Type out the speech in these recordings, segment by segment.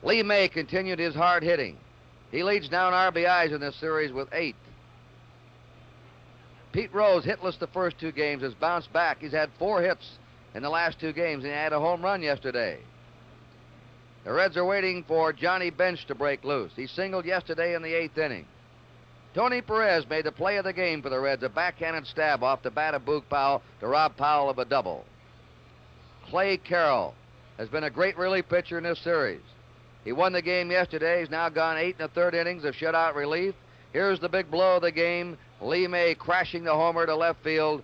Lee May continued his hard hitting. He leads down RBIs in this series with 8. Pete Rose, hitless the first 2 games, has bounced back. He's had 4 hits in the last 2 games, and he had a home run yesterday. The Reds are waiting for Johnny Bench to break loose. He singled yesterday in the 8th inning. Tony Perez made the play of the game for the Reds, a backhanded stab off the bat of Boog Powell to rob Powell of a double. Clay Carroll has been a great relief pitcher in this series. He won the game yesterday. He's now gone 8 1/3 innings of shutout relief. Here's the big blow of the game. Lee May crashing the homer to left field.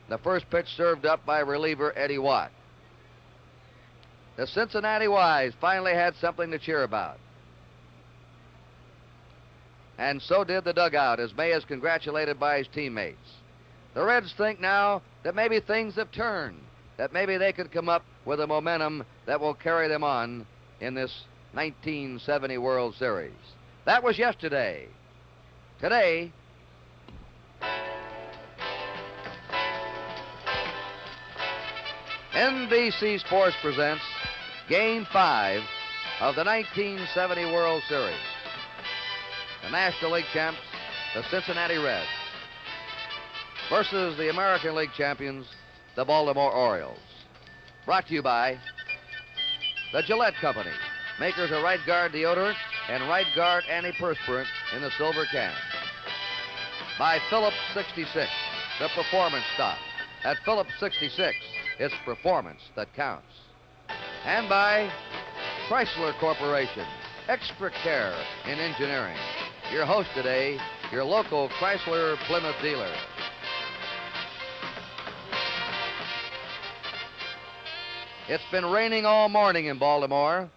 The first pitch served up by reliever Eddie Watt. The Cincinnati Wives finally had something to cheer about. And so did the dugout as May is congratulated by his teammates. The Reds think now that maybe things have turned, that maybe they could come up with a momentum that will carry them on in this 1970 World Series. That was yesterday. Today, NBC Sports presents Game 5 of the 1970 World Series. The National League champs, the Cincinnati Reds, versus the American League champions, the Baltimore Orioles. Brought to you by the Gillette Company, makers of Right Guard deodorant and Right Guard antiperspirant in the silver can. By Phillips 66, the performance stock. At Phillips 66, it's performance that counts. And by Chrysler Corporation, extra care in engineering. Your host today, your local Chrysler Plymouth dealer. It's been raining all morning in Baltimore.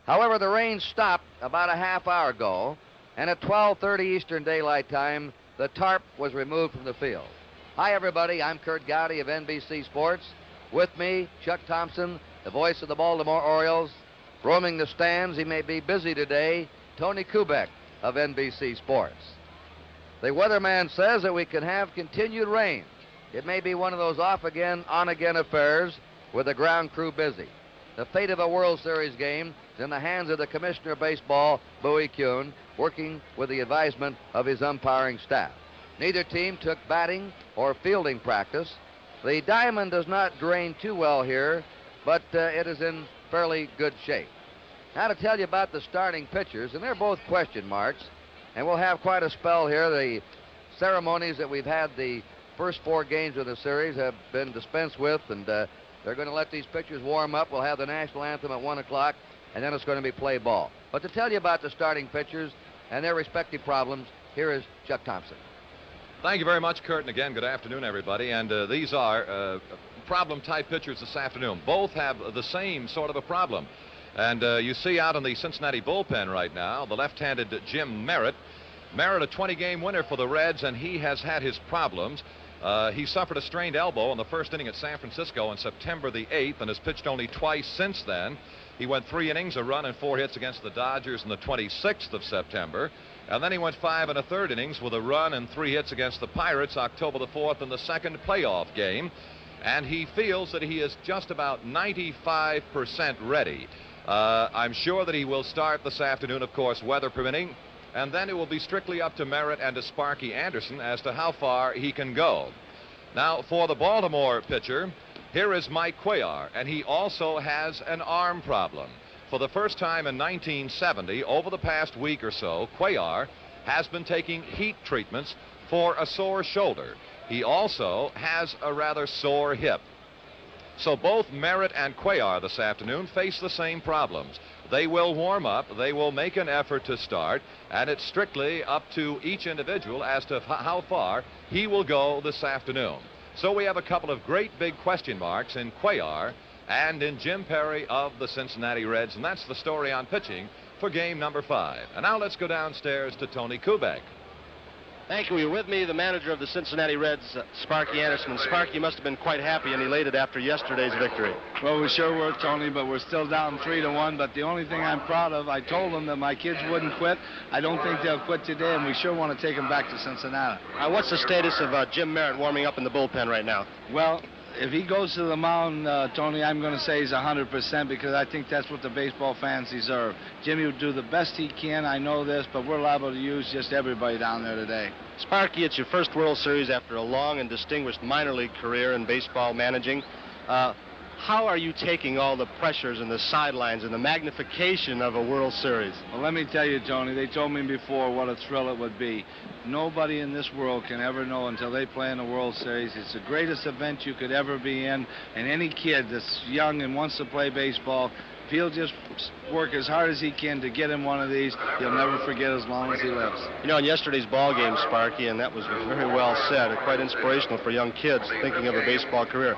However, the rain stopped about a half hour ago, and at 12:30 Eastern Daylight Time, the tarp was removed from the field. Hi, everybody. I'm Curt Gowdy of NBC Sports. With me, Chuck Thompson, the voice of the Baltimore Orioles. Roaming the stands, he may be busy today, Tony Kubek of NBC Sports. The weatherman says that we can have continued rain. It may be one of those off-again, on-again affairs with the ground crew busy. The fate of a World Series game is in the hands of the Commissioner of Baseball, Bowie Kuhn, working with the advisement of his umpiring staff. Neither team took batting or fielding practice. The diamond does not drain too well here, but it is in fairly good shape. Now to tell you about the starting pitchers, and they're both question marks, and we'll have quite a spell here. The ceremonies that we've had the first 4 games of the series have been dispensed with, and they're going to let these pitchers warm up. We'll have the national anthem at 1 o'clock, and then it's going to be play ball. But to tell you about the starting pitchers and their respective problems, here is Chuck Thompson. Thank you very much, Curt, and again, good afternoon, everybody. And these are problem-type pitchers this afternoon. Both have the same sort of a problem. And you see out in the Cincinnati bullpen right now, the left-handed Jim Merritt. Merritt, a 20-game winner for the Reds, and he has had his problems. He suffered a strained elbow in the first inning at San Francisco on September the 8th and has pitched only twice since then. He went 3 innings, a run, and 4 hits against the Dodgers on the 26th of September. And then he went 5 1/3 innings with a run and 3 hits against the Pirates October the 4th in the second playoff game. And he feels that he is just about 95% ready. I'm sure that he will start this afternoon, of course, weather permitting. And then it will be strictly up to Merritt and to Sparky Anderson as to how far he can go. Now, for the Baltimore pitcher, here is Mike Cuellar, and he also has an arm problem. For the first time in 1970, over the past week or so, Cuellar has been taking heat treatments for a sore shoulder. He also has a rather sore hip. So both Merritt and Cuellar this afternoon face the same problems. They will warm up, they will make an effort to start, and it's strictly up to each individual as to how far he will go this afternoon. So we have a couple of great big question marks in Cuellar and in Jim Perry of the Cincinnati Reds, and that's the story on pitching for game number 5. And now let's go downstairs to Tony Kubek. Thank you. You're with me, the manager of the Cincinnati Reds, Sparky Anderson. And Sparky, you must have been quite happy and elated after yesterday's victory. Well, we sure were, Tony, but we're still down 3-1. But the only thing I'm proud of, I told them that my kids wouldn't quit. I don't think they'll quit today, and we sure want to take them back to Cincinnati. What's the status of Jim Merritt warming up in the bullpen right now? Well, If he goes to the mound, Tony, I'm going to say he's 100% because I think that's what the baseball fans deserve. Jimmy will do the best he can, I know this, but we're liable to use just everybody down there today. Sparky, it's your first World Series after a long and distinguished minor league career in baseball managing. How are you taking all the pressures and the sidelines and the magnification of a World Series? Well, let me tell you, Tony, they told me before what a thrill it would be. Nobody in this world can ever know until they play in the World Series. It's the greatest event you could ever be in, and any kid that's young and wants to play baseball, if he'll just work as hard as he can to get in one of these, he'll never forget as long as he lives. You know, in yesterday's ball game, Sparky, and that was very well said, quite inspirational for young kids thinking of a baseball career.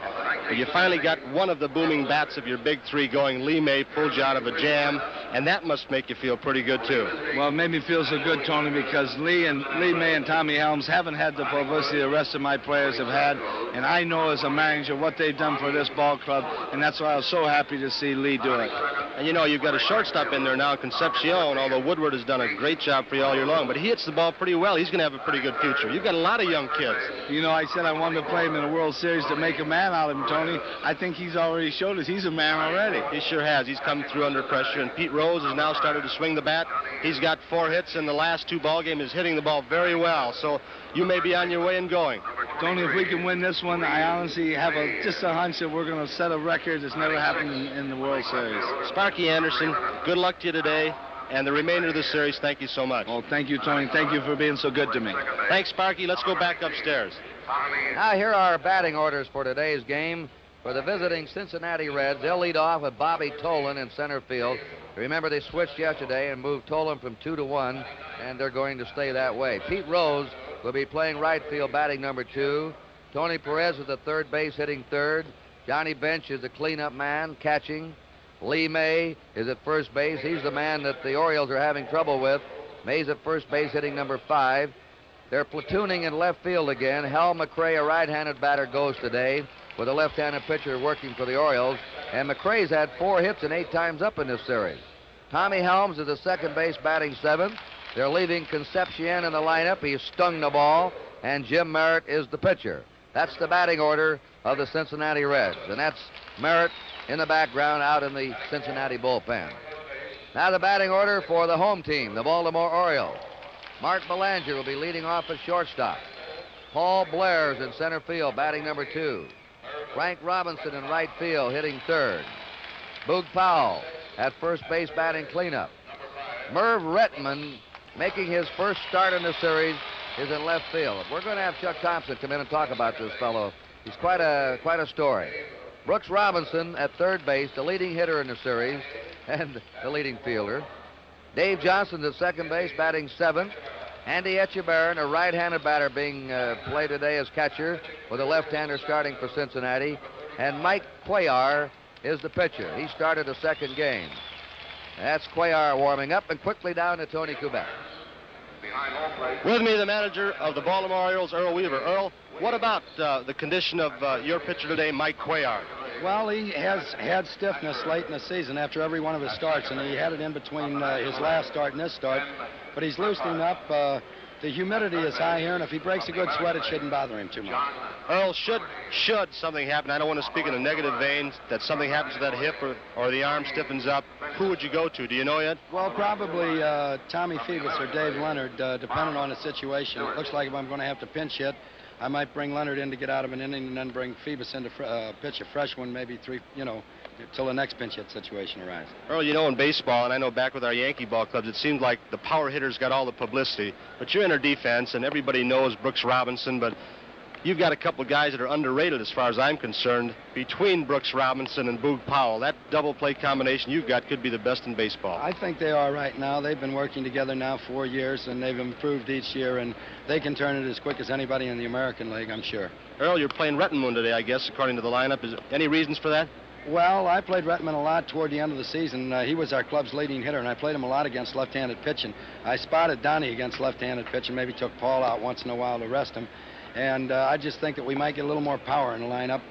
But you finally got one of the booming bats of your big three going. Lee May pulled you out of a jam, and that must make you feel pretty good, too. Well, it made me feel so good, Tony, because Lee May and Tommy Helms haven't had the publicity the rest of my players have had, and I know as a manager what they've done for this ball club, and that's why I was so happy to see Lee do it. And you know, you've got a shortstop in there now, Concepcion, although Woodward has done a great job for you all year long, but he hits the ball pretty well. He's going to have a pretty good future. You've got a lot of young kids. You know, I said I wanted to play him in a World Series to make a man out of him, Tony. I think he's already showed us he's a man already. He sure has. He's come through under pressure, and Pete Rose has now started to swing the bat. He's got 4 hits in the last 2 ball games. He's hitting the ball very well, so you may be on your way and going. Tony, if we can win this one, I honestly have just a hunch that we're going to set a record that's never happened in the World Series. Sparky Anderson, good luck to you today, and the remainder of the series, thank you so much. Oh, thank you, Tony. Thank you for being so good to me. Thanks, Sparky. Let's go back upstairs. Now, here are batting orders for today's game. For the visiting Cincinnati Reds, they'll lead off with Bobby Tolan in center field. Remember, they switched yesterday and moved Tolan from 2 to 1, and they're going to stay that way. Pete Rose will be playing right field, batting number 2. Tony Perez is at third base, hitting third. Johnny Bench is the cleanup man, catching. Lee May is at first base. He's the man that the Orioles are having trouble with. May's at first base, hitting number 5. They're platooning in left field again. Hal McRae, a right-handed batter, goes today with a left-handed pitcher working for the Orioles. And McRae's had 4 hits and 8 times up in this series. Tommy Helms is at second base, batting 7th. They're leaving Concepcion in the lineup. He's stung the ball. And Jim Merritt is the pitcher. That's the batting order of the Cincinnati Reds. And that's Merritt in the background out in the Cincinnati bullpen. Now the batting order for the home team, the Baltimore Orioles. Mark Belanger will be leading off at shortstop. Paul Blair's in center field, batting number 2. Frank Robinson in right field, hitting third. Boog Powell at first base, batting cleanup. Merv Retman, making his first start in the series, is in left field. We're going to have Chuck Thompson come in and talk about this fellow. He's quite a story. Brooks Robinson at third base, the leading hitter in the series, and the leading fielder. Dave Johnson at second base, batting 7th. Andy Etchebarren, a right-handed batter, being played today as catcher, with a left-hander starting for Cincinnati. And Mike Cuellar is the pitcher. He started the second game. That's Cuellar warming up, and quickly down to Tony Kubek. With me, the manager of the Baltimore Orioles, Earl Weaver. Earl, what about the condition of your pitcher today, Mike Cuellar? Well, he has had stiffness late in the season after every one of his starts, and he had it in between his last start and this start. But he's loosening up. The humidity is high here, and if he breaks a good sweat, it shouldn't bother him too much. Earl, should something happen, I don't want to speak in a negative vein, that something happens to that hip or the arm stiffens up, who would you go to? Do you know yet? Well, probably Tommy Phoebus or Dave Leonard, depending on the situation. It looks like if I'm going to have to pinch hit, I might bring Leonard in to get out of an inning and then bring Phoebus in to pitch a fresh one, maybe 3, till the next pinch hit situation arises. Earl, you know, in baseball, and I know back with our Yankee ball clubs, it seemed like the power hitters got all the publicity. But you're in our defense, and everybody knows Brooks Robinson, but you've got a couple of guys that are underrated as far as I'm concerned. Between Brooks Robinson and Boog Powell, that double play combination you've got could be the best in baseball. I think they are right now. They've been working together now 4 years, and they've improved each year, and they can turn it as quick as anybody in the American League, I'm sure. Earl, you're playing Rettenmoon today, I guess, according to the lineup. Is there any reasons for that? Well, I played Retman a lot toward the end of the season. He was our club's leading hitter, and I played him a lot against left-handed pitching. I spotted Donnie against left-handed pitching, maybe took Paul out once in a while to rest him. And I just think that we might get a little more power in the lineup.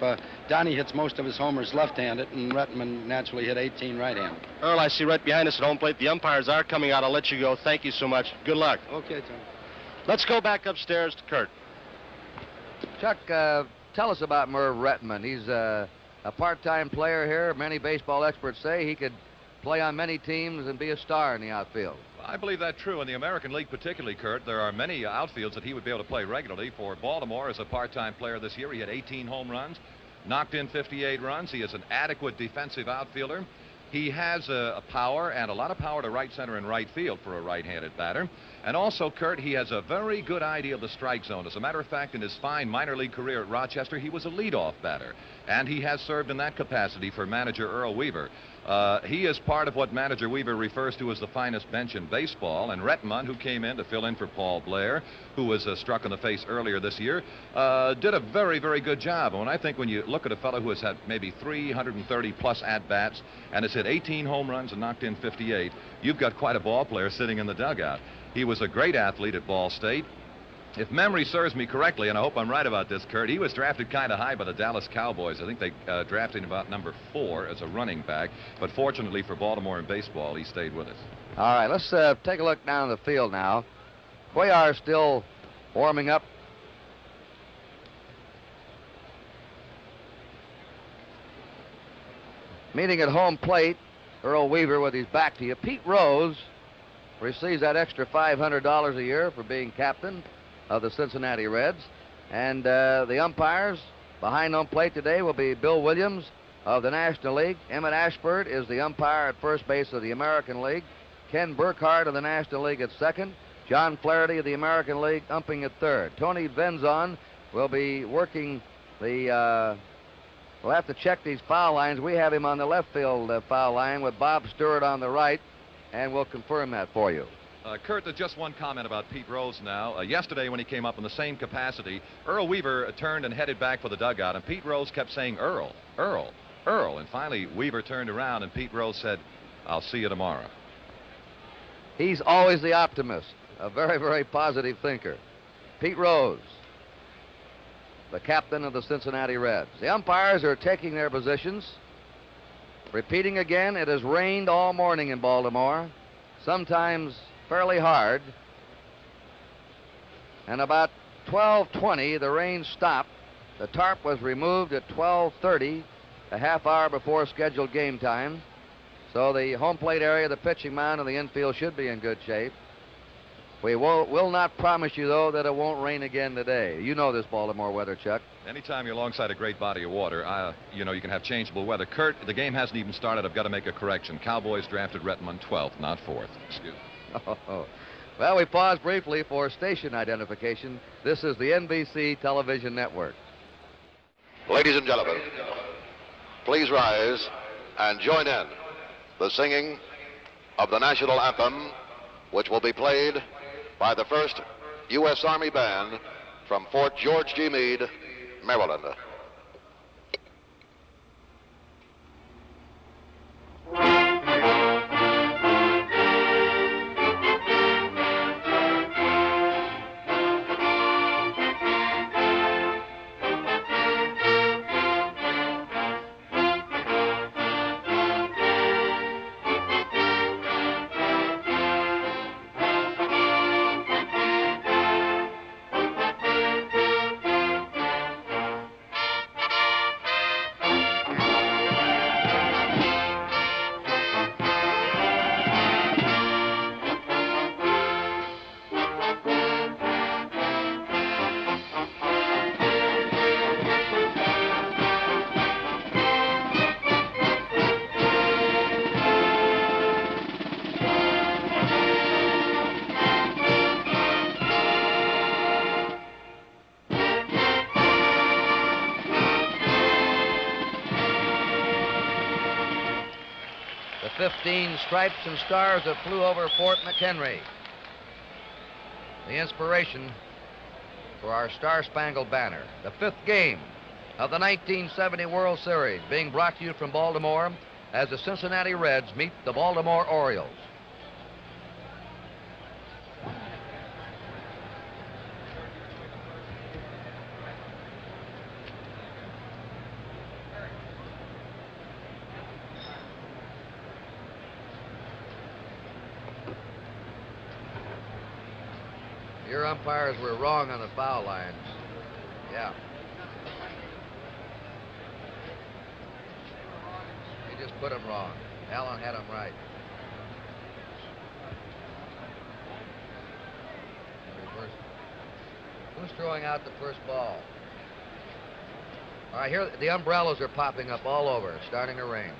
Donnie hits most of his homers left-handed, and Retman naturally hit 18 right-handed. Earl, I see right behind us at home plate, the umpires are coming out. I'll let you go. Thank you so much. Good luck. Okay, Tom. Let's go back upstairs to Curt. Chuck, tell us about Merv Rettenman. He's a part-time player here. Many baseball experts say he could play on many teams and be a star in the outfield. I believe that's true. In the American League particularly, Curt, there are many outfields that he would be able to play regularly. For Baltimore, as a part-time player this year, he had 18 home runs, knocked in 58 runs. He is an adequate defensive outfielder. He has a power, and a lot of power to right center and right field for a right-handed batter. And also, Curt, he has a very good idea of the strike zone. As a matter of fact, in his fine minor league career at Rochester, he was a leadoff batter. And he has served in that capacity for manager Earl Weaver. He is part of what manager Weaver refers to as the finest bench in baseball. And Rettenman, who came in to fill in for Paul Blair, who was struck in the face earlier this year, did a very, very good job. And I think when you look at a fellow who has had maybe 330-plus at-bats and has hit 18 home runs and knocked in 58, you've got quite a ball player sitting in the dugout. He was a great athlete at Ball State. If memory serves me correctly, and I hope I'm right about this, Curt, he was drafted kind of high by the Dallas Cowboys. I think they drafted him about number 4 as a running back. But fortunately for Baltimore in baseball, he stayed with us. All right, let's take a look down the field now. Cuellar still warming up. Meeting at home plate, Earl Weaver with his back to you. Pete Rose receives that extra $500 a year for being captain of the Cincinnati Reds. And the umpires behind home plate today will be Bill Williams of the National League. Emmett Ashford is the umpire at first base of the American League. Ken Burkhardt of the National League at second. John Flaherty of the American League umping at third. Tony Venzon will be working the... we'll have to check these foul lines. We have him on the left field foul line with Bob Stewart on the right, and we'll confirm that for you. Curt, just one comment about Pete Rose now. Yesterday when he came up in the same capacity, Earl Weaver turned and headed back for the dugout, and Pete Rose kept saying, Earl, Earl, Earl. And finally, Weaver turned around, and Pete Rose said, I'll see you tomorrow. He's always the optimist, a very, very positive thinker. Pete Rose, the captain of the Cincinnati Reds. The umpires are taking their positions. Repeating again, it has rained all morning in Baltimore, sometimes fairly hard. And about 12:20, the rain stopped. The tarp was removed at 12:30, a half hour before scheduled game time. So the home plate area, the pitching mound, and the infield should be in good shape. We will not promise you, though, that it won't rain again today. You know this Baltimore weather, Chuck. Anytime you're alongside a great body of water, you know, you can have changeable weather. Curt, the game hasn't even started. I've got to make a correction. Cowboys drafted Rettenman 12th, not 4th. Excuse me. Oh. Well, we pause briefly for station identification. This is the NBC Television Network. Ladies and gentlemen, please rise and join in the singing of the national anthem, which will be played by the 1st U.S. Army Band from Fort George G. Meade, Maryland. The 15 stripes and stars that flew over Fort McHenry. The inspiration for our Star-Spangled Banner. The 5th game of the 1970 World Series being brought to you from Baltimore as the Cincinnati Reds meet the Baltimore Orioles. Your umpires were wrong on the foul lines. Yeah. put him wrong. Allen had him right. Who's throwing out the first ball? All right, here the umbrellas are popping up all over. It's starting to rain.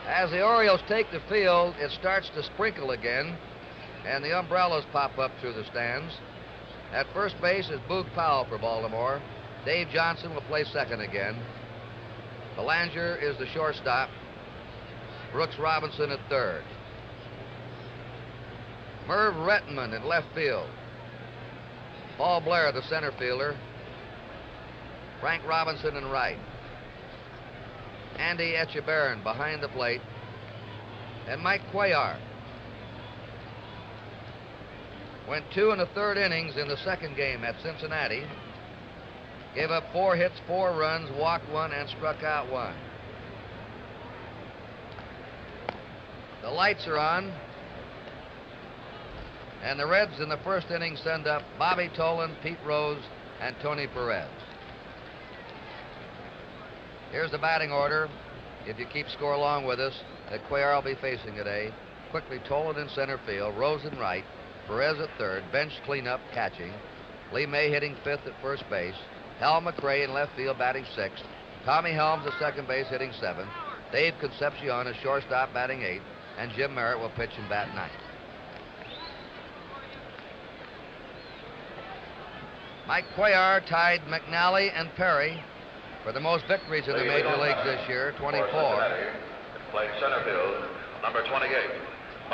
As the Orioles take the field, it starts to sprinkle again, and the umbrellas pop up through the stands. At first base is Boog Powell for Baltimore. Dave Johnson will play second again. Belanger is the shortstop. Brooks Robinson at third. Merv Rettenman in left field. Paul Blair, the center fielder. Frank Robinson in right. Andy Etchebarren behind the plate, and Mike Cuellar. Went 2 1/3 innings in the second game at Cincinnati. Gave up 4 hits, 4 runs, walked 1, and struck out 1. The lights are on, and the Reds in the first inning send up Bobby Tolan, Pete Rose, and Tony Perez. Here's the batting order. If you keep score along with us, that Cuellar will be facing today. Quickly, Tolan in center field, Rose in right, Perez at third, bench cleanup catching, Lee May hitting 5th at first base, Hal McRae in left field batting 6th, Tommy Helms at second base hitting 7th, Dave Concepcion is shortstop batting 8th, and Jim Merritt will pitch and bat 9th. Mike Cuellar tied McNally and Perry for the most victories in the major leagues this year, 24. Playing center field, number 28.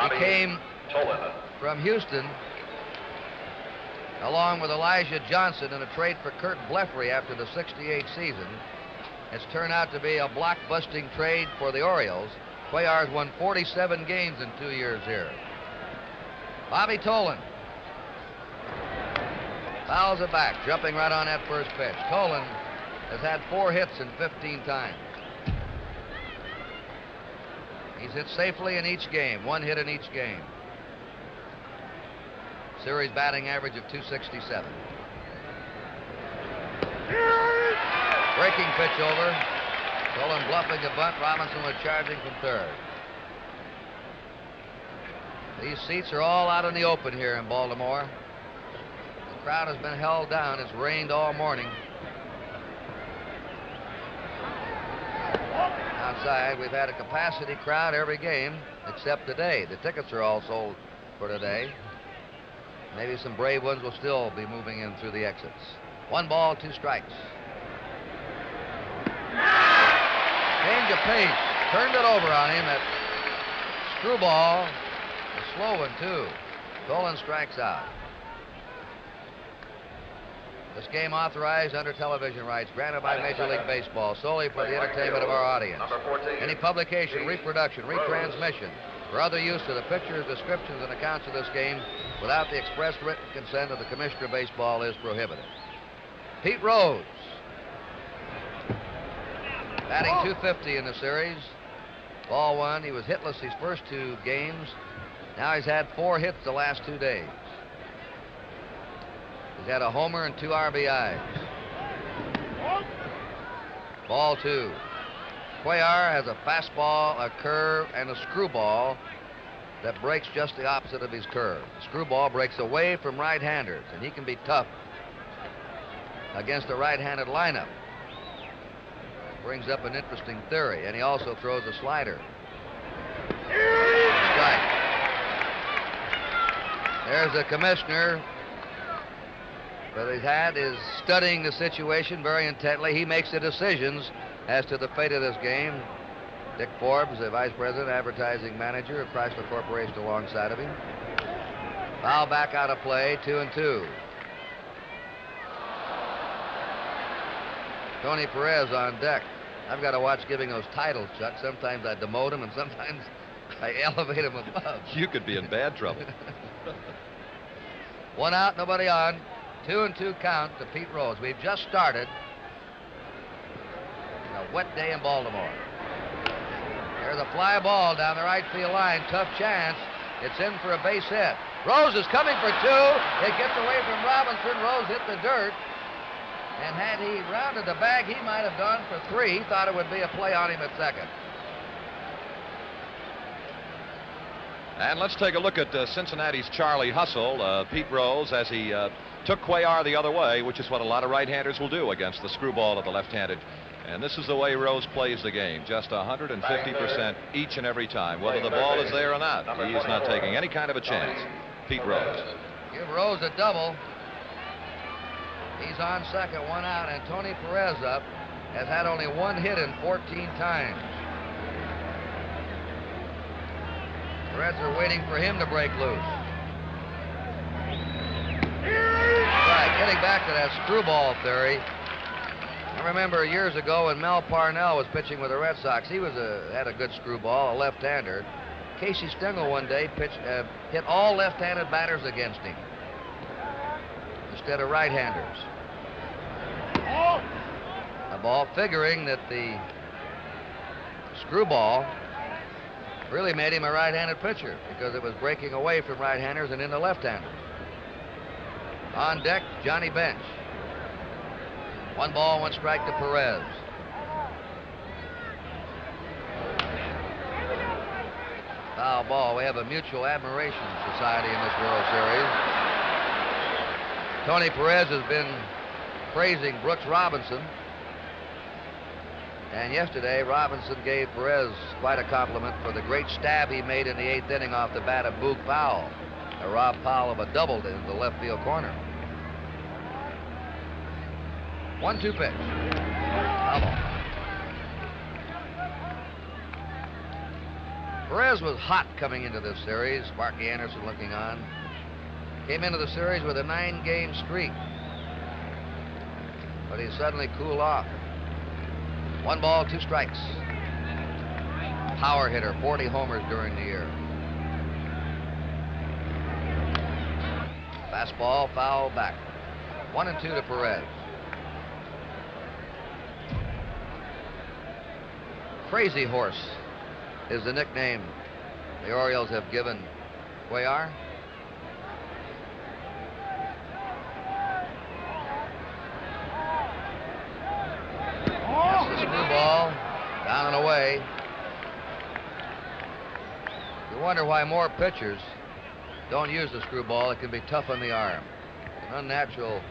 He came from Houston along with Elijah Johnson in a trade for Curt Blefary after the '68 season. It's turned out to be a block-busting trade for the Orioles. Cuellar's won 47 games in 2 years here. Bobby Tolan fouls it back, jumping right on that first pitch. Tolan has had 4 hits in 15 times. He's hit safely in each game, 1 hit in each game. Series batting average of 267. Breaking pitch over. Tolan bluffing a bunt. Robinson was charging from third. These seats are all out in the open here in Baltimore. The crowd has been held down. It's rained all morning. Outside, we've had a capacity crowd every game except today. The tickets are all sold for today. Maybe some brave ones will still be moving in through the exits. 1 ball, 2 strikes. Change of pace. Turned it over on him. That screwball. A slow one, too. Tolan strikes out. This game authorized under television rights granted by Major League Baseball solely for the entertainment of our audience. Any publication, reproduction, retransmission, or other use of the pictures, descriptions, and accounts of this game without the express written consent of the Commissioner of Baseball is prohibited. Pete Rose, batting .250 in the series. Ball 1. He was hitless these first 2 games. Now he's had 4 hits the last 2 days. He's had a homer and 2 RBIs. Ball 2. Cuellar has a fastball, a curve, and a screwball that breaks just the opposite of his curve. The screwball breaks away from right-handers, and he can be tough against a right-handed lineup. Brings up an interesting theory, and he also throws a slider. Strike. There's the commissioner. But he's is studying the situation very intently. He makes the decisions as to the fate of this game. Dick Forbes, the vice president, advertising manager of Chrysler Corporation, alongside of him. Foul back out of play, 2-2. Tony Perez on deck. I've got to watch giving those titles, Chuck. Sometimes I demote him, and sometimes I elevate him above. You could be in bad trouble. 1 out, nobody on. 2-2 count to Pete Rose. We've just started a wet day in Baltimore. There's a fly ball down the right field line. Tough chance. It's in for a base hit. Rose is coming for 2. It gets away from Robinson. Rose hit the dirt. And had he rounded the bag, he might have gone for 3. He thought it would be a play on him at second. And let's take a look at Cincinnati's Charlie Hustle. Pete Rose, as he took Cuellar the other way, which is what a lot of right-handers will do against the screwball of the left-handed. And this is the way Rose plays the game, just 150% each and every time, whether the ball is there or not. He is not taking any kind of a chance. Pete Rose. Give Rose a double. He's on second, 1 out, and Tony Perez up has had only 1 hit in 14 times. The Reds are waiting for him to break loose. Right, getting back to that screwball theory. I remember years ago when Mel Parnell was pitching with the Red Sox. He had a good screwball, a left-hander. Casey Stengel one day hit all left-handed batters against him instead of right-handers. The ball, figuring that the screwball really made him a right-handed pitcher because it was breaking away from right-handers and into left-handers. On deck, Johnny Bench. 1 ball, 1 strike to Perez. Foul ball. We have a mutual admiration society in this World Series. Tony Perez has been praising Brooks Robinson. And yesterday, Robinson gave Perez quite a compliment for the great stab he made in the 8th inning off the bat of Boog Powell. Rob Powell of a double in the left field corner. 1-2 pitch. Foul ball. Perez was hot coming into this series. Sparky Anderson looking on. Came into the series with a 9-game streak. But he suddenly cooled off. 1 ball, 2 strikes. Power hitter, 40 homers during the year. Fastball, foul back. 1-2 to Perez. Crazy Horse is the nickname the Orioles have given Cuellar. That's the screwball, down and away. You wonder why more pitchers don't use the screwball. It can be tough on the arm. It's an unnatural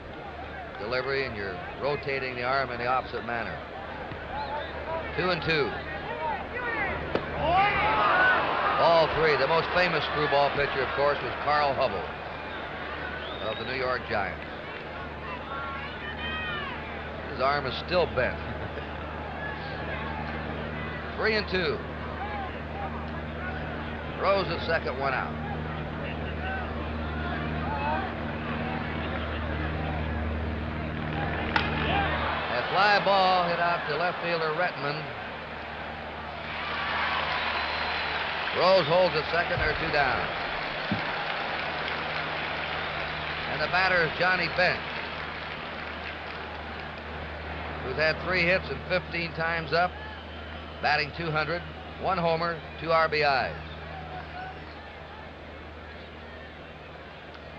delivery, and you're rotating the arm in the opposite manner. 2-2. Ball 3. The most famous screwball pitcher, of course, was Carl Hubble of the New York Giants. His arm is still bent. 3-2. Rose at second, 1 out. A fly ball hit out to left fielder Rettman. Rose holds at second. There are 2 down. And the batter is Johnny Bench, who's had 3 hits and 15 times up, batting .200, 1 homer, 2 RBIs.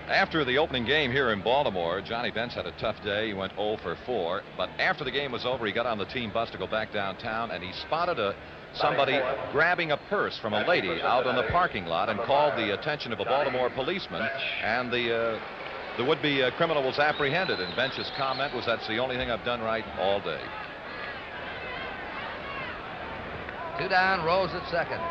After the opening game here in Baltimore, Johnny Bench had a tough day. He went 0 for 4. But after the game was over, he got on the team bus to go back downtown, and he spotted somebody grabbing a purse from a lady out in the parking lot and called the attention of a Baltimore policeman, and the would-be criminal was apprehended. And Bench's comment was, "That's the only thing I've done right all day." 2 down, Rose at second.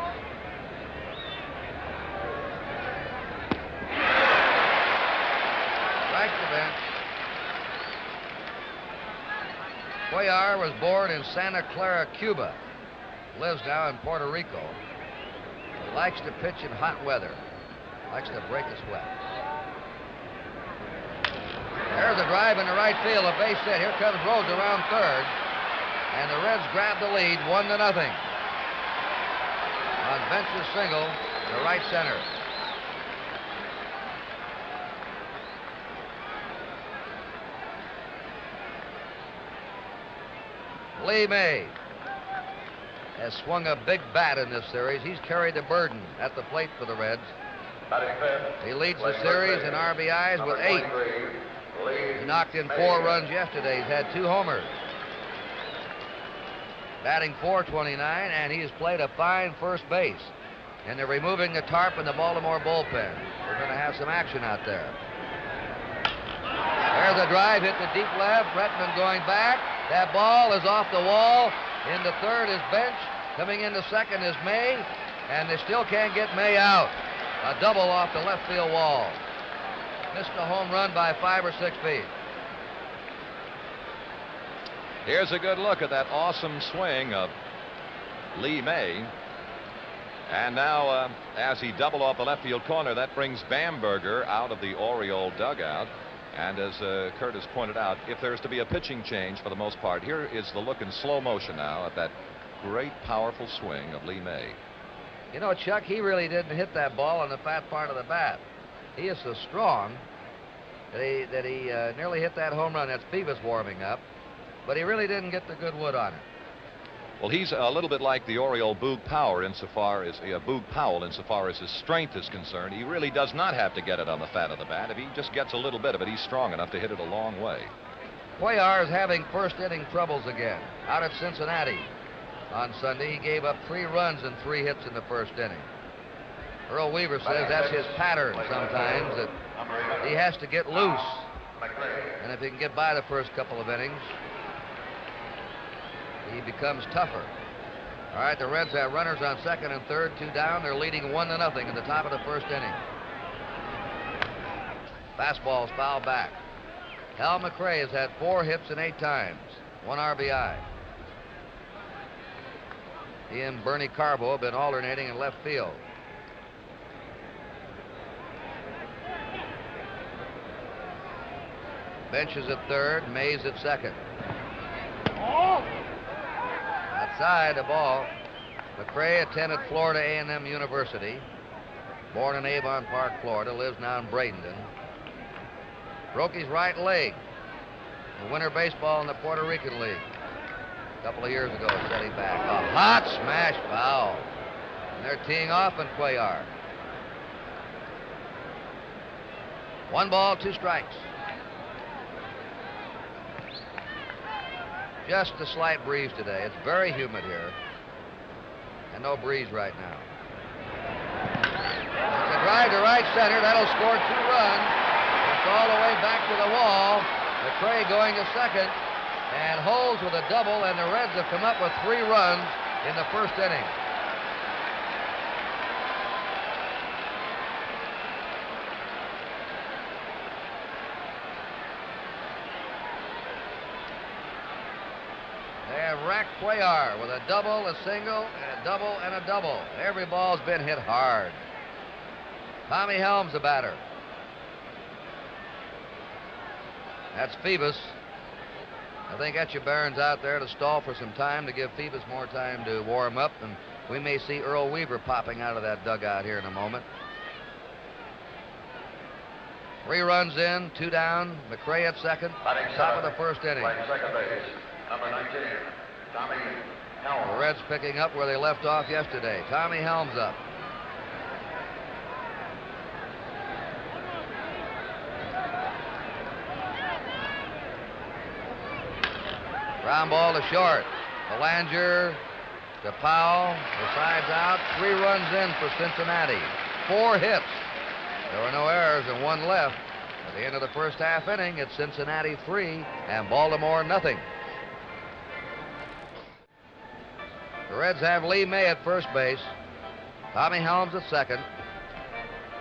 Strike to Bench. Cuellar was born in Santa Clara, Cuba. Lives now in Puerto Rico. He likes to pitch in hot weather. Likes to break a sweat. There's a drive in the right field, a base hit. Here comes Rose around third. And the Reds grab the lead, 1-0. On Bench's single to right center. Lee May has swung a big bat in this series. He's carried the burden at the plate for the Reds. He leads the series in RBIs with 8. He knocked in 4 runs yesterday. He's had 2 homers. Batting .429, and he has played a fine first base. And they're removing the tarp in the Baltimore bullpen. We're going to have some action out there. There's a drive hit to deep left. Retman going back. That ball is off the wall. In the third is Bench. Coming into second is May. And they still can't get May out. A double off the left field wall. Missed a home run by 5 or 6 feet. Here's a good look at that awesome swing of Lee May. And now, as he doubled off the left field corner, that brings Bamberger out of the Oriole dugout. And as Curt has pointed out, if there's to be a pitching change for the most part, here is the look in slow motion now at that great, powerful swing of Lee May. You know, Chuck, he really didn't hit that ball on the fat part of the bat. He is so strong that he nearly hit that home run. That's Phoebus warming up. But he really didn't get the good wood on it. Well, he's a little bit like the Oriole Boog Powell insofar as his strength is concerned. He really does not have to get it on the fat of the bat. If he just gets a little bit of it, he's strong enough to hit it a long way. Cuellar is having first inning troubles again. Out at Cincinnati on Sunday, he gave up 3 runs and 3 hits in the first inning. Earl Weaver says that's his pattern sometimes, that he has to get loose. And if he can get by the first couple of innings, he becomes tougher. All right, the Reds have runners on second and third, 2 down. They're leading 1-0 in the top of the first inning. Fastball's fouled back. Hal McRae has had 4 hits and 8 times, 1 RBI. He and Bernie Carbo have been alternating in left field. Bench is at third, Mays at second. Outside the ball. McRae attended Florida A&M University. Born in Avon Park, Florida, lives now in Bradenton. Broke his right leg in winter baseball in the Puerto Rican League. A couple of years ago, set him back. A hot smash foul. And they're teeing off in Cuellar. 1 ball, 2 strikes. Just a slight breeze today. It's very humid here. And no breeze right now. It's a drive to right center. That'll score 2 runs. It's all the way back to the wall. McRae going to second. And holds with a double. And the Reds have come up with 3 runs in the first inning. Rack Cuellar with a double, a single, and a double, and a double. Every ball's been hit hard. Tommy Helms, the batter. That's Phoebus. I think Etchebarren's out there to stall for some time to give Phoebus more time to warm up, and we may see Earl Weaver popping out of that dugout here in a moment. 3 runs in, 2 down. McRae at second. Top of the first inning. Second base, number 19. Tommy Helms. The Reds picking up where they left off yesterday. Tommy Helms up. Ground ball to short. Belanger to Powell. The side's out. 3 runs in for Cincinnati. 4 hits. There were no errors and 1 left. At the end of the first half inning, it's Cincinnati 3 and Baltimore nothing. The Reds have Lee May at first base. Tommy Helms at second.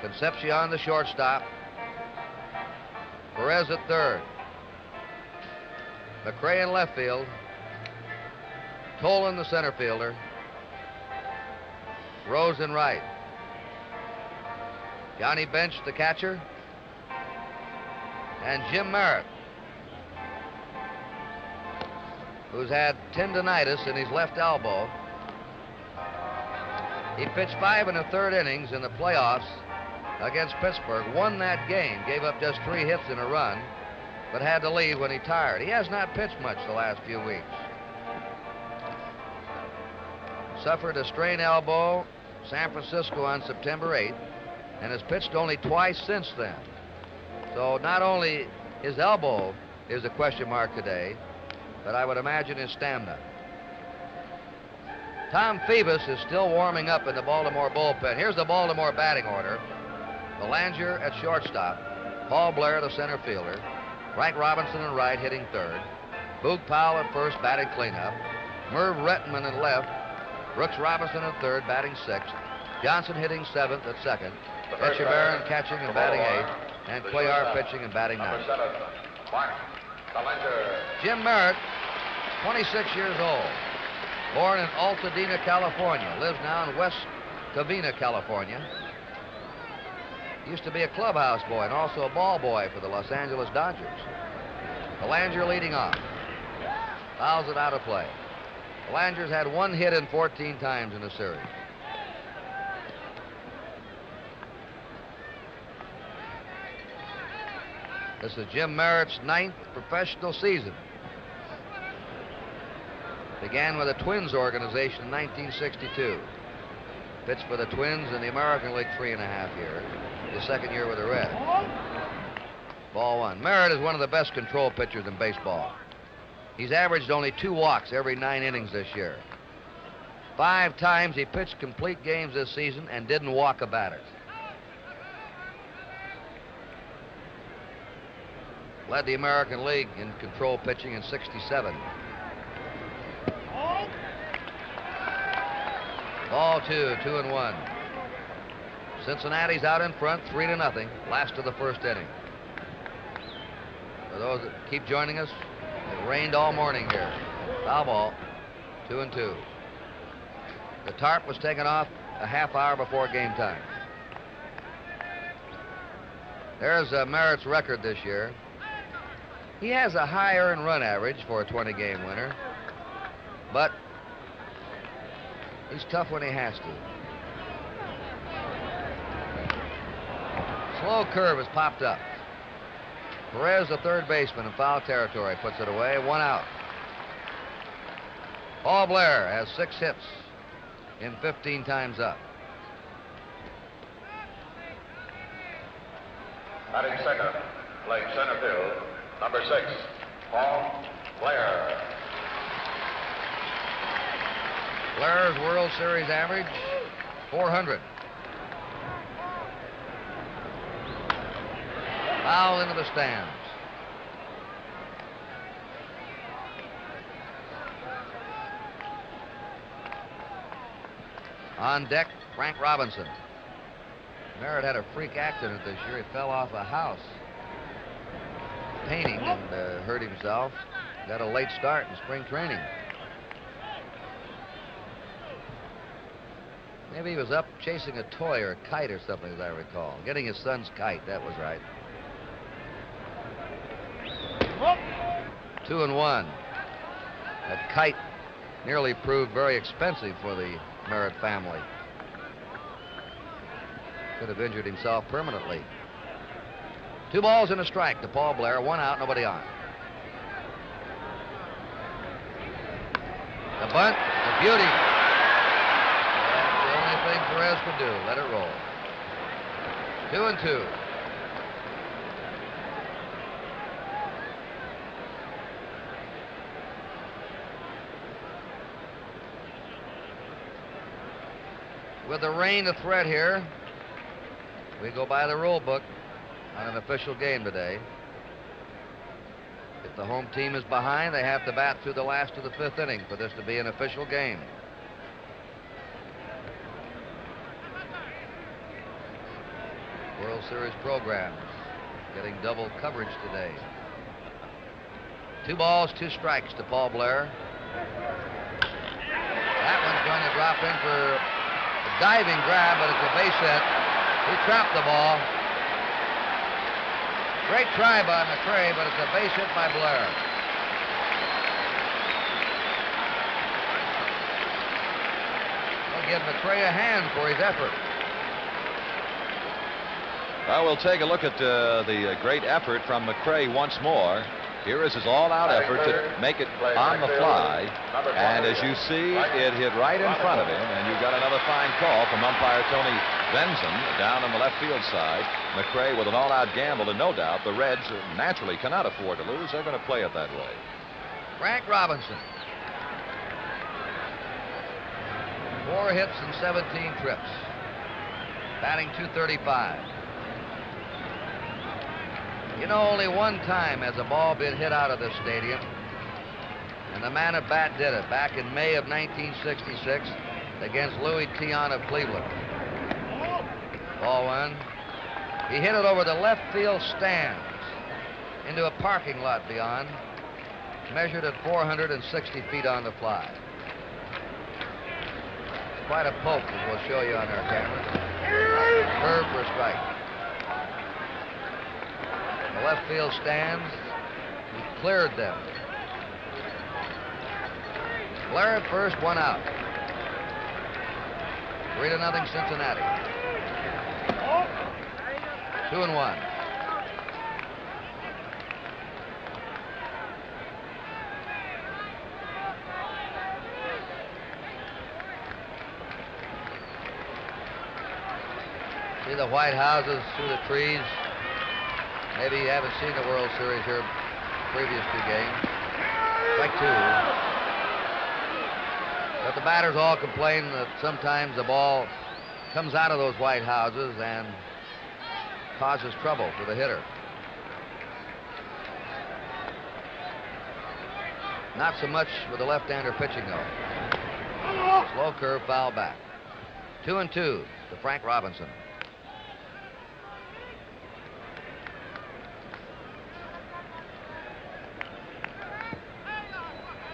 Concepcion the shortstop. Perez at third. McRae in left field. Tolan the center fielder. Rose in right. Johnny Bench the catcher. And Jim Merritt, who's had tendonitis in his left elbow. He pitched 5 1/3 innings in the playoffs against Pittsburgh, won that game, gave up just 3 hits and a run, but had to leave when he tired. He has not pitched much the last few weeks. suffered a strained elbow, San Francisco on September 8th, and has pitched only twice since then. So not only his elbow is a question mark today, but I would imagine his stamina. Tom Phoebus is still warming up in the Baltimore bullpen. Here's the Baltimore batting order. Belanger at shortstop. Paul Blair, the center fielder. Frank Robinson in right, hitting third. Boog Powell at first, batting cleanup. Merv Rettenman at left. Brooks Robinson at third, batting sixth. Johnson hitting seventh at second. Echeverren catching and batting eighth. And Cuellar pitching and batting ninth. Jim Merritt, 26 years old. Born in Altadena, California. Lives now in West Covina, California. Used to be a clubhouse boy and also a ball boy for the Los Angeles Dodgers. Belanger leading off. Fouls it out of play. Belanger's had one hit in 14 times in the series. This is Jim Merritt's 9th professional season. Began with the Twins organization in 1962. Pitched for the Twins in the American League 3.5 years. His second year with the Reds. Ball one. Merritt is one of the best control pitchers in baseball. He's averaged only 2 walks every 9 innings this year. 5 times he pitched complete games this season and didn't walk a batter. Led the American League in control pitching in '67. Ball 2, 2-1. Cincinnati's out in front, 3-0. Last of the first inning. For those that keep joining us, it rained all morning here. Foul ball, 2-2. The tarp was taken off a half hour before game time. There's Merritt's record this year. He has a high earned run average for a 20-game winner, but he's tough when he has to. Slow curve has popped up. Perez, the third baseman in foul territory, puts it away. 1 out. Paul Blair has 6 hits in 15 times up. Batting second, playing center field, number 6, Paul Blair. Blair's World Series average, 400. Foul into the stands. On deck, Frank Robinson. Merritt had a freak accident this year. He fell off a house painting and hurt himself. Got a late start in spring training. Maybe he was up chasing a toy or a kite or something, as I recall. Getting his son's kite, that was right. 2-1. That kite nearly proved very expensive for the Merritt family. Could have injured himself permanently. 2 balls and a strike to Paul Blair. 1 out, nobody on. The bunt, the beauty. That's the only thing Perez could do. Let it roll. 2-2. With the rain a threat here, we go by the rule book on an official game today. If the home team is behind, they have to bat through the last of the 5th inning for this to be an official game. World Series programs getting double coverage today. 2 balls, 2 strikes to Paul Blair. That one's going to drop in for a diving grab, but it's a base hit. He trapped the ball. Great try by McCray, but it's a base hit by Blair. We'll give McCray a hand for his effort. Well, we'll take a look at the great effort from McCray once more. Here is his all-out effort to make it on the fly. And as you see, it hit right in front of him. And you got another fine call from umpire Tony Benson down on the left field side. McRae with an all-out gamble, and no doubt the Reds naturally cannot afford to lose. They're going to play it that way. Frank Robinson. 4 hits and 17 trips. Batting .235. You know, only one time has a ball been hit out of this stadium, and the man at bat did it back in May of 1966 against Louis Tiant of Cleveland. Ball 1. He hit it over the left field stands into a parking lot beyond, measured at 460 feet on the fly. Quite a poke, as we'll show you on our camera. Curve for a strike. The left field stands, he cleared them. Blair at first, 1 out. 3-0 Cincinnati. 2-1. See the white houses through the trees. Maybe you haven't seen the World Series here previous 2 games. Strike 2. But the batters all complain that sometimes the ball comes out of those white houses and causes trouble for the hitter. Not so much with the left-hander pitching, though. Slow curve, foul back. 2-2 to Frank Robinson.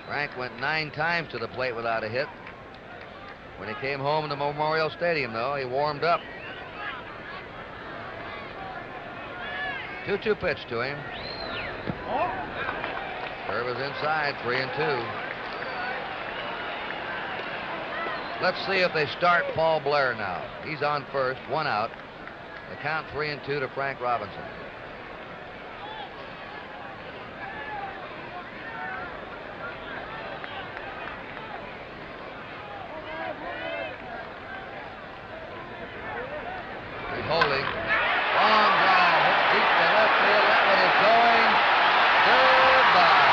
Frank went 9 times to the plate without a hit. When he came home to Memorial Stadium, though, he warmed up. 2-2 pitch to him. Curve is inside, 3-2. Let's see if they start Paul Blair now. He's on first, 1 out. The count 3-2 to Frank Robinson. Holding. Long drive. Hit deep to left field. That one is going. Goodbye.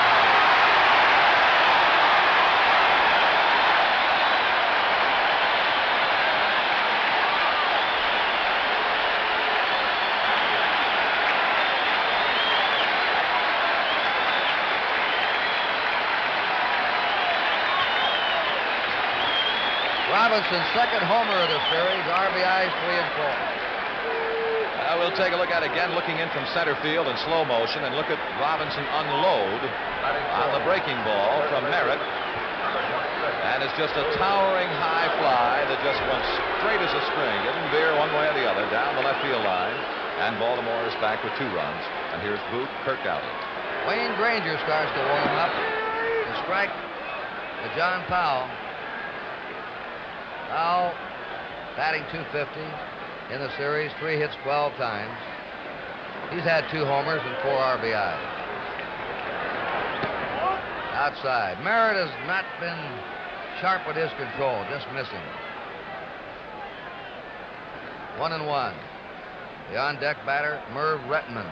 Robinson's second homer of the series. RBIs 3 and 4. We'll take a look at it again, looking in from center field in slow motion, and look at Robinson unload on the breaking ball from Merritt. And it's just a towering high fly that just went straight as a string. Didn't veer one way or the other down the left field line. And Baltimore is back with 2 runs. And here's Curt Gowdy. Wayne Granger starts to warm up. The strike to John Powell. Powell batting .250 in the series, 3 hits 12 times. He's had 2 homers and 4 RBIs. Outside. Merritt has not been sharp with his control, just missing. 1-1. The on-deck batter, Merv Retman.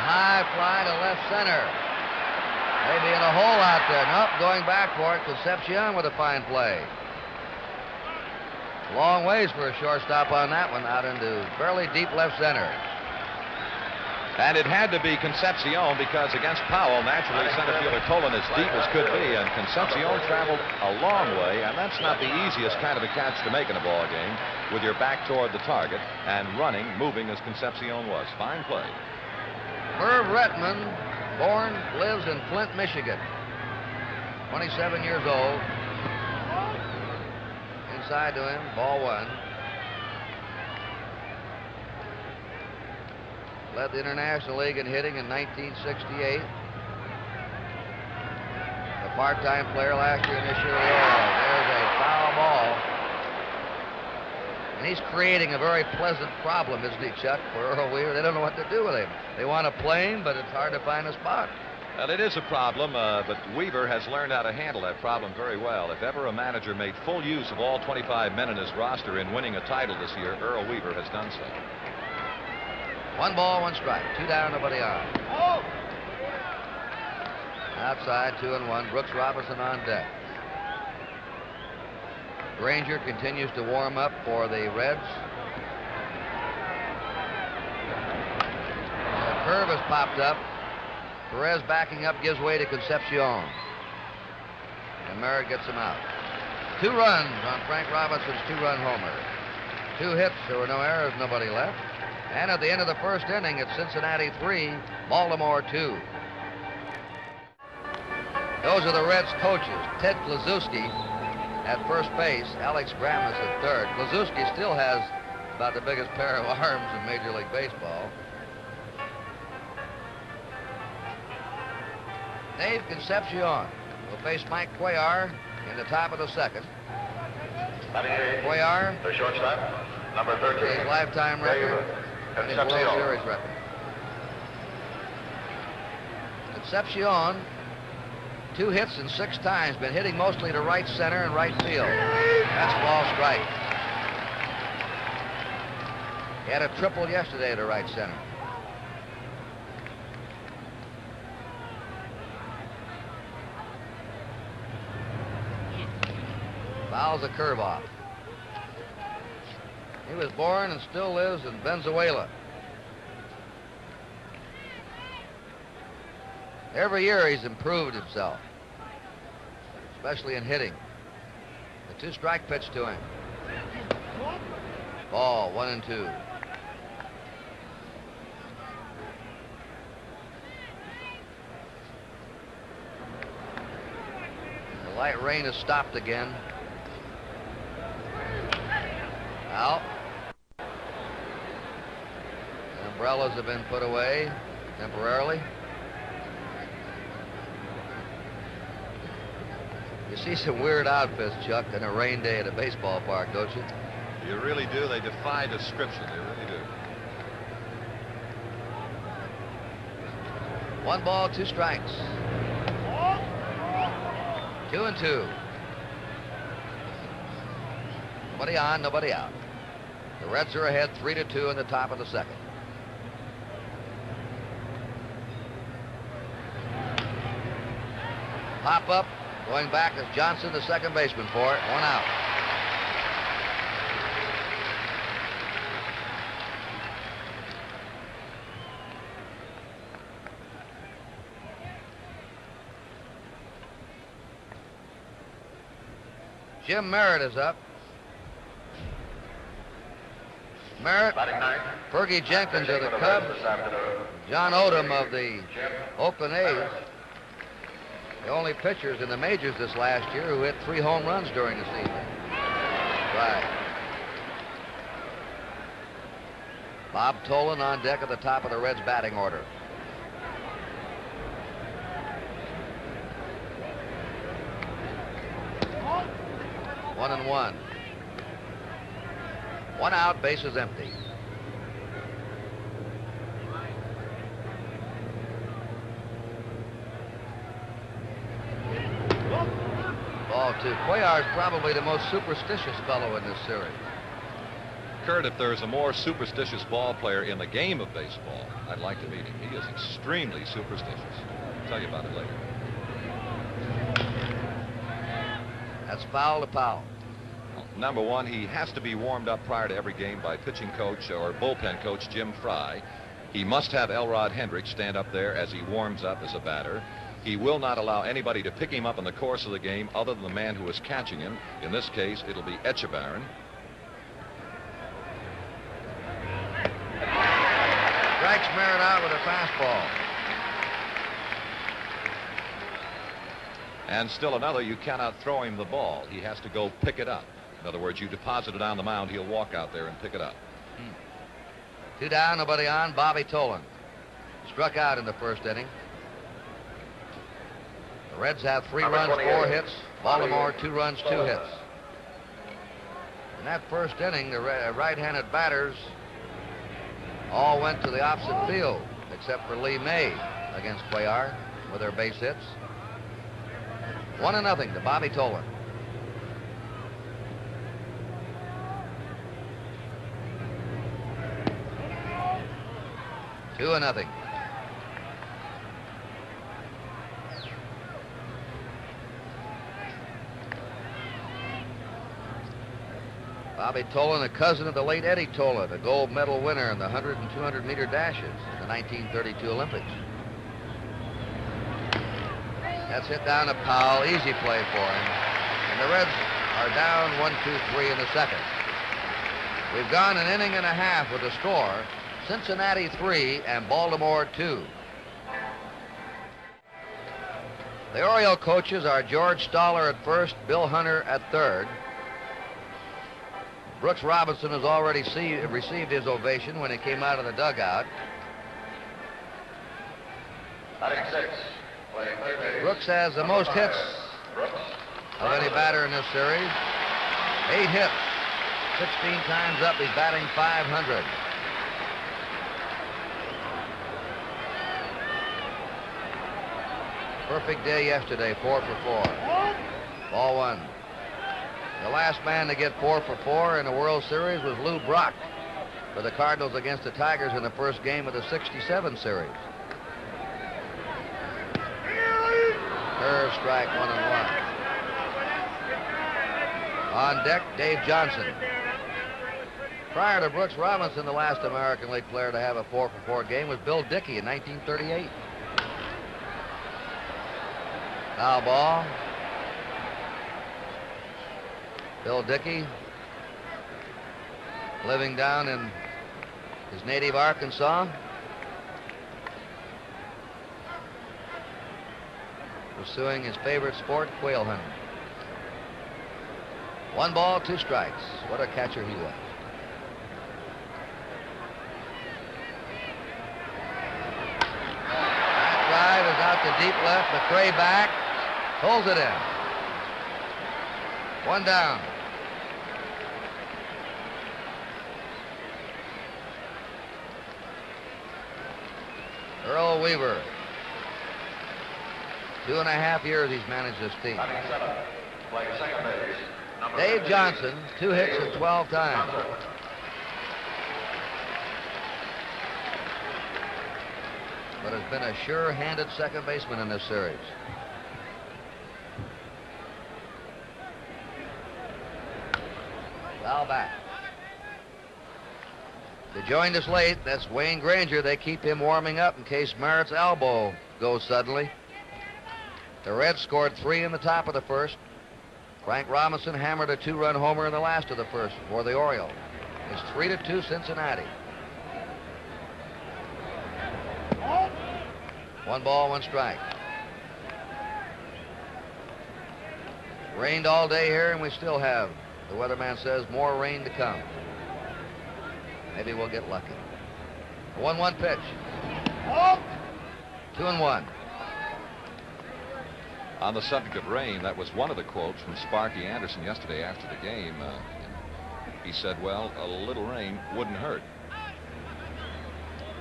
High fly to left center. Maybe in a hole out there. Nope, going back for it. Concepcion with a fine play. Long ways for a shortstop on that one, out into fairly deep left center. And it had to be Concepcion because against Powell, naturally, center fielder Tolan as deep as could be, and Concepcion traveled a long way, and that's not the easiest kind of a catch to make in a ball game with your back toward the target and running, moving as Concepcion was. Fine play. Merv Retman, born, lives in Flint, Michigan. 27 years old. Inside to him, ball 1. Led the International League in hitting in 1968. A part-time player last year in this year with the Orioles. There's a foul ball. And And he's creating a very pleasant problem, isn't he, Chuck, for Earl Weaver? They don't know what to do with him. They want to play him, but it's hard to find a spot. Well, it is a problem, but Weaver has learned how to handle that problem very well. If ever a manager made full use of all 25 men in his roster in winning a title this year, Earl Weaver has done so. 1 ball, 1 strike. 2 down, nobody on. Oh! Outside, 2-1. Brooks Robinson on deck. Granger continues to warm up for the Reds. The curve has popped up. Perez backing up gives way to Concepcion. And Merritt gets him out. 2 runs on Frank Robinson's 2-run homer. 2 hits, there were no errors, nobody left. And at the end of the first inning, it's Cincinnati 3, Baltimore 2. Those are the Reds coaches. Ted Kluszewski at first base, Alex Grammas at third. Kluszewski still has about the biggest pair of arms in Major League Baseball. Dave Concepcion will face Mike Cuellar in the top of the second. Cuellar, the shortstop, number 13. His lifetime record and his World Series record. Concepcion, 2 hits and 6 times, been hitting mostly to right center and right field. That's ball strike. He had a triple yesterday to right center. Fouls a curve off. He was born and still lives in Venezuela. Every year he's improved himself, especially in hitting. The 2-strike pitch to him. Ball, 1-2. The light rain has stopped again. Out. The umbrellas have been put away temporarily. You see some weird outfits, Chuck, on a rain day at a baseball park, don't you? You really do. They defy description. They really do. 1 ball, 2 strikes. 2-2. Nobody on, nobody out. The Reds are ahead 3-2 in the top of the second. Pop up, going back is Johnson, the second baseman for it. 1 out. Jim Merritt is up. Merritt, Fergie Jenkins of the Cubs, John Odom of the Oakland A's. The only pitchers in the majors this last year who hit 3 home runs during the season. Right. Bob Tolan on deck at the top of the Reds batting order. One and one. 1 out, bases empty. Ball 2. Cuellar's probably the most superstitious fellow in this series. Curt, if there's a more superstitious ball player in the game of baseball, I'd like to meet him. He is extremely superstitious. I'll tell you about it later. That's foul to Powell. Number one, he has to be warmed up prior to every game by pitching coach or bullpen coach Jim Fry. He must have Elrod Hendricks stand up there as he warms up as a batter. He will not allow anybody to pick him up in the course of the game other than the man who is catching him. In this case, it'll be Echebarren. Strikes Merritt out with a fastball. And still another, you cannot throw him the ball. He has to go pick it up. In other words, you deposit it on the mound, he'll walk out there and pick it up. 2 down, nobody on. Bobby Tolan struck out in the first inning. The Reds have 3 runs, 4 hits. Baltimore, 2 runs, 2 hits. In that first inning, the right-handed batters all went to the opposite field, except for Lee May against Cuellar with their base hits. 1-0 to Bobby Tolan. Two and nothing. Bobby Tolan, a cousin of the late Eddie Tolan, a gold medal winner in the 100 and 200 meter dashes in the 1932 Olympics. That's hit down to Powell. Easy play for him. And the Reds are down 1-2-3 in the second. We've gone an inning and a half with the score. Cincinnati 3 and Baltimore 2. The Oriole coaches are George Stoller at first, Bill Hunter at third. Brooks Robinson has already received his ovation when he came out of the dugout. Brooks has the most hits of any batter in this series. 8 hits, 16 times up. He's batting .500. Perfect day yesterday, 4 for 4. Ball one. The last man to get 4 for 4 in the World Series was Lou Brock for the Cardinals against the Tigers in the first game of the '67 series. Curve strike, 1-1. On deck, Dave Johnson. Prior to Brooks Robinson, the last American League player to have a 4 for 4 game was Bill Dickey in 1938. Foul ball. Bill Dickey, living down in his native Arkansas, pursuing his favorite sport, quail hunting. 1 ball, 2 strikes. What a catcher he was. That drive is out to deep left. McRae back, pulls it in. 1 down. Earl Weaver. 2.5 years he's managed this team. Dave Johnson, 2 hits and 12 times. But has been a sure-handed second baseman in this series. Foul back. They joined us late. That's Wayne Granger. They keep him warming up in case Merritt's elbow goes suddenly. The Reds scored 3 in the top of the first. Frank Robinson hammered a 2-run homer in the last of the first for the Orioles. It's 3-2 Cincinnati. 1 ball, 1 strike. Rained all day here, and we still have, the weatherman says, more rain to come. Maybe we'll get lucky. A 1-1 pitch. 2-1. On the subject of rain, that was one of the quotes from Sparky Anderson yesterday after the game. He said, well, a little rain wouldn't hurt.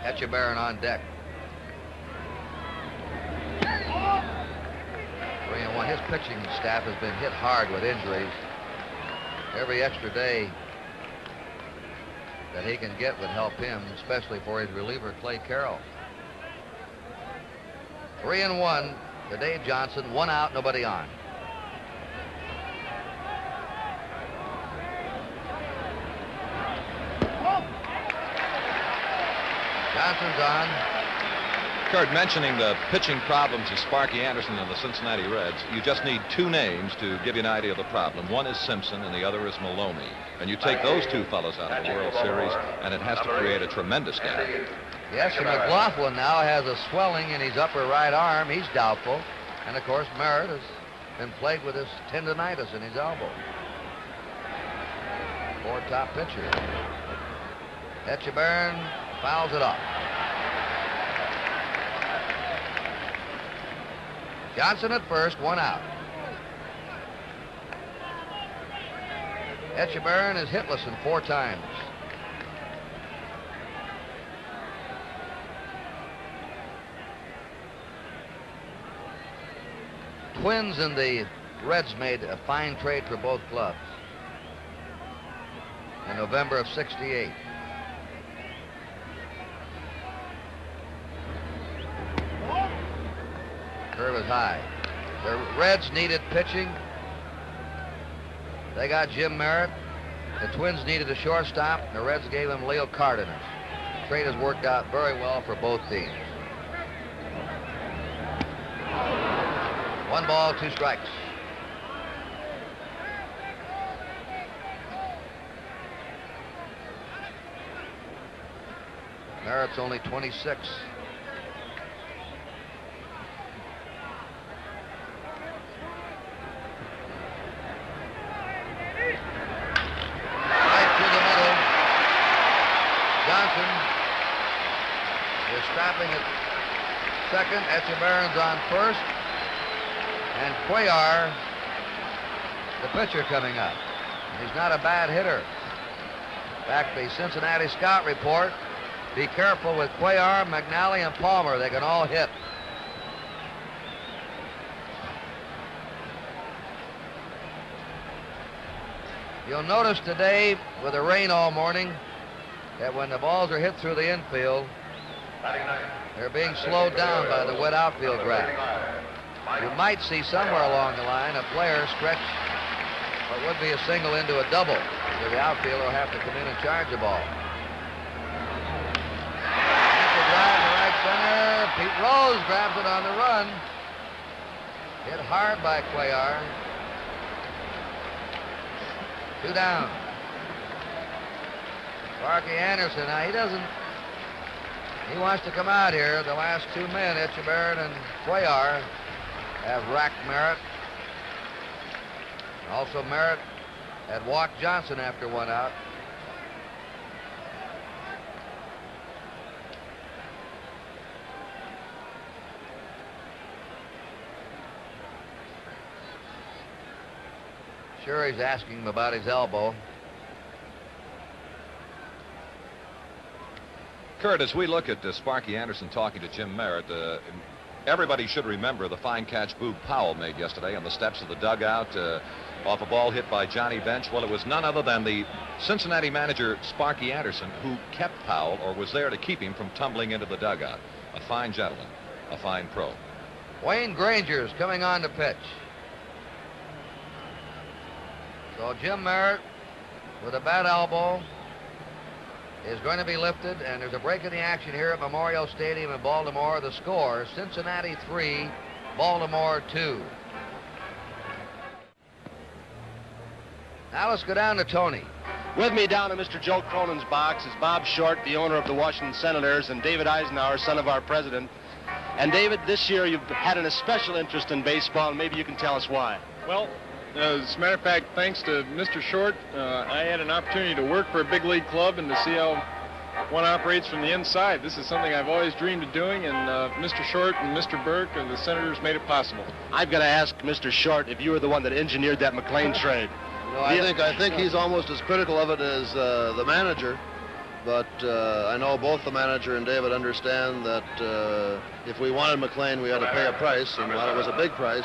Etchebarren on deck. 3-1. His pitching staff has been hit hard with injuries. Every extra day that he can get would help him, especially for his reliever, Clay Carroll. 3-1 to Dave Johnson. 1 out, nobody on. Johnson's on. Curt, mentioning the pitching problems of Sparky Anderson and the Cincinnati Reds, you just need 2 names to give you an idea of the problem. One is Simpson and the other is Maloney. And you take those 2 fellows out of the World Series, and it has to create a tremendous gap. Yes, and McLaughlin now has a swelling in his upper right arm. He's doubtful. And, of course, Merritt has been plagued with this tendonitis in his elbow. 4 top pitcher. Etchebarren fouls it off. Johnson at first, 1 out. Etchebarren is hitless in 4 times. Twins and the Reds made a fine trade for both clubs in November of '68. Curve is high. The Reds needed pitching. They got Jim Merritt. The Twins needed a shortstop. The Reds gave him Leo Cardenas. The trade has worked out very well for both teams. 1 ball, 2 strikes. Merritt's only 26. Strapping at second. Etchebarren's on first. And Cuellar, the pitcher, coming up. He's not a bad hitter. In fact, the Cincinnati scout report, be careful with Cuellar, McNally, and Palmer. They can all hit. You'll notice today, with the rain all morning, that when the balls are hit through the infield, they're being slowed down by the wet outfield grass. You might see somewhere along the line a player stretch what would be a single into a double, so the outfielder will have to come in and charge the ball. That's a drive to right center. Pete Rose grabs it on the run. Hit hard by Cuellar. 2 down. Sparky Anderson, now he wants to come out here. The last 2 men, Etchebarren and Cuellar, have racked Merritt. Also, Merritt had walked Johnson after 1 out. Sure, he's asking him about his elbow. Curt, as we look at Sparky Anderson talking to Jim Merritt, everybody should remember the fine catch Boog Powell made yesterday on the steps of the dugout off a ball hit by Johnny Bench. Well, it was none other than the Cincinnati manager, Sparky Anderson, who kept Powell, or was there to keep him from tumbling into the dugout. A fine gentleman, a fine pro. Wayne Granger's coming on to pitch. So Jim Merritt, with a bad elbow, is going to be lifted, and there's a break in the action here at Memorial Stadium in Baltimore. The score, Cincinnati 3, Baltimore 2. Now let's go down to Tony. With me down in Mr. Joe Cronin's box is Bob Short, the owner of the Washington Senators, and David Eisenhower, son of our president. And David, this year you've had an especial interest in baseball, and maybe you can tell us why. Well, as a matter of fact, thanks to Mr. Short, I had an opportunity to work for a big league club and to see how one operates from the inside. This is something I've always dreamed of doing, and Mr. Short and Mr. Burke and the Senators made it possible. I've got to ask Mr. Short if you were the one that engineered that McLean trade. No, I think he's almost as critical of it as the manager, but I know both the manager and David understand that if we wanted McLean, we had to pay a price, and while it was a big price,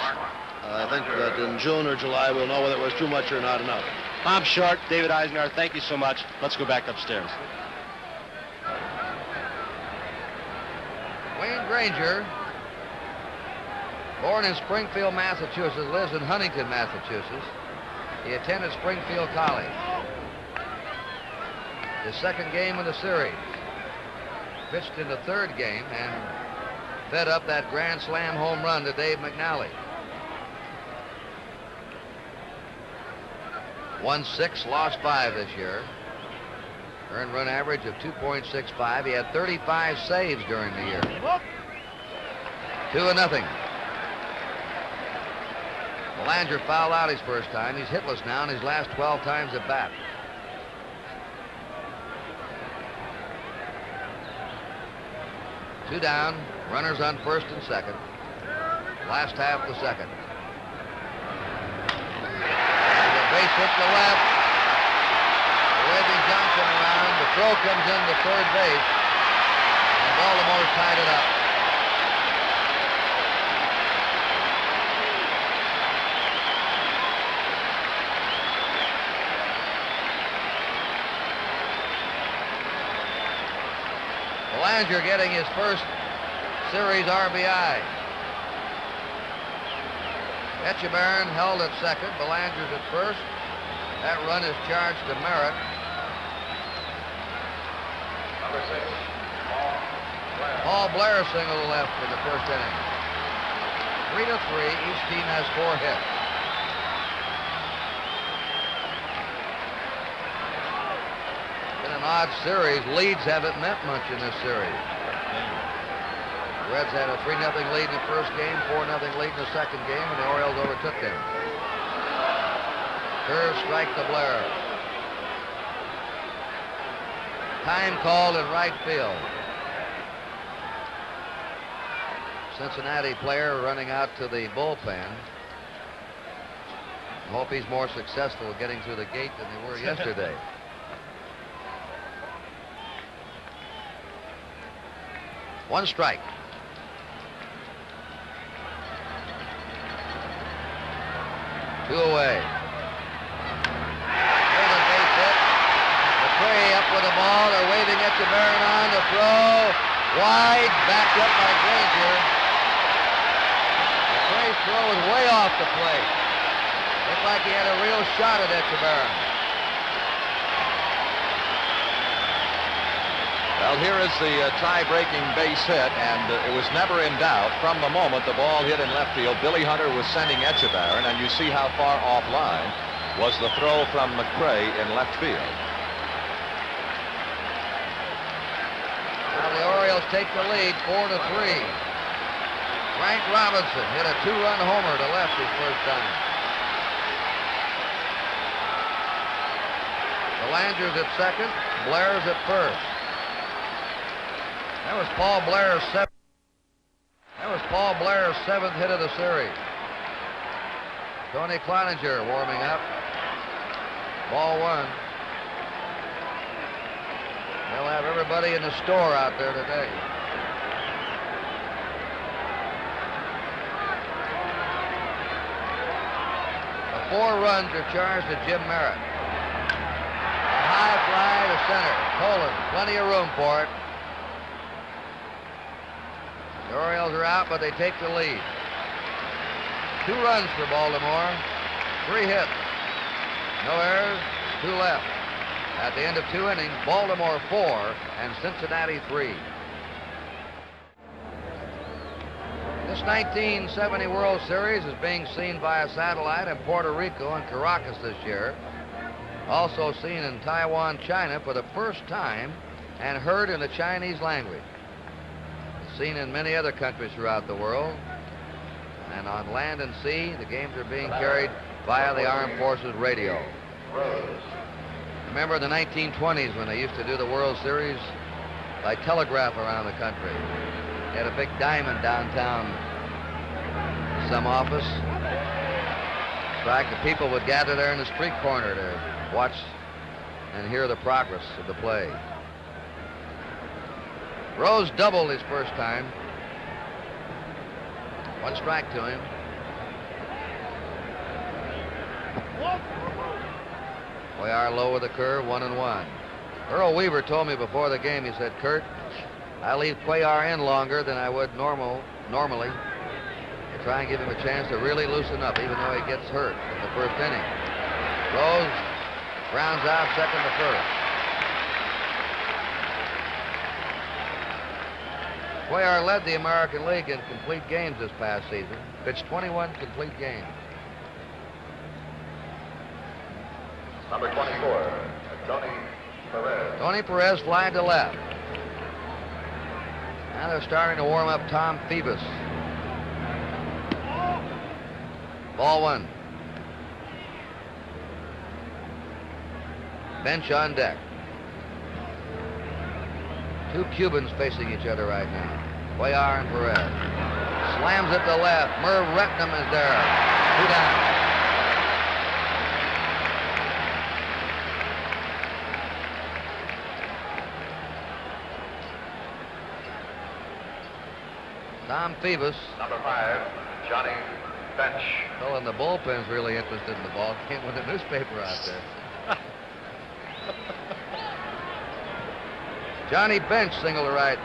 I think that in June or July we'll know whether it was too much or not enough. Bob Short, David Eisenhower, thank you so much. Let's go back upstairs. Wayne Granger, born in Springfield, Massachusetts, lives in Huntington, Massachusetts. He attended Springfield College. His second game in the series. Pitched in the third game and fed up that grand slam home run to Dave McNally. 1-6, lost 5 this year. Earned run average of 2.65. He had 35 saves during the year. 2-0. Belanger fouled out his first time. He's hitless now in his last 12 times at bat. Two down, runners on first and second. Last half the second. And the base hit to left. Bunting around. The throw comes in to third base. And Baltimore's tied it up. Belanger getting his first series RBI. Etchebarren held at second. Belanger's at first. That run is charged to Merritt. Number 6, Paul Blair single to left in the first inning. 3-3. Each team has 4 hits. Been an odd series. Leads haven't meant much in this series. The Reds had a 3-0 lead in the first game, 4-0 lead in the second game, and the Orioles overtook them. Curve strike to Blair. Time called in right field. Cincinnati player running out to the bullpen. I hope he's more successful getting through the gate than they were yesterday. One strike. Two away. There's a base hit. McCray up with the ball. They're waving Etchebarren on the throw. Wide, backed up by Granger. McCray's throw was way off the plate. Looked like he had a real shot at Etchebarren. Well, here is the tie-breaking base hit, and it was never in doubt from the moment the ball hit in left field. Billy Hunter was sending Etchebarren, and you see how far offline was the throw from McCray in left field. Now the Orioles take the lead, 4-3. Frank Robinson hit a 2-run homer to left his first time. Belanger's at second, Blair's at first. That was Paul Blair's seventh hit of the series. Tony Cloninger warming up. Ball 1. They'll have everybody in the store out there today. The 4 runs are charged to Jim Merritt. A high fly to center. Poland, plenty of room for it. The Orioles are out, but they take the lead. 2 runs for Baltimore, 3 hits, no errors, 2 left. At the end of 2 innings, Baltimore 4 and Cincinnati 3. This 1970 World Series is being seen via satellite in Puerto Rico and Caracas this year. Also seen in Taiwan, China for the first time and heard in the Chinese language. Seen in many other countries throughout the world. And on land and sea, the games are being carried via the Armed Forces radio. Remember the 1920s when they used to do the World Series by telegraph around the country. They had a big diamond downtown, some office. In fact, the people would gather there in the street corner to watch and hear the progress of the play. Rose doubled his first time. 1 strike to him. Cuellar low with the curve, 1-1. Earl Weaver told me before the game, he said, Curt, I leave Cuellar in longer than I would normally to try and give him a chance to really loosen up, even though he gets hurt in the first inning. Rose grounds out second to first. Cuellar led the American League in complete games this past season. Pitched 21 complete games. Number 24, Tony Perez. Tony Perez flied to left. Now they're starting to warm up Tom Phoebus. Ball 1. Bench on deck. 2 Cubans facing each other right now. Cuellar and Perez. Slams it to left. Merv Retnam is there. 2 down. Tom Phoebus. Number 5, Johnny Bench. Well, and the bullpen's really interested in the ball game with a newspaper out there. Johnny Bench, single to right.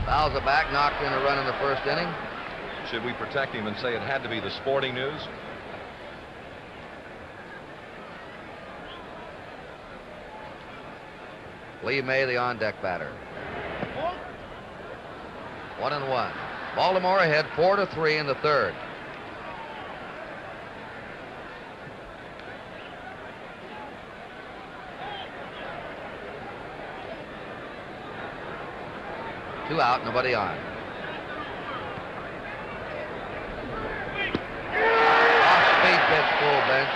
Fouls it back, knocked in a run in the first inning. Should we protect him and say it had to be the Sporting News? Lee May, the on-deck batter. 1-1. Baltimore ahead 4-3 in the third. Two out, nobody on. Off-speed pitch, full bench.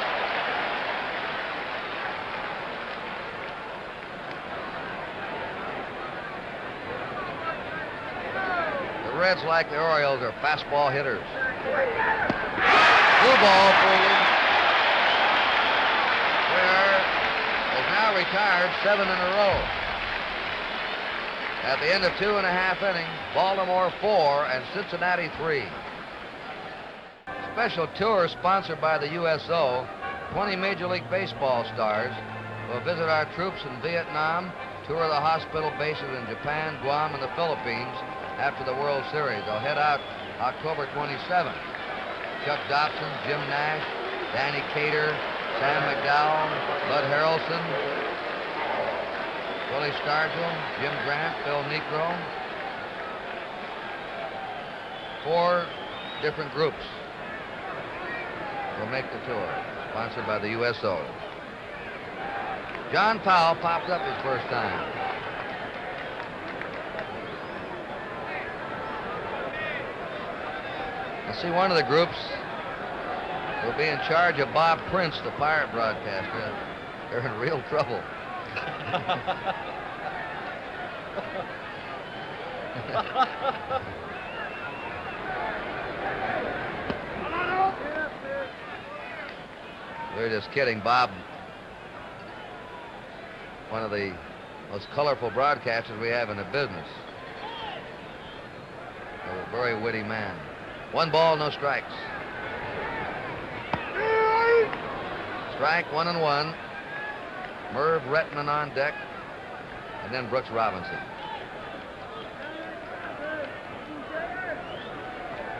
The Reds, like the Orioles, are fastball hitters. Blue ball forward. Where is now retired 7 in a row. At the end of 2.5 innings, Baltimore 4 and Cincinnati 3. Special tour sponsored by the USO. 20 Major League Baseball stars will visit our troops in Vietnam, tour the hospital bases in Japan, Guam, and the Philippines after the World Series. They'll head out October 27th. Chuck Dobson, Jim Nash, Danny Cater, Sam McDowell, Bud Harrelson, Willie Stargell, Jim Grant, Phil Necro. 4 different groups will make the tour, sponsored by the USO. John Powell popped up his first time. I see one of the groups will be in charge of Bob Prince, the Pirate broadcaster. They're in real trouble. We're just kidding. Bob, one of the most colorful broadcasters we have in the business. A very witty man. 1 ball, no strikes. Strike, 1-1. Merv Retman on deck, and then Brooks Robinson.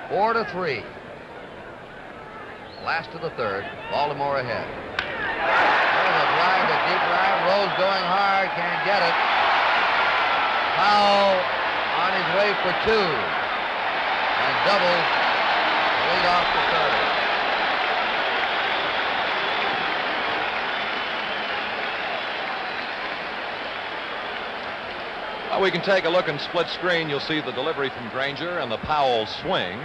4-3. Last of the third. Baltimore ahead. There's a drive to deep right. Rose going hard, can't get it. Powell on his way for 2, and doubles to lead off the third. We can take a look in split screen. You'll see the delivery from Granger and the Powell swing.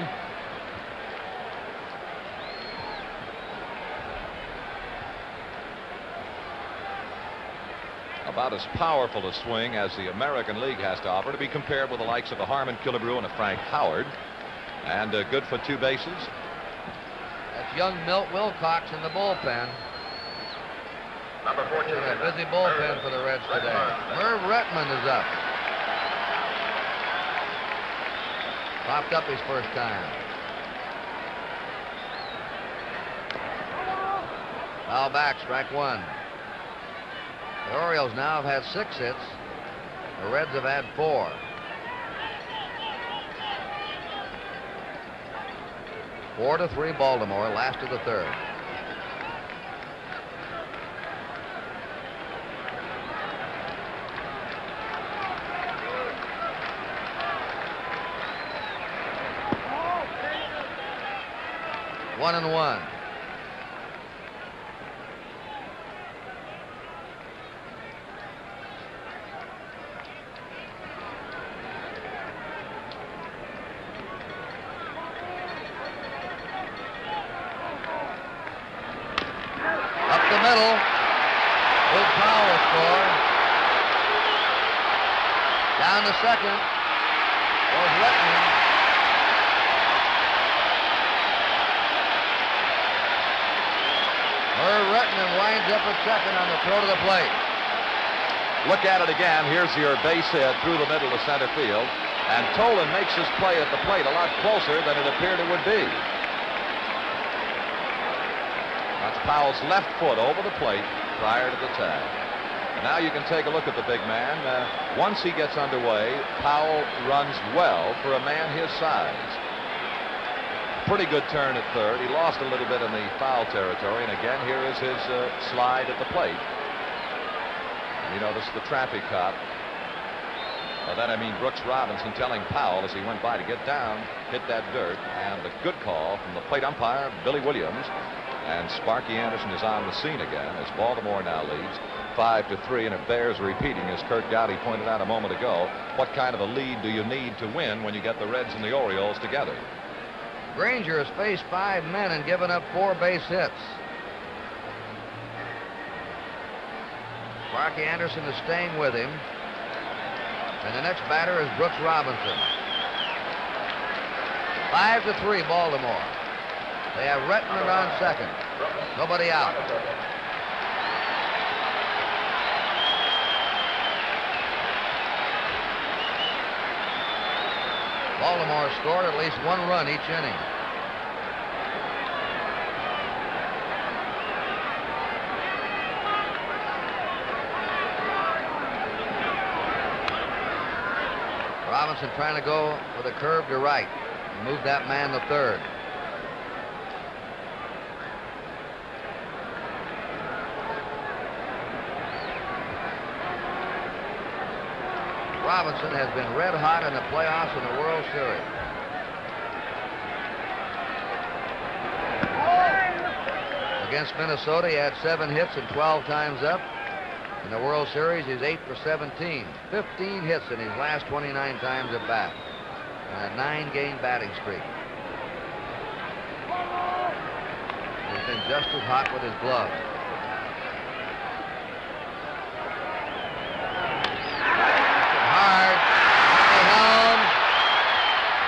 About as powerful a swing as the American League has to offer, to be compared with the likes of a Harmon Killebrew and a Frank Howard. And good for 2 bases. That's young Milt Wilcox in the bullpen. Number 14. A busy bullpen for the Reds today. Merv Retman is up. Popped up his first time. Foul back, strike 1. The Orioles now have had 6 hits. The Reds have had 4. Four to 3 Baltimore, last of the third. One and one. Up the middle. Big Powell score. Down to second. Was Retman. Retman winds up at second on the throw to the plate. Look at it again. Here's your base hit through the middle of center field. And Tolan makes his play at the plate a lot closer than it appeared it would be. That's Powell's left foot over the plate prior to the tag. And now you can take a look at the big man. Once he gets underway, Powell runs well for a man his size. Pretty good turn at third. He lost a little bit in the foul territory. And again, here is his slide at the plate. You notice the traffic cop. By that I mean Brooks Robinson telling Powell as he went by to get down, hit that dirt, and a good call from the plate umpire, Billy Williams. And Sparky Anderson is on the scene again as Baltimore now leads 5-3, and it bears repeating, as Curt Gowdy pointed out a moment ago, what kind of a lead do you need to win when you get the Reds and the Orioles together? Granger has faced 5 men and given up 4 base hits. Sparky Anderson is staying with him. And the next batter is Brooks Robinson. 5-3 Baltimore. They have Rettenmund on second. Nobody out. Baltimore scored at least 1 run each inning. Robinson trying to go with a curve to right. Move that man to third. Robinson has been red hot in the playoffs in the World Series. Against Minnesota, he had 7 hits and 12 times up. In the World Series, he's 8 for 17. 15 hits in his last 29 times at bat. And a 9-game batting streak. He's been just as hot with his glove. Hard. Helms.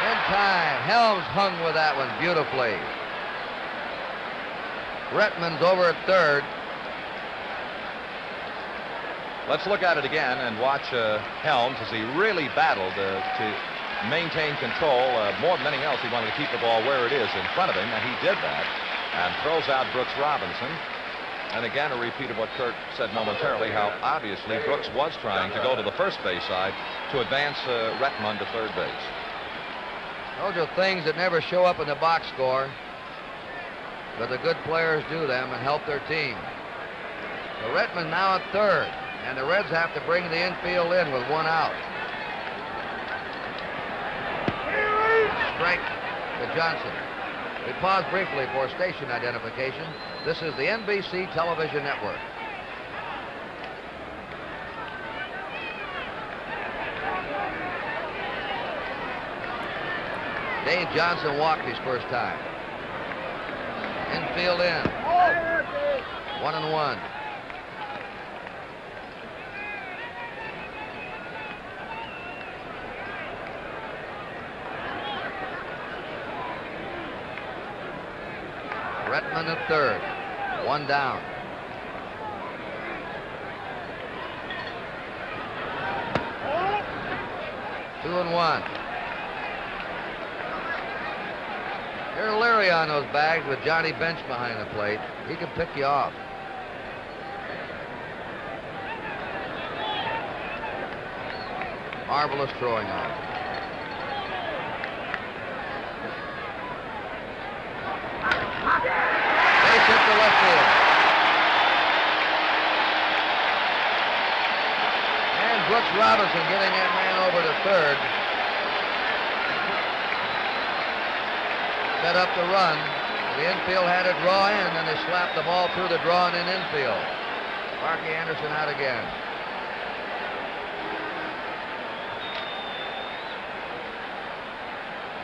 In time. Helms hung with that one beautifully. Rettenmund's over at third. Let's look at it again and watch Helms as he really battled to maintain control. More than anything else, he wanted to keep the ball where it is in front of him, and he did that. And throws out Brooks Robinson. And again, a repeat of what Curt said momentarily, how obviously Brooks was trying to go to the first base side to advance Rettenmund to third base. Those are things that never show up in the box score, but the good players do them and help their team. So Rettenmund now at third. And the Reds have to bring the infield in with 1 out. Strike to Johnson. We pause briefly for station identification. This is the NBC television network. Dave Johnson walked his first time. Infield in. 1-1. Rettenmund at third. 1 down. Two and 1. You're Leary on those bags with Johnny Bench behind the plate. He can pick you off. Marvelous throwing arm. Base hit to left field. And Brooks Robinson getting that man over to third. Set up the run. The infield had it draw in, and they slapped the ball through the drawn in infield. Sparky Anderson out again.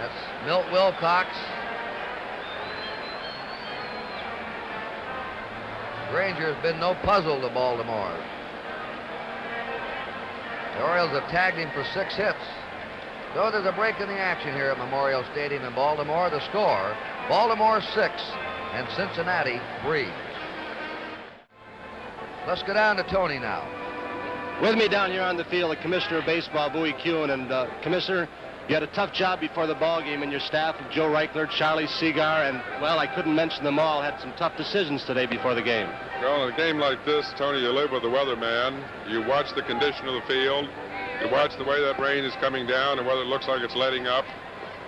That's Milt Wilcox. Granger has been no puzzle to Baltimore. The Orioles have tagged him for 6 hits. So there's a break in the action here at Memorial Stadium in Baltimore. The score, Baltimore 6 and Cincinnati 3. Let's go down to Tony now. With me down here on the field, the Commissioner of Baseball, Bowie Kuhn. And Commissioner, you had a tough job before the ball game, and your staff of Joe Reichler, Charlie Seagar, and, well, I couldn't mention them all, had some tough decisions today before the game. Well, in a game like this, Tony, you live with the weatherman. You watch the condition of the field. You watch the way that rain is coming down and whether it looks like it's letting up.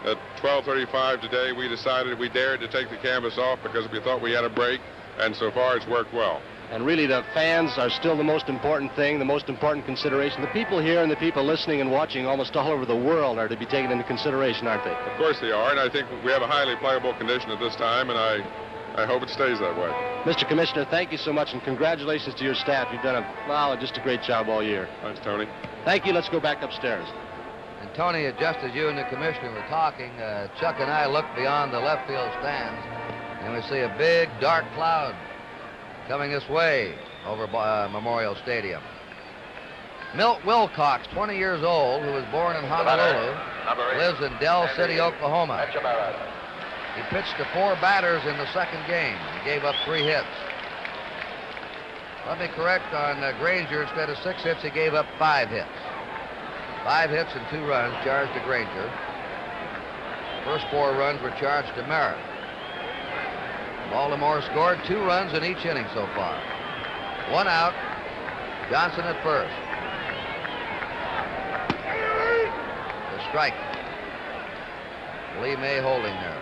At 12:35 today, we decided we dared to take the canvas off because we thought we had a break, and so far it's worked well. And really, the fans are still the most important thing, the most important consideration. The people here and the people listening and watching almost all over the world are to be taken into consideration, aren't they? Of course they are, and I think we have a highly playable condition at this time, and I hope it stays that way. Mr. Commissioner, thank you so much, and congratulations to your staff. You've done just a great job all year. Thanks, Tony. Thank you. Let's go back upstairs. And Tony, just as you and the commissioner were talking, Chuck and I looked beyond the left field stands, and we see a big dark cloud coming this way over Memorial Stadium. Milt Wilcox, 20 years old, who was born in Honolulu, lives in Del City, Oklahoma. He pitched to 4 batters in the second game and gave up 3 hits. Let me correct on Granger. Instead of 6 hits, he gave up 5 hits. 5 hits and 2 runs charged to Granger. First 4 runs were charged to Merritt. Baltimore scored 2 runs in each inning so far. 1 out. Johnson at first. The strike. Lee May holding there.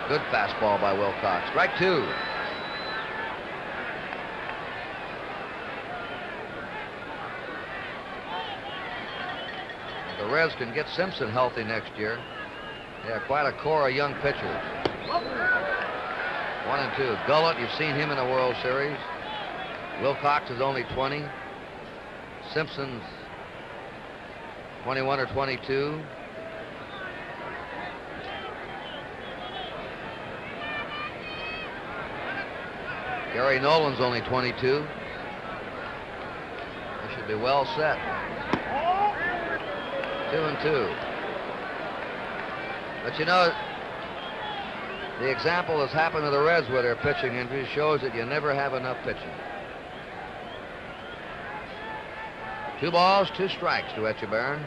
Good fastball by Wilcox. Strike 2. The Reds can get Simpson healthy next year. They have quite a core of young pitchers. 1 and 2. Gullett, you've seen him in the World Series. Wilcox is only 20. Simpson's 21 or 22. Gary Nolan's only 22. They should be well set. 2 and 2. But you know, the example that's happened to the Reds with their pitching injuries shows that you never have enough pitching. 2 balls, 2 strikes to Etchebarren.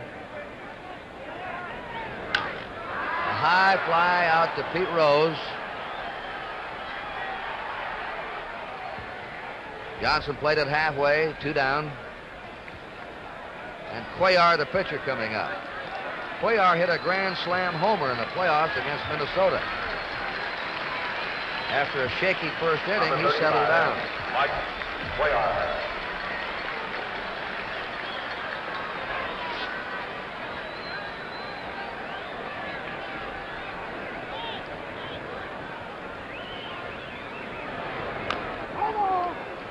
A high fly out to Pete Rose. Johnson played it halfway, 2 down. And Cuellar, the pitcher, coming up. Cuellar hit a grand slam homer in the playoffs against Minnesota. After a shaky first inning, he settled down. Mike Cuellar.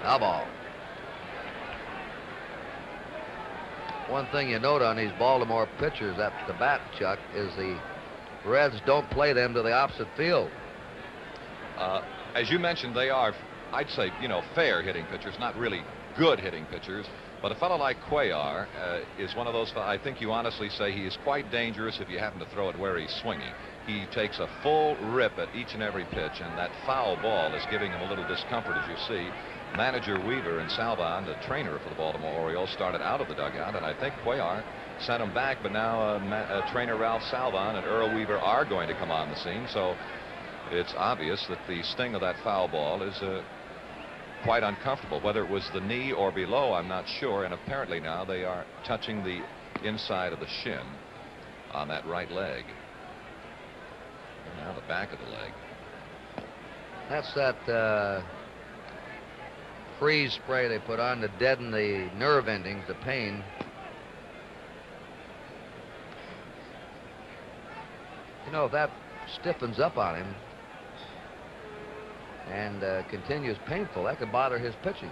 Foul ball. One thing you note on these Baltimore pitchers at the bat, Chuck, is the Reds don't play them to the opposite field. As you mentioned, they are, I'd say, fair hitting pitchers, not really good hitting pitchers. But a fellow like Cuellar is one of those, I think you honestly say he is quite dangerous if you happen to throw it where he's swinging. He takes a full rip at each and every pitch, and that foul ball is giving him a little discomfort, as you see. Manager Weaver and Salvon, the trainer for the Baltimore Orioles, started out of the dugout, and I think Cuellar sent him back, but now trainer Ralph Salvon and Earl Weaver are going to come on the scene, so it's obvious that the sting of that foul ball is quite uncomfortable. Whether it was the knee or below, I'm not sure, and apparently now they are touching the inside of the shin on that right leg. And now the back of the leg. That's that freeze spray they put on to deaden the nerve endings, the pain. You know, if that stiffens up on him and continues painful, that could bother his pitching.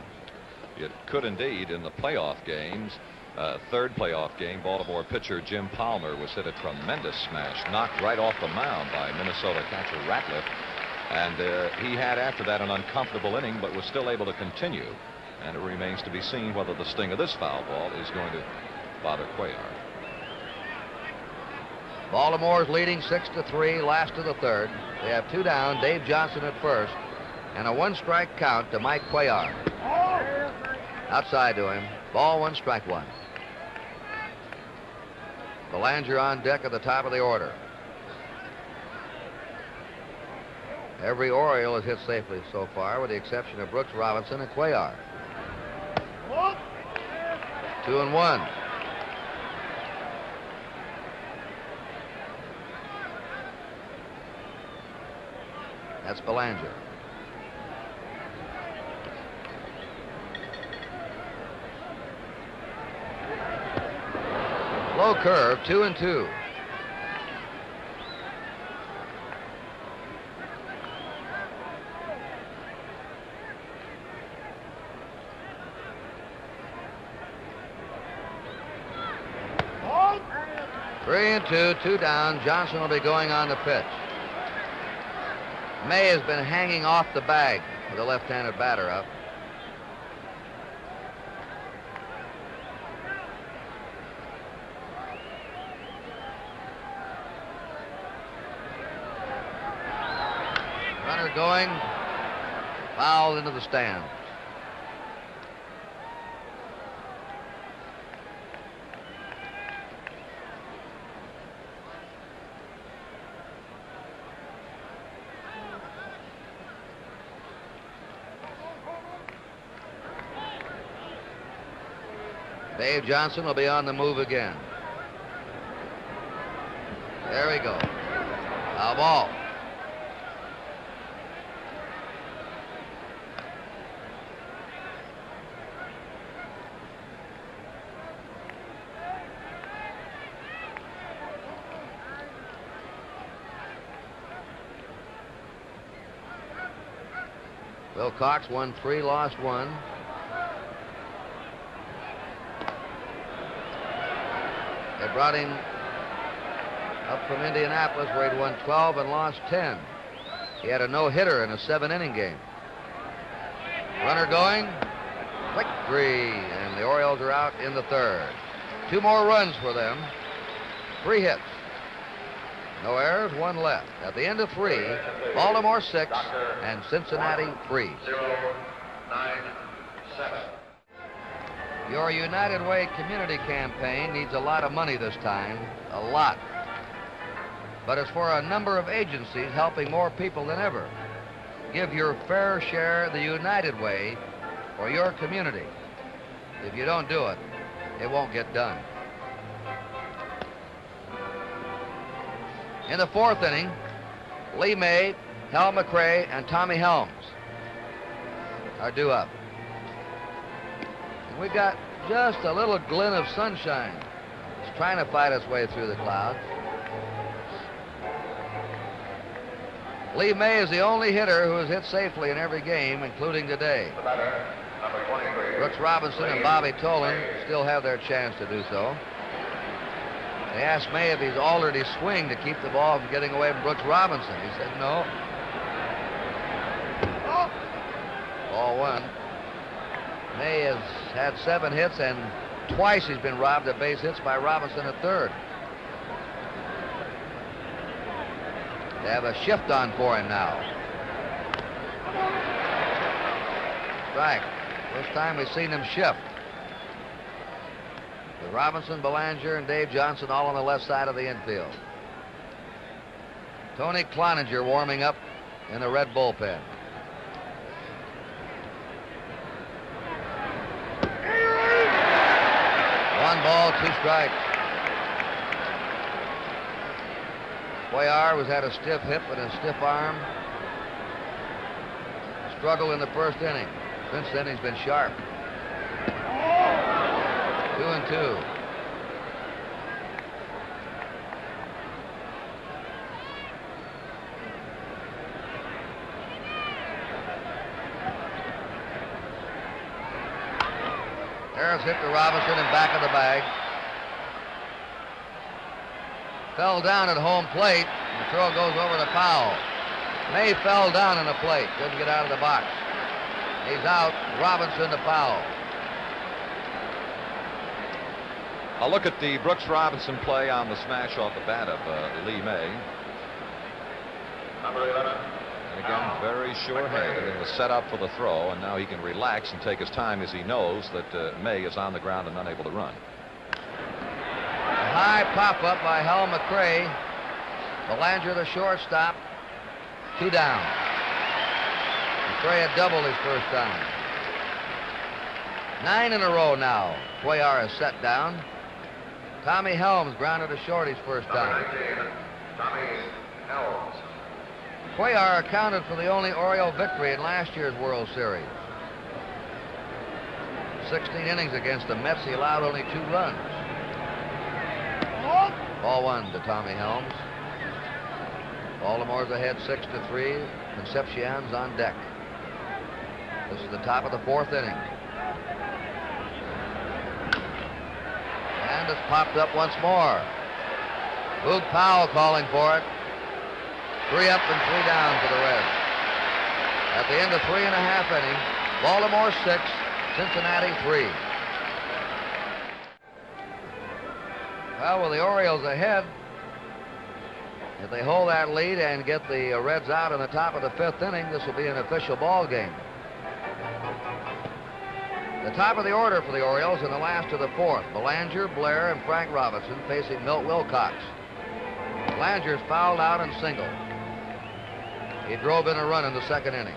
It could indeed in the playoff games. third playoff game, Baltimore pitcher Jim Palmer was hit a tremendous smash, knocked right off the mound by Minnesota catcher Ratliff. And he had after that an uncomfortable inning, but was still able to continue. And it remains to be seen whether the sting of this foul ball is going to bother Cuellar. Baltimore's leading 6-3, last of the third. They have 2 down, Dave Johnson at first, and a 1-strike count to Mike Cuellar. Outside to him, ball 1, strike 1. Belanger on deck at the top of the order. Every Oriole has hit safely so far, with the exception of Brooks Robinson and Cuellar. 2-1. That's Belanger. Low curve, 2-2. Three and two down. Johnson will be going on the pitch. May has been hanging off the bag with the left-handed batter up. Runner going, fouled into the stand. Dave Johnson will be on the move again. There we go. Foul ball. Wilcox won 3, lost 1. They brought him up from Indianapolis, where he'd won 12 and lost 10. He had a no-hitter in a 7-inning game. Runner going, quick 3, and the Orioles are out in the third. 2 more runs for them. 3 hits. No errors, 1 left. At the end of 3, Baltimore 6 and Cincinnati 3. 097. Your United Way community campaign needs a lot of money this time, a lot. But it's for a number of agencies helping more people than ever. Give your fair share the United Way for your community. If you don't do it, it won't get done. In the 4th inning, Lee May, Hal McRae, and Tommy Helms are due up. We got just a little glint of sunshine. It's trying to fight its way through the clouds. Lee May is the only hitter who has hit safely in every game, including today. Brooks Robinson and Bobby Tolan still have their chance to do so. They asked May if he's altered his swing to keep the ball from getting away from Brooks Robinson. He said no. Ball 1. May has had 7 hits, and twice he's been robbed of base hits by Robinson at third. They have a shift on for him now. Strike. First time we've seen him shift. With Robinson, Belanger, and Dave Johnson all on the left side of the infield. Tony Cloninger warming up in the red bullpen. One ball, 2 strikes. Cuellar has had a stiff hip and a stiff arm. Struggle in the 1st inning. Since then, he's been sharp. 2-2. Harris hit to Robinson in back of the bag. Fell down at home plate. And the throw goes over to foul. May fell down in the plate. Couldn't get out of the box. He's out. Robinson to foul. I'll look at the Brooks Robinson play on the smash off the bat of Lee May. Number 11. And again, very sure-handed in the setup for the throw, and now he can relax and take his time as he knows that May is on the ground and unable to run. A high pop-up by Hal McRae. Belanger, the shortstop. 2 down. McRae had doubled his first time. 9 in a row now. Cuellar is set down. Tommy Helms grounded to short his first time. Tommy Helms. Cuellar accounted for the only Oriole victory in last year's World Series. 16 innings against the Mets, he allowed only 2 runs. Ball 1 to Tommy Helms. Baltimore's ahead 6-3. Concepcion's on deck. This is the top of the 4th inning. And it's popped up once more. Boog Powell calling for it. 3 up and 3 down for the Reds. At the end of 3.5 innings, Baltimore 6, Cincinnati 3. Well, with the Orioles ahead, if they hold that lead and get the Reds out in the top of the 5th inning, this will be an official ball game. The top of the order for the Orioles and the last of the 4th. Belanger, Blair, and Frank Robinson facing Milt Wilcox. Belanger's fouled out and singled. He drove in a run in the 2nd inning.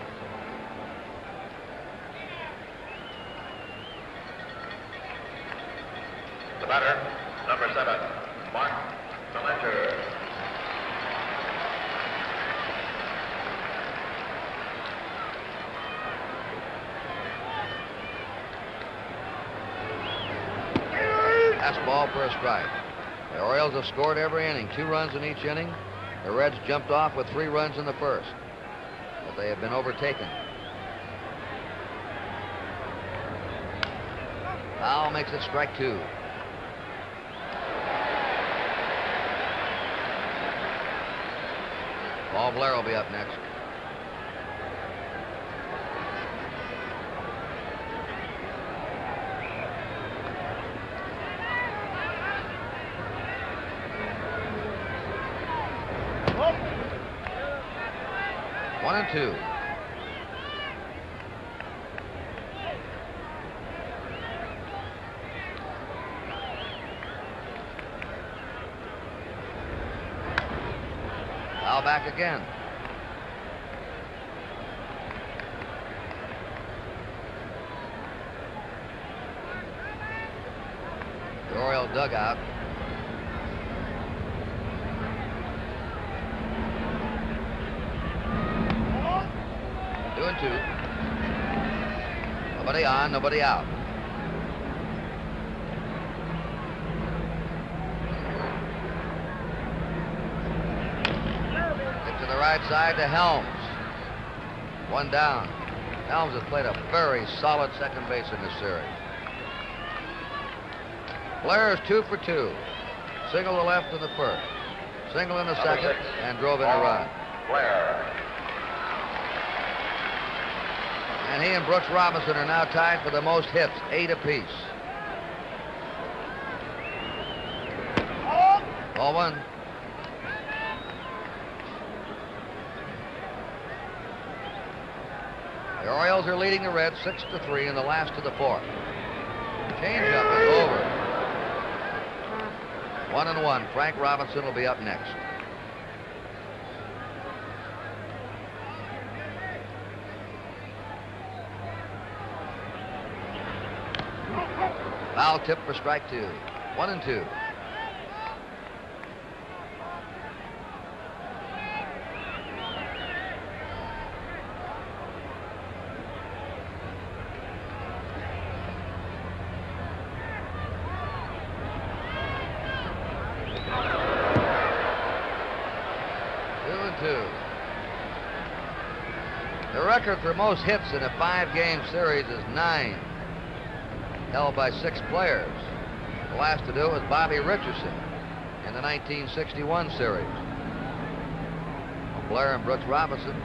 The batter, number 7, Mark Belanger. That's ball for a strike. The Orioles have scored every inning, 2 runs in each inning. The Reds jumped off with 3 runs in the first, but they have been overtaken. Foul makes it strike 2. Paul Blair will be up next. One and 2. Foul back again. The Oriole dugout. Two and 2. Nobody on, nobody out. Hit to the right side to Helms. 1 down. Helms has played a very solid second base in this series. Blair is 2 for 2. Single to left in the first. Single in the second, and drove in a run. Blair. And he and Brooks Robinson are now tied for the most hits, 8 apiece. Ball 1. The Orioles are leading the Reds 6-3 in the last of the 4th. Changeup is over. 1-1. Frank Robinson will be up next. Foul tip for strike 2. 1 and 2. The record for most hits in a 5-game series is 9. held by 6 players. The last to do it was Bobby Richardson in the 1961 series. Blair and Brooks Robinson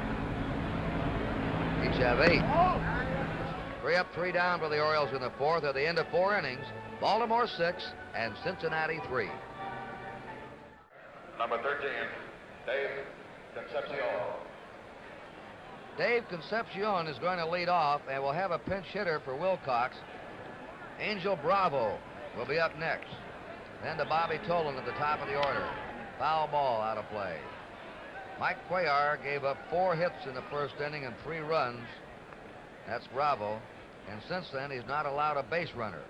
each have 8. 3 up, 3 down for the Orioles in the 4th at the end of 4 innings. Baltimore 6 and Cincinnati 3. Number 13, Dave Concepcion. Dave Concepcion is going to lead off and will have a pinch hitter for Wilcox. Angel Bravo will be up next. Then to Bobby Tolan at the top of the order. Foul ball out of play. Mike Cuellar gave up 4 hits in the first inning and 3 runs. That's Bravo. And since then, he's not allowed a base runner.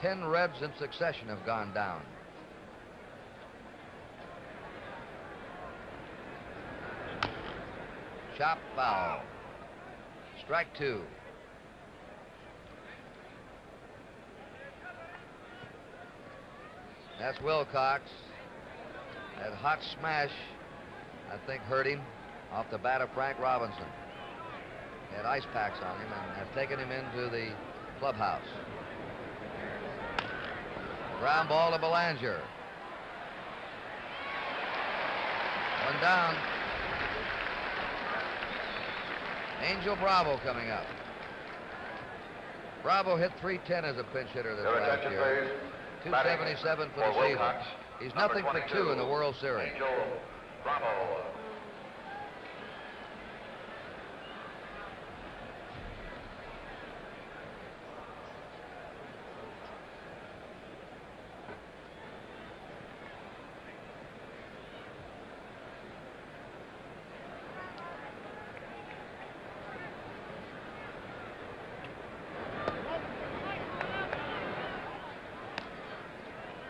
10 Reds in succession have gone down. Chop foul. Strike 2. That's Wilcox. That hot smash, I think, hurt him off the bat of Frank Robinson. He had ice packs on him and have taken him into the clubhouse. Ground ball to Belanger. 1 down. Angel Bravo coming up. Bravo hit .310 as a pinch hitter this last year. 277 for the season. He's nothing for 2 in the World Series. Angel Bravo.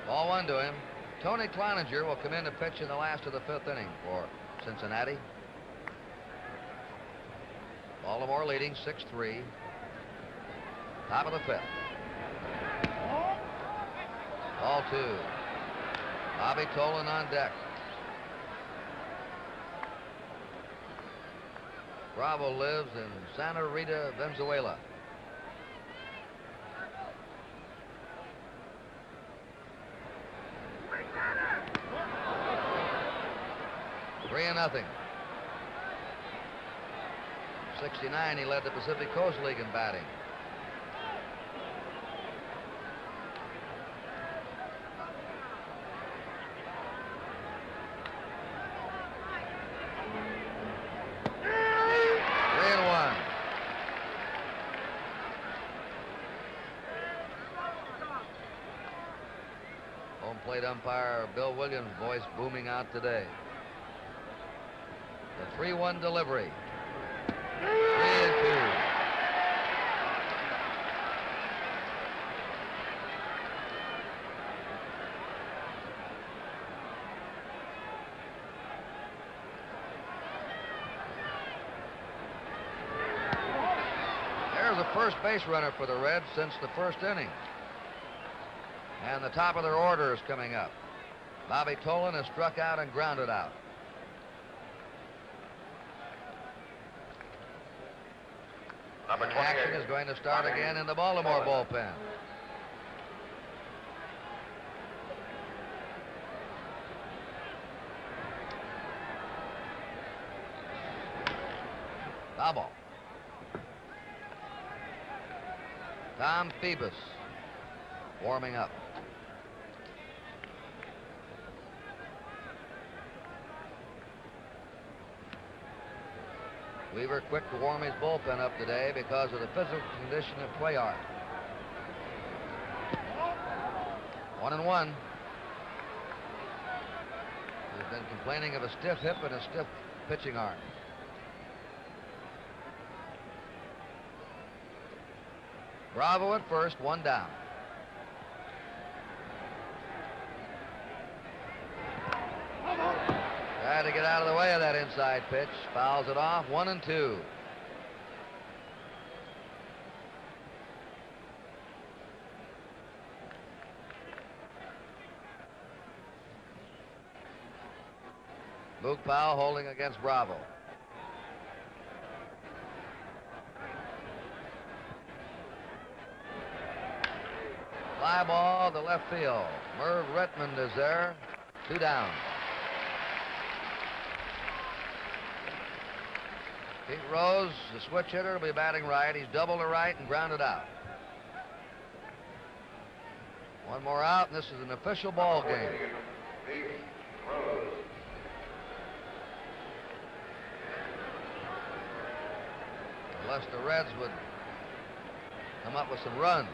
Ball 1 to him. Tony Cloninger will come in to pitch in the last of the 5th inning for Cincinnati. Baltimore leading 6-3. Top of the 5th. Ball 2. Bobby Tolan on deck. Bravo lives in Santa Rita, Venezuela. Three and nothing. 69, he led the Pacific Coast League in batting. Home plate umpire Bill Williams' voice booming out today. The 3-1 delivery. 3-2. There's a first base runner for the Reds since the first inning. And the top of their order is coming up. Bobby Tolan has struck out and grounded out. Number 28. Action is going to start again in the Baltimore bullpen. Foul ball. Tom Phoebus warming up. Weaver quick to warm his bullpen up today because of the physical condition of Cuellar. 1-1. He's been complaining of a stiff hip and a stiff pitching arm. Bravo at first, 1 down. Tried to get out of the way of that inside pitch. Fouls it off. 1-2. Boog Powell holding against Bravo. Fly ball to left field. Merv Redmond is there. 2 down. Pete Rose, the switch hitter, will be batting right. He's doubled to right and grounded out. 1 more out, and this is an official ball game. Unless the Reds would come up with some runs.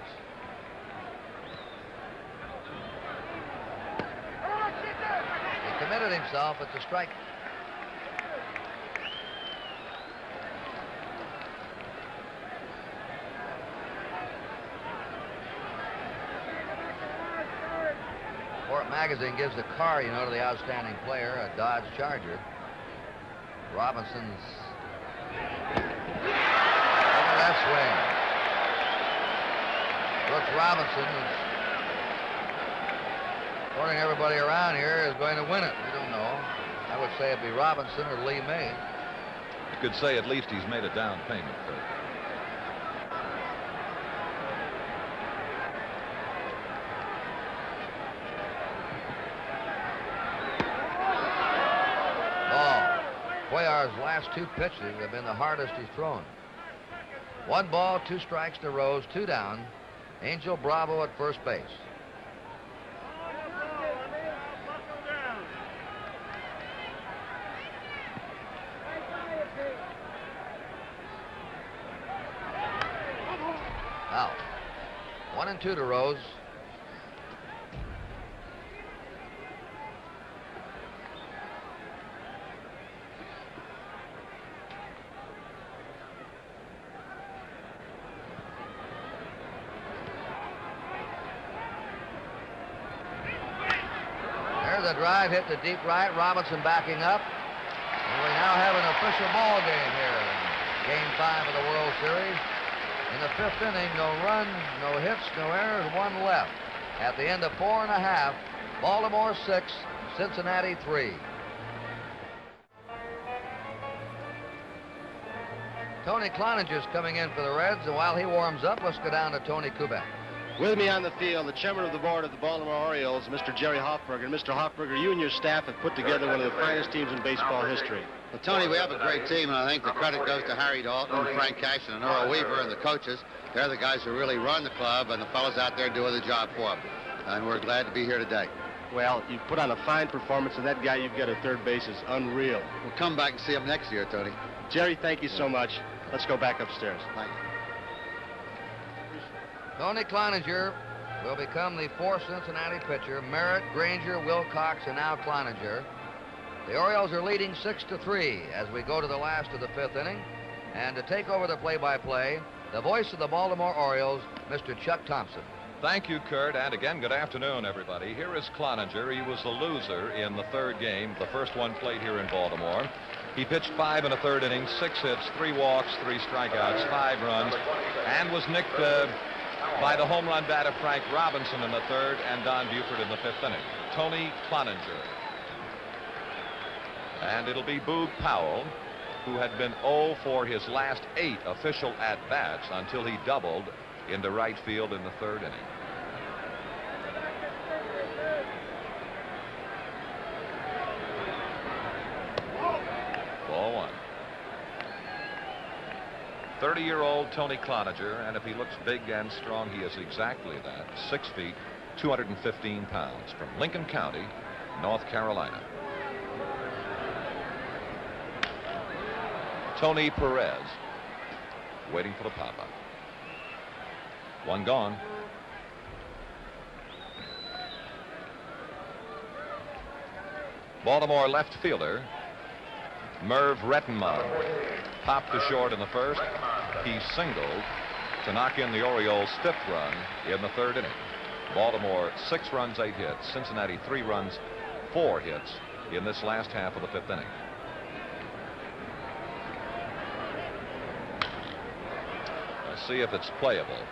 He committed himself. It's a strike. Sport Magazine gives the car, you know, to the outstanding player, a Dodge Charger. Robinson's. Look at that swing. Brooks Robinson, according to everybody around here, is going to win it. We don't know. I would say it'd be Robinson or Lee May. You could say at least he's made a down payment for it. Cuellar's last 2 pitches have been the hardest he's thrown. 1 ball, 2 strikes to Rose, 2 down. Angel Bravo at first base. Out. 1 and 2 to Rose. The drive hit to deep right. Robinson backing up. And we now have an official ball game here in Game 5 of the World Series. In the 5th inning, no runs, no hits, no errors, 1 left. At the end of 4 1/2, Baltimore 6, Cincinnati 3. Tony Cloninger's coming in for the Reds, and while he warms up, let's go down to Tony Kubek. With me on the field, the chairman of the board of the Baltimore Orioles, Mr. Jerry Hoffberger. And Mr. Hoffberger, you and your staff have put together one of the finest teams in baseball history. Well, Tony, we have a great team, and I think the credit goes to Harry Dalton, Frank Cashin, and Earl Weaver, and the coaches. They're the guys who really run the club, and the fellows out there doing the job for them. And we're glad to be here today. Well, you put on a fine performance, and that guy you've got at third base is unreal. We'll come back and see him next year, Tony. Jerry, thank you so much. Let's go back upstairs. Thank you. Tony Cloninger will become the 4th Cincinnati pitcher. Merritt, Granger, Wilcox, and now Cloninger. The Orioles are leading 6-3 as we go to the last of the 5th inning. And to take over the play-by-play, the voice of the Baltimore Orioles, Mr. Chuck Thompson. Thank you, Curt, and again, good afternoon, everybody. Here is Cloninger. He was the loser in the 3rd game, the first one played here in Baltimore. He pitched 5 1/3 innings, 6 hits, 3 walks, 3 strikeouts, 5 runs, and was nicked by the home run bat of Frank Robinson in the 3rd and Don Buford in the 5th inning. Tony Cloninger. And it'll be Boog Powell, who had been 0 for his last 8 official at-bats until he doubled into right field in the 3rd inning. Ball 1. 30-year-old Tony Cloninger, and if he looks big and strong, he is exactly that. 6 feet, 215 pounds, from Lincoln County, North Carolina. Tony Perez, waiting for the pop-up. 1 gone. Baltimore left fielder Merv Redmond popped to short in the 1st. He singled to knock in the Orioles' 5th run in the 3rd inning. Baltimore 6 runs, 8 hits. Cincinnati 3 runs, 4 hits in this last half of the 5th inning. Let's see if it's playable.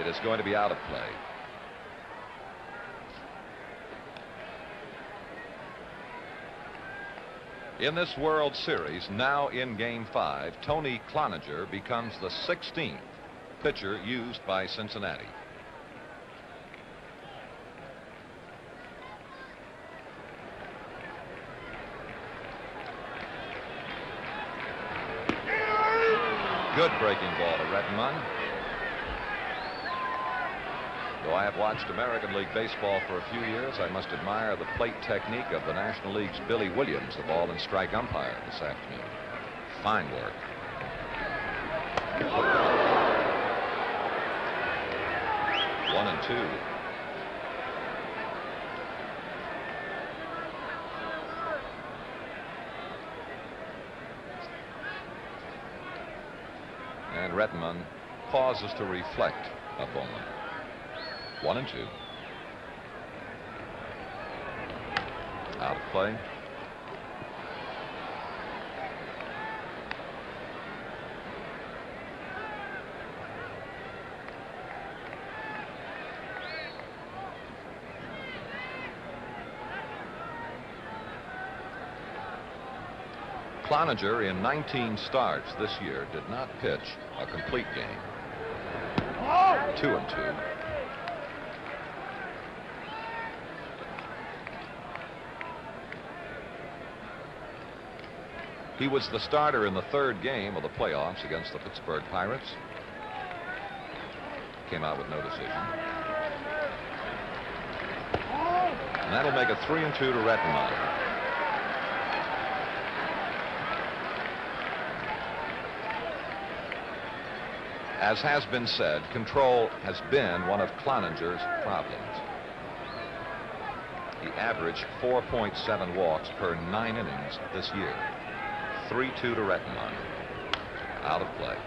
It is going to be out of play. In this World Series, now in Game 5, Tony Cloninger becomes the 16th pitcher used by Cincinnati. good breaking ball to Rettenmund. Though I have watched American League Baseball for a few years, I must admire the plate technique of the National League's Billy Williams, the ball and strike umpire this afternoon. Fine work. One and two. And Rettenmund pauses to reflect a moment. 1 and 2. Out of play. Cloninger, in 19 starts this year, did not pitch a complete game. 2 and 2. He was the starter in the third game of the playoffs against the Pittsburgh Pirates. Came out with no decision. And that'll make it 3 and 2 to Rettenmund. As has been said, control has been one of Cloninger's problems. He averaged 4.7 walks per 9 innings this year. 3-2 to Rettenmund. Out of play.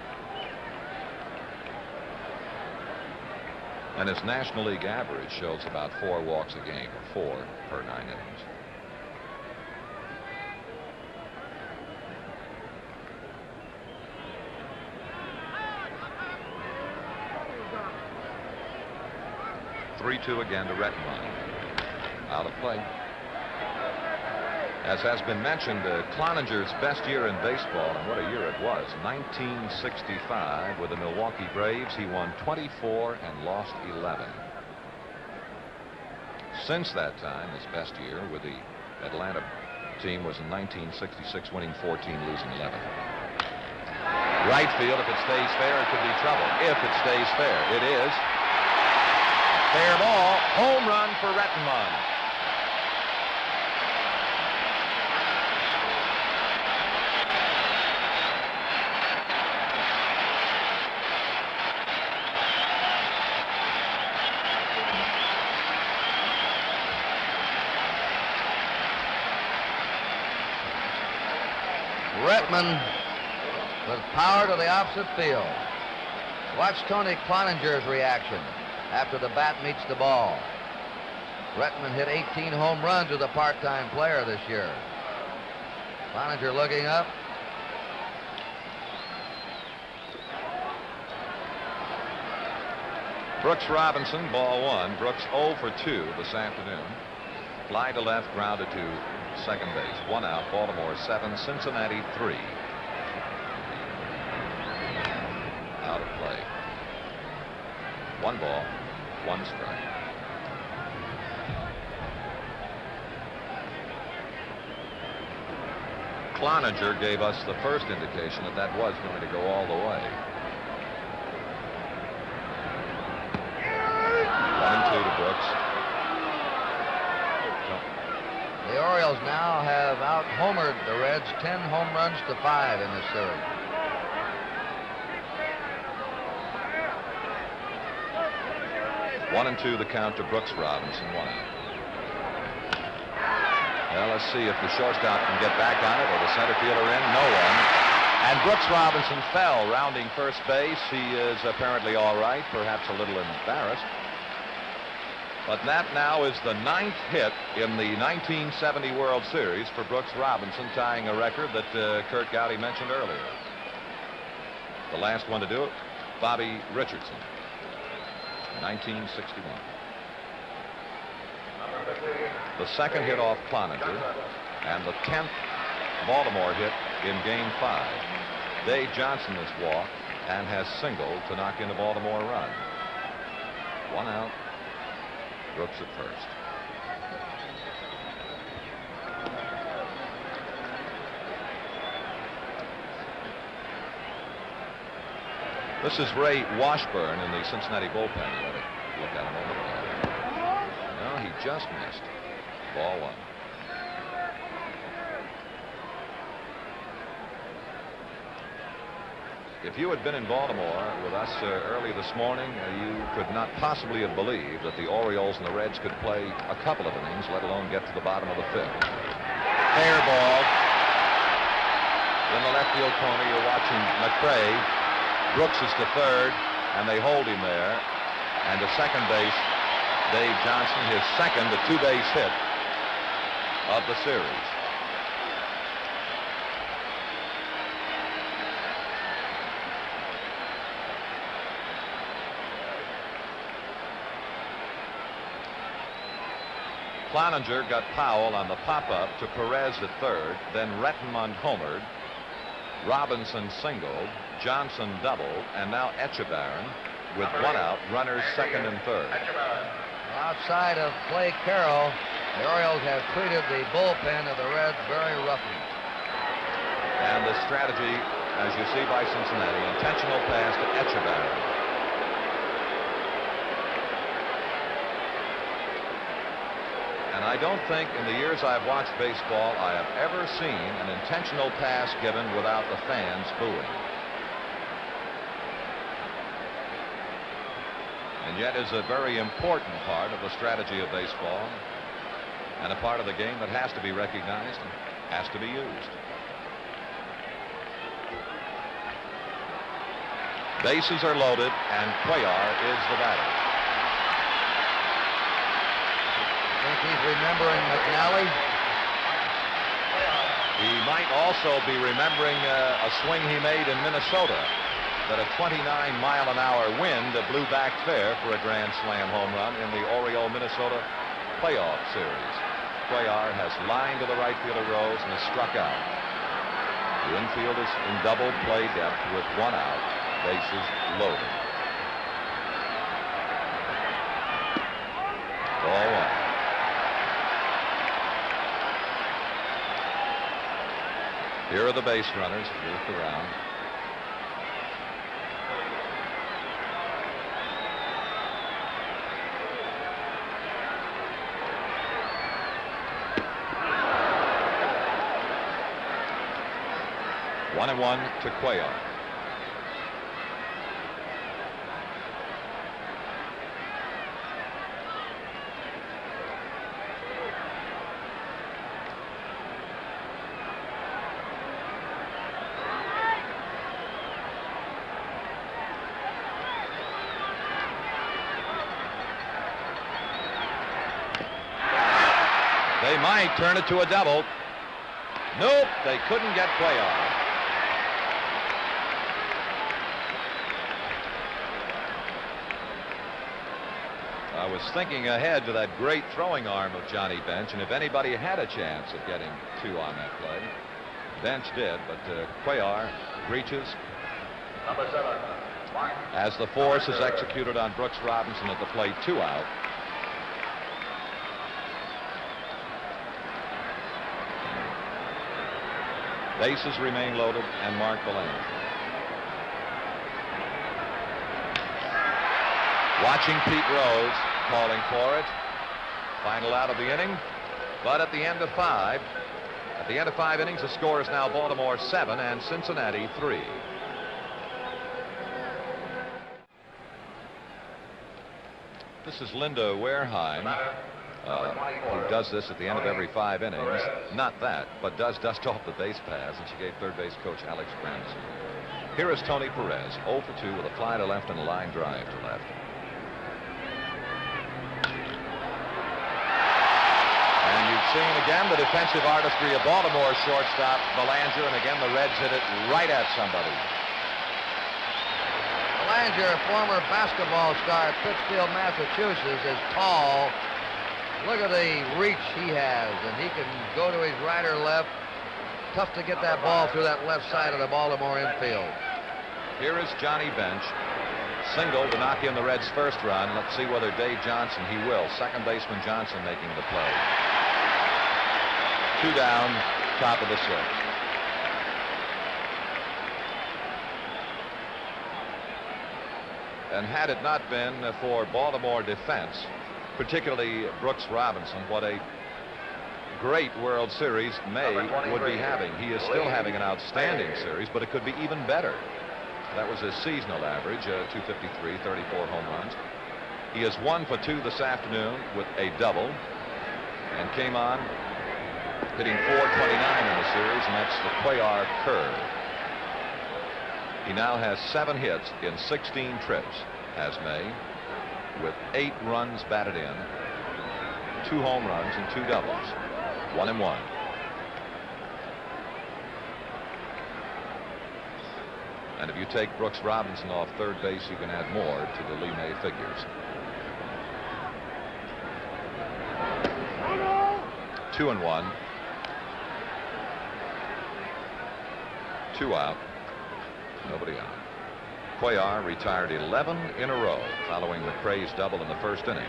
And his National League average shows about 4 walks a game, or 4 per 9 innings. Three-2 again to Rettenmund. Out of play. As has been mentioned, Cloninger's best year in baseball, and what a year it was, 1965 with the Milwaukee Braves. He won 24 and lost 11. Since that time, his best year with the Atlanta team was in 1966, winning 14, losing 11. Right field, if it stays fair, it could be trouble. If it stays fair, it is. Fair ball, home run for Rettenmund. Rettenmund with power to the opposite field. Watch Tony Cloninger's reaction after the bat meets the ball. Rettenmund hit 18 home runs with a part-time player this year. Cloninger looking up. Brooks Robinson, ball 1. Brooks 0 for 2 this afternoon. Fly to left, grounded to second base. 1 out. Baltimore 7, Cincinnati 3. Out of play. 1 ball, 1 strike. Cloninger gave us the first indication that that was going to go all the way. 1 and 2 to Brooks. The Orioles now have out-homered the Reds 10 home runs to 5 in this series. One and 2 the count to Brooks Robinson, 1 out. Well, let's see if the shortstop can get back on it or the center fielder in. No one. And Brooks Robinson fell rounding first base. He is apparently all right, perhaps a little embarrassed. But that now is the 9th hit in the 1970 World Series for Brooks Robinson, tying a record that Curt Gowdy mentioned earlier. The last one to do it, Bobby Richardson, 1961. The second hit off Cloninger and the 10th Baltimore hit in Game 5. Dave Johnson has walked and has singled to knock in a Baltimore run. 1 out. Brooks at first. This is Ray Washburn in the Cincinnati bullpen. Let it look at him over there. No, he just missed. Ball one. If you had been in Baltimore with us early this morning, you could not possibly have believed that the Orioles and the Reds could play a couple of innings, let alone get to the bottom of the fifth. Fair ball. In the left field corner, you're watching McRae. Brooks is to third, and they hold him there. And to second base, Dave Johnson, his second, a two-base hit of the series. Cloninger got Powell on the pop-up to Perez at third, then Rettenmund homered, Robinson singled, Johnson doubled, and now Echebarren with one out, runners second and third. Outside of Clay Carroll, the Orioles have treated the bullpen of the Reds very roughly. And the strategy, as you see by Cincinnati, intentional pass to Echebarren. And I don't think in the years I've watched baseball I have ever seen an intentional pass given without the fans booing. And yet is a very important part of the strategy of baseball and a part of the game that has to be recognized and has to be used. Bases are loaded and Cuellar is the batter. Think he's remembering McNally? He might also be remembering a swing he made in Minnesota that a 29-mile-an-hour wind blew back fair for a grand slam home run in the Oriole-Minnesota playoff series. Cuellar has lined to the right fielder rows and has struck out. The infield is in double play depth with one out, bases loaded. Ball one. Here are the base runners, grouped around. One and one to Cuellar. They might turn it to a double. Nope, they couldn't get Cuellar. I was thinking ahead to that great throwing arm of Johnny Bench, and if anybody had a chance of getting two on that play, Bench did, but Cuellar reaches. Number 7. As the force is executed on Brooks Robinson at the plate, 2 out. Bases remain loaded and Mark Belanger. Watching Pete Rose calling for it. Final out of the inning. But at the end of 5 innings, the score is now Baltimore 7 and Cincinnati 3. This is Linda Wareheim, who does this at the end of every 5 innings. Not that, but does dust off the base paths, and she gave third base coach Alex Gramson. Here is Tony Perez, 0 for 2 with a fly to left and a line drive to left. And you've seen again the defensive artistry of Baltimore shortstop Belanger, and again the Reds hit it right at somebody. Belanger, a former basketball star at Pittsfield, Massachusetts, is tall. Look at the reach he has, and he can go to his right or left. Tough to get that ball through that left side of the Baltimore infield. Here is Johnny Bench. Single to knock in the Reds' first run. Let's see whether Dave Johnson, he will. Second baseman Johnson making the play. 2 down, top of the 6th. And had it not been for Baltimore defense, particularly Brooks Robinson, what a great World Series May would be having. He is still having an outstanding series, but it could be even better. That was his seasonal average, 253, 34 home runs. He is 1 for 2 this afternoon with a double, and came on hitting .429 in the series, and that's the Cuellar curve. He now has 7 hits in 16 trips as May, with 8 runs batted in, 2 home runs and 2 doubles, 1 and 1. And if you take Brooks Robinson off third base, you can add more to the Lee May figures. 2 and 1. 2 out. Nobody out. Cuellar retired 11 in a row following McRae's double in the first inning.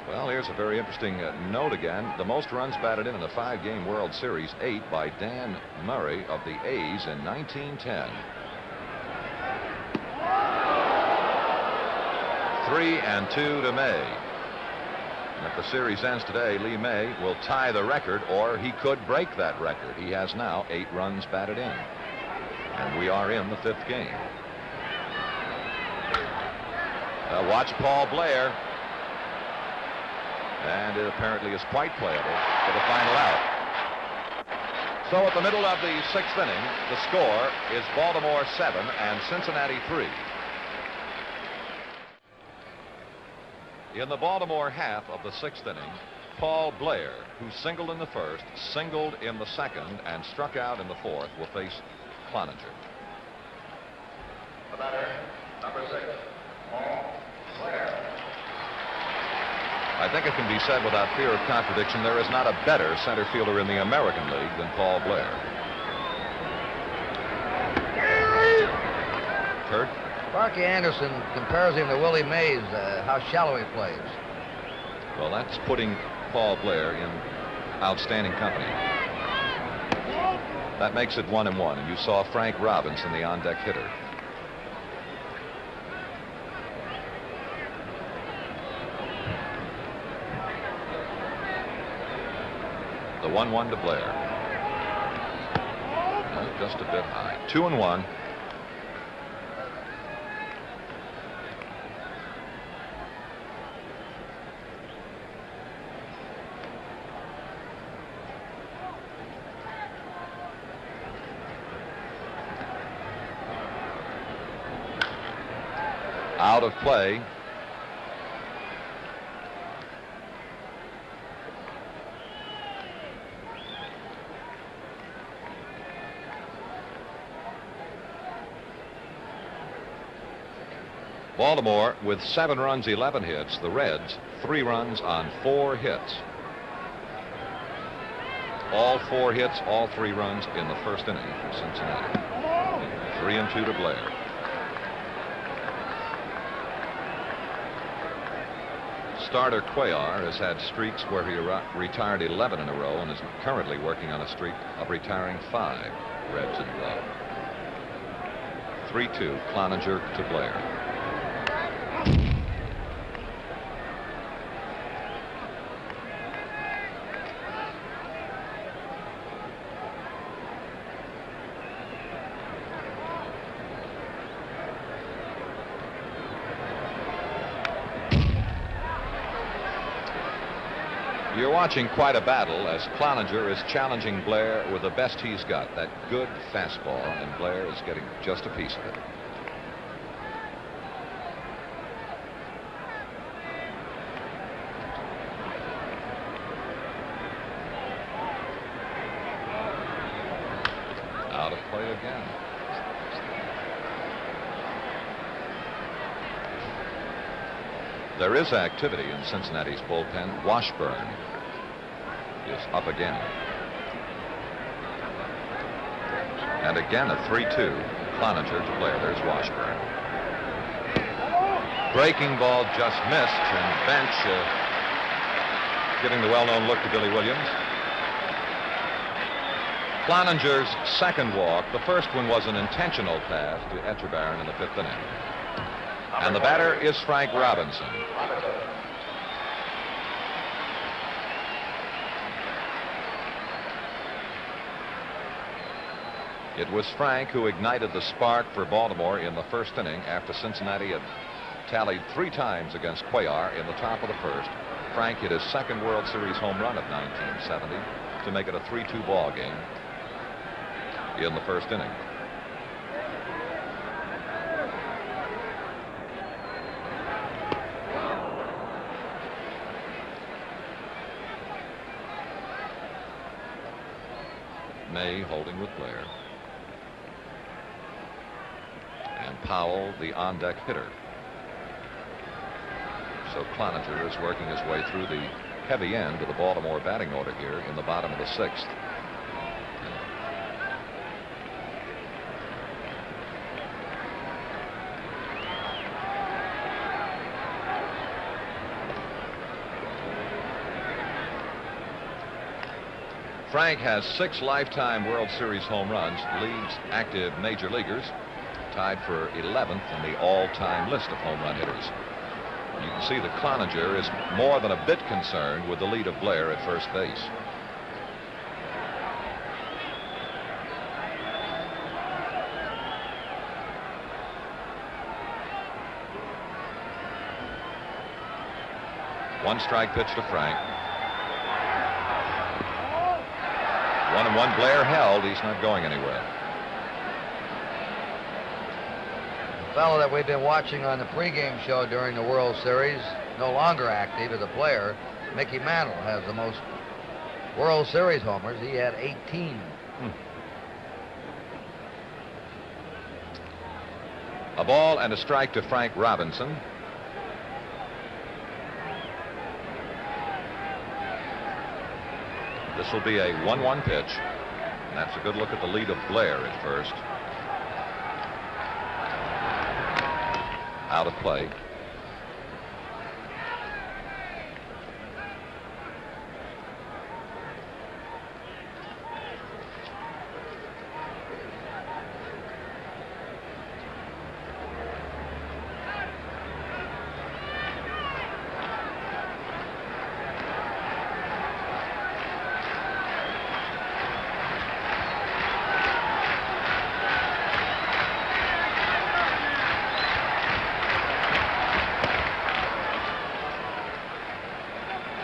Well, here's a very interesting note again. The most runs batted in the 5-game World Series, 8 by Dan Murray of the A's in 1910. 3-2 to May. And if the series ends today, Lee May will tie the record, or he could break that record. He has now 8 runs batted in. And we are in the 5th game. Watch Paul Blair. And it apparently is quite playable for the final out. So at the middle of the 6th inning, the score is Baltimore 7 and Cincinnati 3. In the Baltimore half of the 6th inning, Paul Blair, who singled in the first, singled in the second, and struck out in the 4th, will face Cloninger. The batter, number 6, Paul Blair. I think it can be said without fear of contradiction, there is not a better center fielder in the American League than Paul Blair. Curt? Sparky Anderson compares him to Willie Mays, how shallow he plays. Well, that's putting Paul Blair in outstanding company. That makes it 1 and 1, and you saw Frank Robinson, the on-deck hitter. The 1-1 to Blair. Well, just a bit high. 2 and 1. Out of play. Baltimore with 7 runs, 11 hits. The Reds 3 runs on 4 hits. All 4 hits, all 3 runs in the first inning for Cincinnati. 3-2 to Blair. Starter Cuellar has had streaks where he retired 11 in a row and is currently working on a streak of retiring 5 Reds in a row. 3-2, Cloninger to Blair. You're watching quite a battle as Cloninger is challenging Blair with the best he's got, that good fastball, and Blair is getting just a piece of it. Out of play again. There is activity in Cincinnati's bullpen. Washburn is up again. And again a 3-2. Cloninger to Blair. There's Washburn. Breaking ball just missed, and Bench giving the well-known look to Billy Williams. Cloninger's second walk. The first one was an intentional pass to Etchebarren in the 5th inning. And the batter is Frank Robinson. It was Frank who ignited the spark for Baltimore in the 1st inning after Cincinnati had tallied 3 times against Cuellar in the top of the 1st. Frank hit his 2nd World Series home run of 1970 to make it a 3-2 ball game in the 1st inning. May holding with Blair. And Powell, the on-deck hitter. So Cloninger is working his way through the heavy end of the Baltimore batting order here in the bottom of the 6th. Frank has 6 lifetime World Series home runs, leads active major leaguers, tied for 11th in the all-time list of home run hitters. You can see that Cloninger is more than a bit concerned with the lead of Blair at first base. One strike pitch to Frank. 1-1. Blair held. He's not going anywhere. The fellow that we've been watching on the pregame show during the World Series, no longer active as a player, Mickey Mantle, has the most World Series homers. He had 18. A ball and a strike to Frank Robinson. This will be a 1-1 pitch. And that's a good look at the lead of Blair at first. Out of play.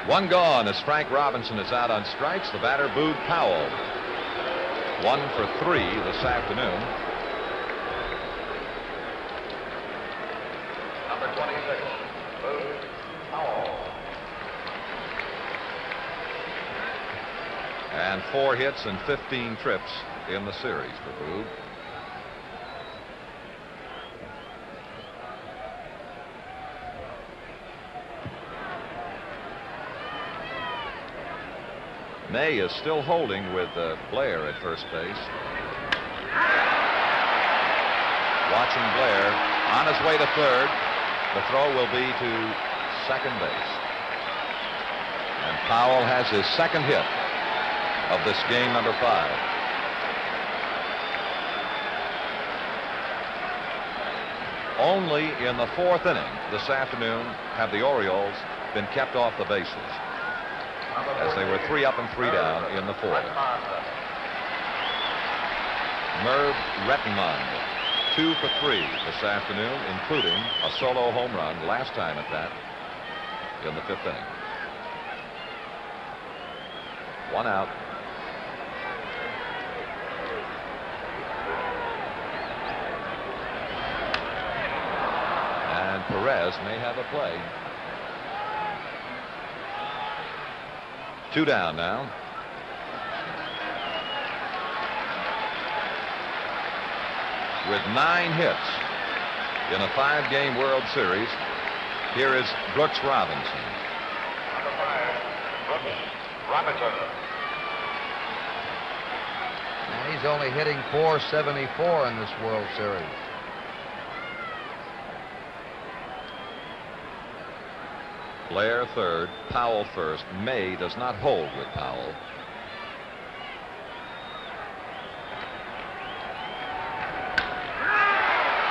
One gone as Frank Robinson is out on strikes. The batter, Boog Powell. 1 for 3 this afternoon. Number 26, Boog Powell. And 4 hits and 15 trips in the series for Boog. May is still holding with Blair at first base. Watching Blair on his way to third. The throw will be to second base. And Powell has his second hit of this game, number 5. Only in the 4th inning this afternoon have the Orioles been kept off the bases, as they were 3 up and 3 down in the 4th. Merv Rettenmund, 2 for 3 this afternoon, including a solo home run, last time at that, in the 5th inning. 1 out. And Perez may have a play. 2 down now. With 9 hits in a 5-game World Series, here is Brooks Robinson. Number 5, Brooks Robinson. And he's only hitting .474 in this World Series. Blair third, Powell first. May does not hold with Powell.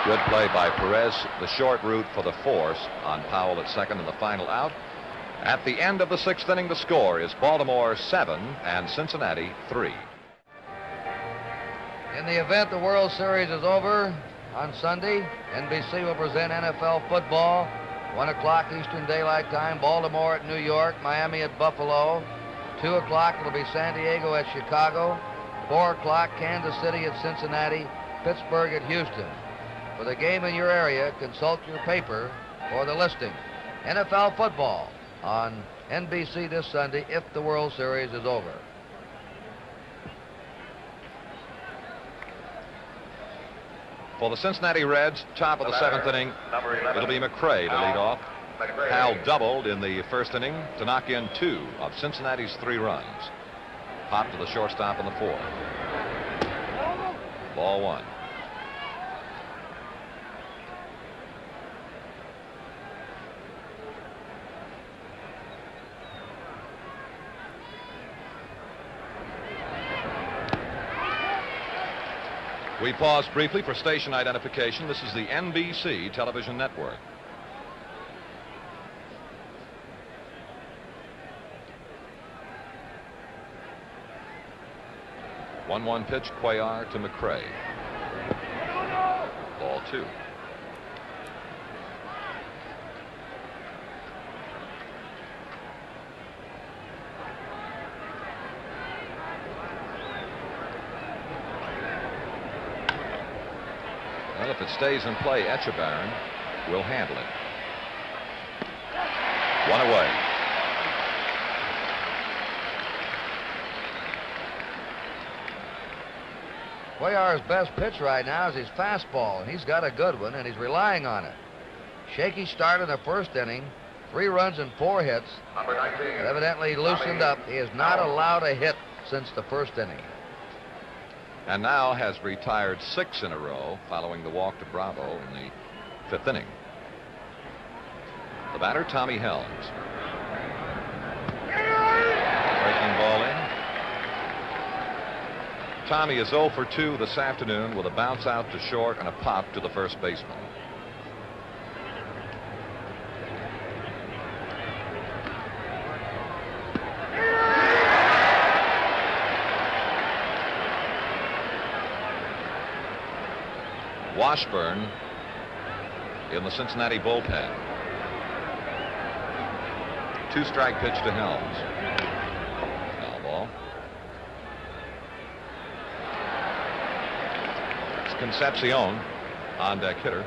Good play by Perez, the short route for the force on Powell at second, and the final out. At the end of the 6th inning, the score is Baltimore 7 and Cincinnati 3. In the event the World Series is over on Sunday, NBC will present NFL football. 1 o'clock Eastern Daylight Time, Baltimore at New York, Miami at Buffalo. 2 o'clock it'll be San Diego at Chicago. 4 o'clock Kansas City at Cincinnati, Pittsburgh at Houston. For the game in your area, consult your paper for the listing. NFL football on NBC this Sunday if the World Series is over. For the Cincinnati Reds, top of the 7th inning, it'll be McRae to lead off. Hal doubled in the 1st inning to knock in 2 of Cincinnati's 3 runs. Pop to the shortstop in the 4th. Ball 1. We pause briefly for station identification. This is the NBC television network. One pitch, Cuellar to McRae. Ball 2. Well, if it stays in play, Echebarren will handle it. 1 away. Cuellar's best pitch right now is his fastball, and he's got a good one, and he's relying on it. Shaky start in the 1st inning, 3 runs and 4 hits. But evidently loosened up. He has not allowed a hit since the 1st inning. And now has retired 6 in a row following the walk to Bravo in the 5th inning. The batter, Tommy Helms. Breaking ball in. Tommy is 0 for 2 this afternoon with a bounce out to short and a pop to the first baseman. Washburn in the Cincinnati bullpen. 2-strike pitch to Helms. Foul ball. It's Concepcion, on deck hitter.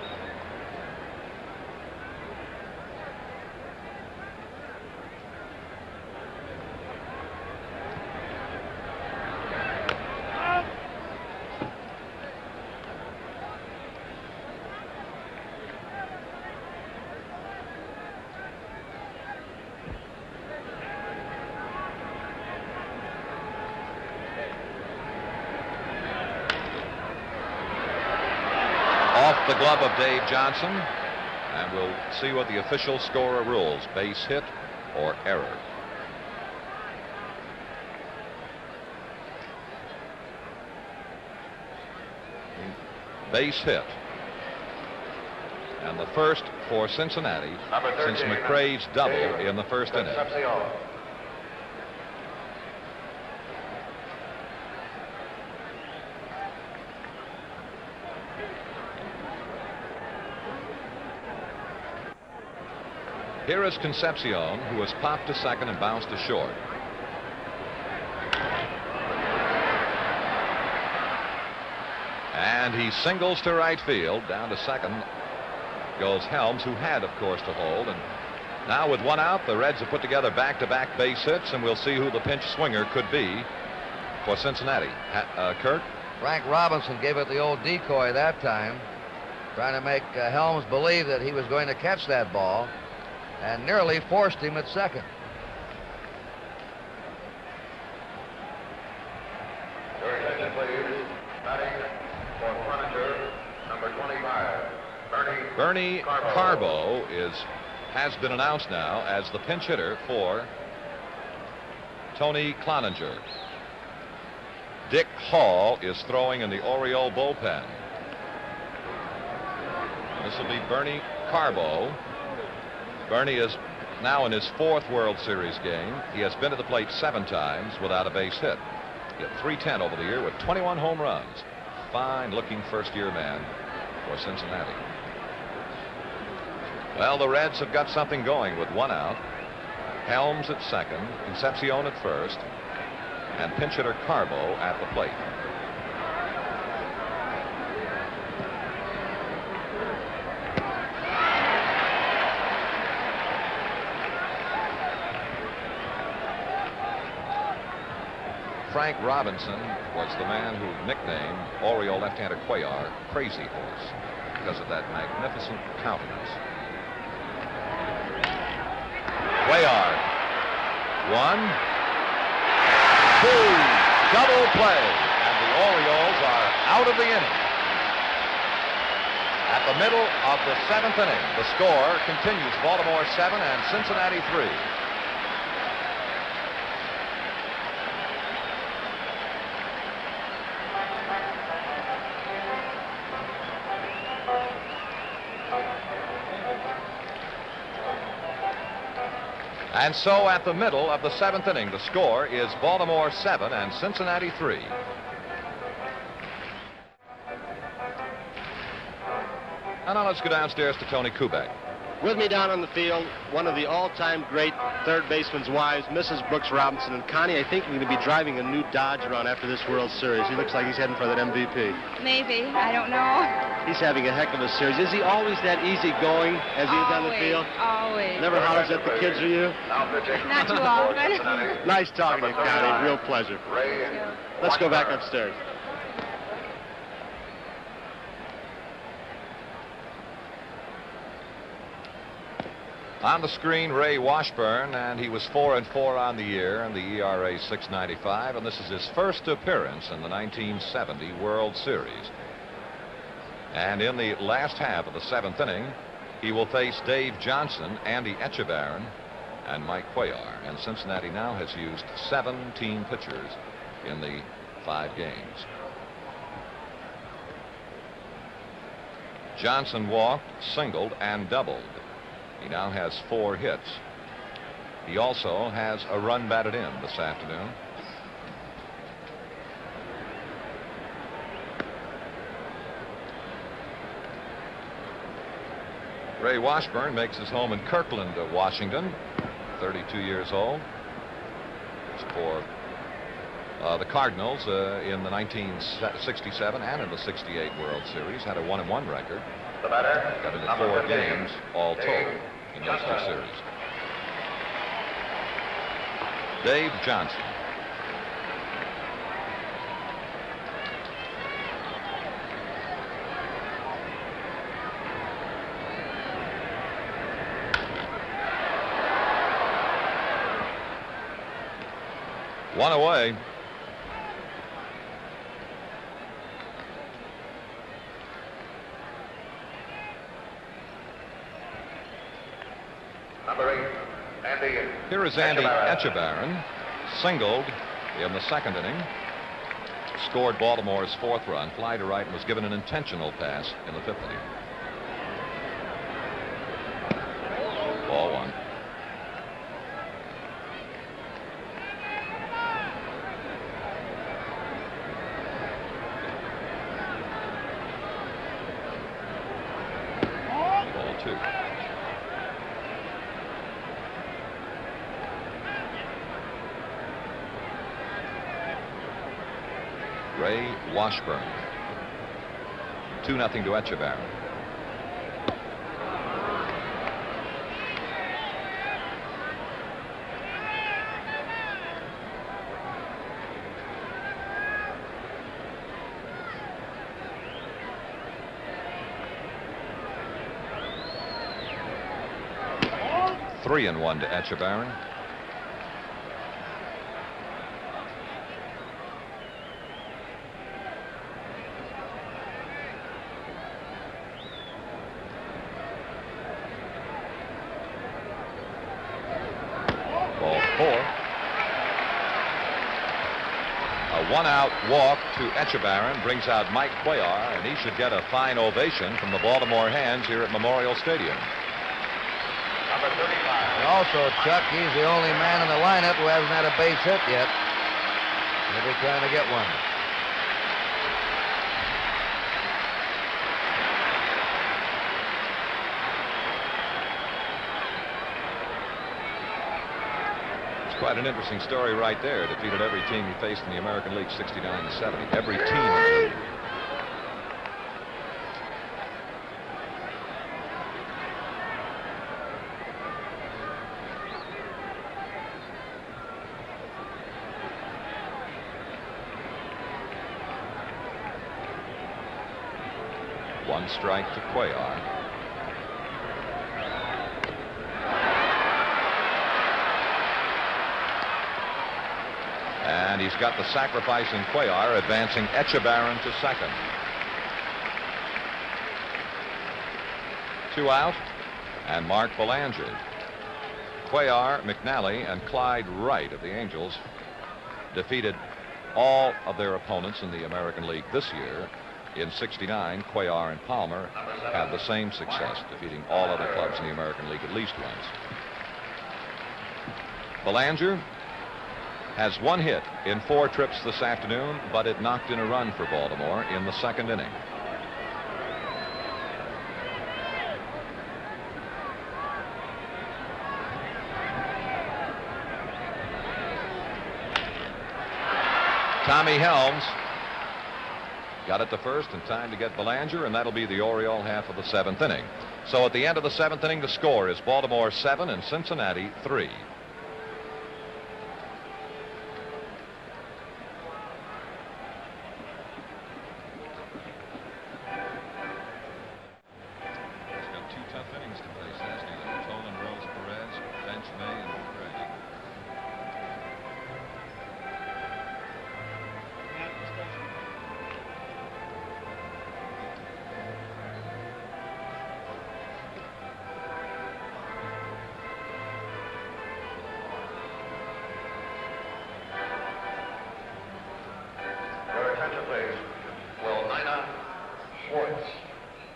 The glove of Dave Johnson, and we'll see what the official scorer rules: base hit or error. Base hit, and the first for Cincinnati since McRae's double in the 1st inning. Here is Concepcion, who has popped to second and bounced to short. And he singles to right field. Down to second goes Helms, who had, of course, to hold. And now with 1 out, the Reds have put together back-to-back base hits, and we'll see who the pinch swinger could be for Cincinnati. Curt? Frank Robinson gave it the old decoy that time, trying to make Helms believe that he was going to catch that ball, and nearly forced him at second. Bernie Carbo is has been announced now as the pinch hitter for Tony Cloninger. Dick Hall is throwing in the Oriole bullpen. This will be Bernie Carbo. Bernie is now in his 4th World Series game. He has been to the plate 7 times without a base hit. He hit .310 over the year with 21 home runs. Fine-looking first-year man for Cincinnati. Well, the Reds have got something going with 1 out. Helms at second, Concepcion at first, and pinch hitter Carbo at the plate. Frank Robinson was the man who nicknamed Oriole left-hander Cuellar Crazy Horse because of that magnificent countenance. Cuellar, 1, 2, double play, and the Orioles are out of the inning. At the middle of the 7th inning, the score continues: Baltimore 7 and Cincinnati 3. And so at the middle of the 7th inning, the score is Baltimore 7 and Cincinnati 3. And now let's go downstairs to Tony Kubek. With me down on the field, one of the all-time great third baseman's wives, Mrs. Brooks Robinson. And Connie, I think we're going to be driving a new Dodge around after this World Series. He looks like he's heading for that MVP. Maybe. I don't know. He's having a heck of a series. Is he always that easy-going as he is on the field? Always. Never hollers at the kids or you? Not too often. Nice talking to you, Connie. Real pleasure. Let's go back upstairs. On the screen, Ray Washburn, and he was 4-4 on the year, and the ERA 6.95, and this is his first appearance in the 1970 World Series. And in the last half of the 7th inning, he will face Dave Johnson, Andy Etchebarren, and Mike Cuellar. And Cincinnati now has used 17 pitchers in the 5 games. Johnson walked, singled, and doubled. He now has 4 hits. He also has a run batted in this afternoon. Ray Washburn makes his home in Kirkland, Washington, 32 years old. It's for the Cardinals in the 1967 and in the 68 World Series. Had a 1-1 record. Got into 4 games all told in those 2 series. Dave Johnson. One away. Here is Andy Etchebarren, singled in the 2nd inning, scored Baltimore's 4th run, fly to right, and was given an intentional pass in the 5th inning. Ball 1. Ball 2. Ray Washburn. 2-0 to Etchebarren. Three and 1 to Etchebarren. 1-out walk to Echebarren brings out Mike Cuellar, and he should get a fine ovation from the Baltimore hands here at Memorial Stadium. Number 35. And also, Chuck, he's the only man in the lineup who hasn't had a base hit yet. He'll be trying to get one. Quite an interesting story right there. Defeated every team he faced in the American League 69-70. Every team in the league. One strike to Cuellar. And he's got the sacrifice in Cuellar, advancing Echebarren to second. 2 out, and Mark Belanger. Cuellar, McNally, and Clyde Wright of the Angels defeated all of their opponents in the American League this year. In '69, Cuellar and Palmer had the same success, defeating all other clubs in the American League at least once. Belanger has 1 hit in 4 trips this afternoon, but it knocked in a run for Baltimore in the 2nd inning. Tommy Helms got it to first in time to get Belanger, and that'll be the Oriole half of the 7th inning. So at the end of the 7th inning, the score is Baltimore 7 and Cincinnati 3.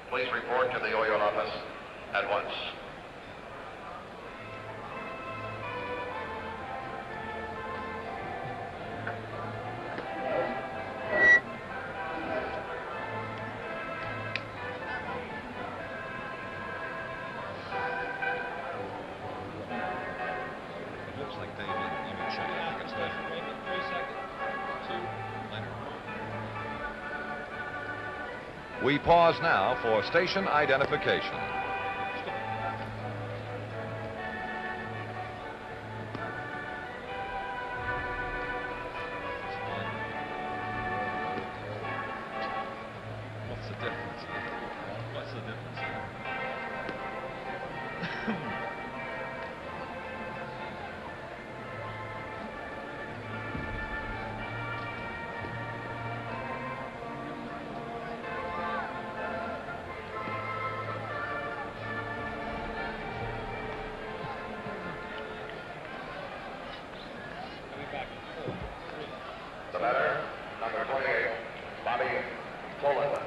Please report to the Oriole office at once. It looks like they let me check. I think it's Leonard. 3 seconds. 2, Leonard. We pause now for station identification. What's the difference? What's the difference? The batter, number 28, Bobby Tolan.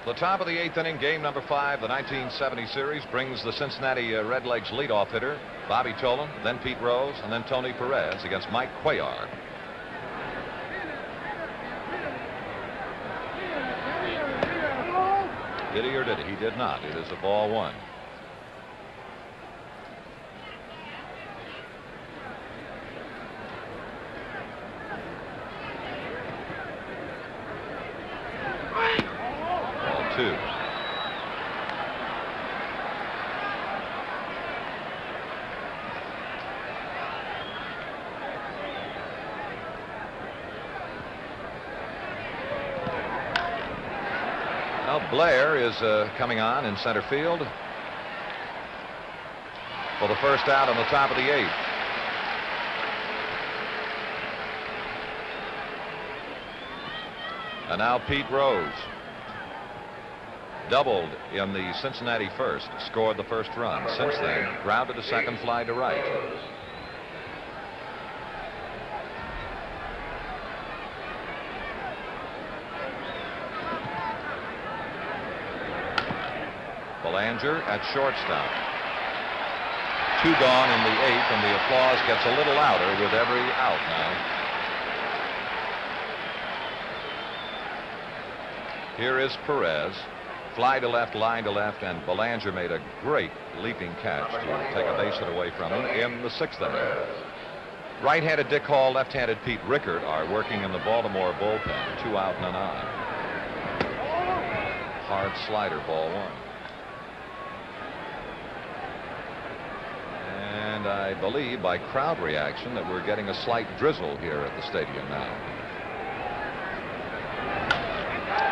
The top of the 8th inning, game number 5, the 1970 series, brings the Cincinnati Redlegs leadoff hitter, Bobby Tolan, then Pete Rose, and then Tony Perez against Mike Cuellar. Did he or did he? He did not. It is a ball 1. Ball 2. Now Blair is coming on in center field for the first out on the top of the 8th. And now Pete Rose doubled in the Cincinnati first, scored the first run. Since then, grounded a second fly to right. Belanger at shortstop. 2 gone in the 8th, and the applause gets a little louder with every out now. Here is Perez. Fly to left, line to left, and Belanger made a great leaping catch to take a base hit away from him in the 6th inning. Right-handed Dick Hall, left-handed Pete Rickard are working in the Baltimore bullpen. 2 out and an on. Hard slider, ball 1. And I believe by crowd reaction that we're getting a slight drizzle here at the stadium now.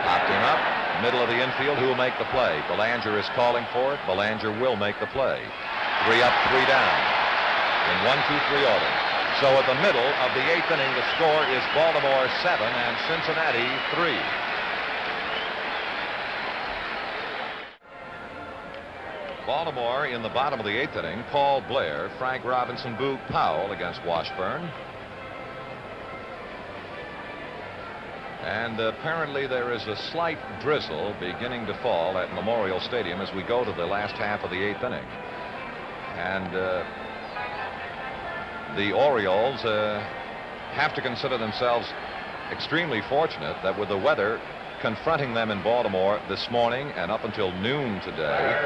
Popped him up. Middle of the infield. Who will make the play? Belanger is calling for it. Belanger will make the play. 3 up, 3 down in 1-2-3 order. So at the middle of the 8th inning, the score is Baltimore 7 and Cincinnati 3. Baltimore in the bottom of the 8th inning. Paul Blair, Frank Robinson, Boog Powell against Washburn. And apparently there is a slight drizzle beginning to fall at Memorial Stadium as we go to the last half of the 8th inning. And the Orioles have to consider themselves extremely fortunate that with the weather confronting them in Baltimore this morning and up until noon today,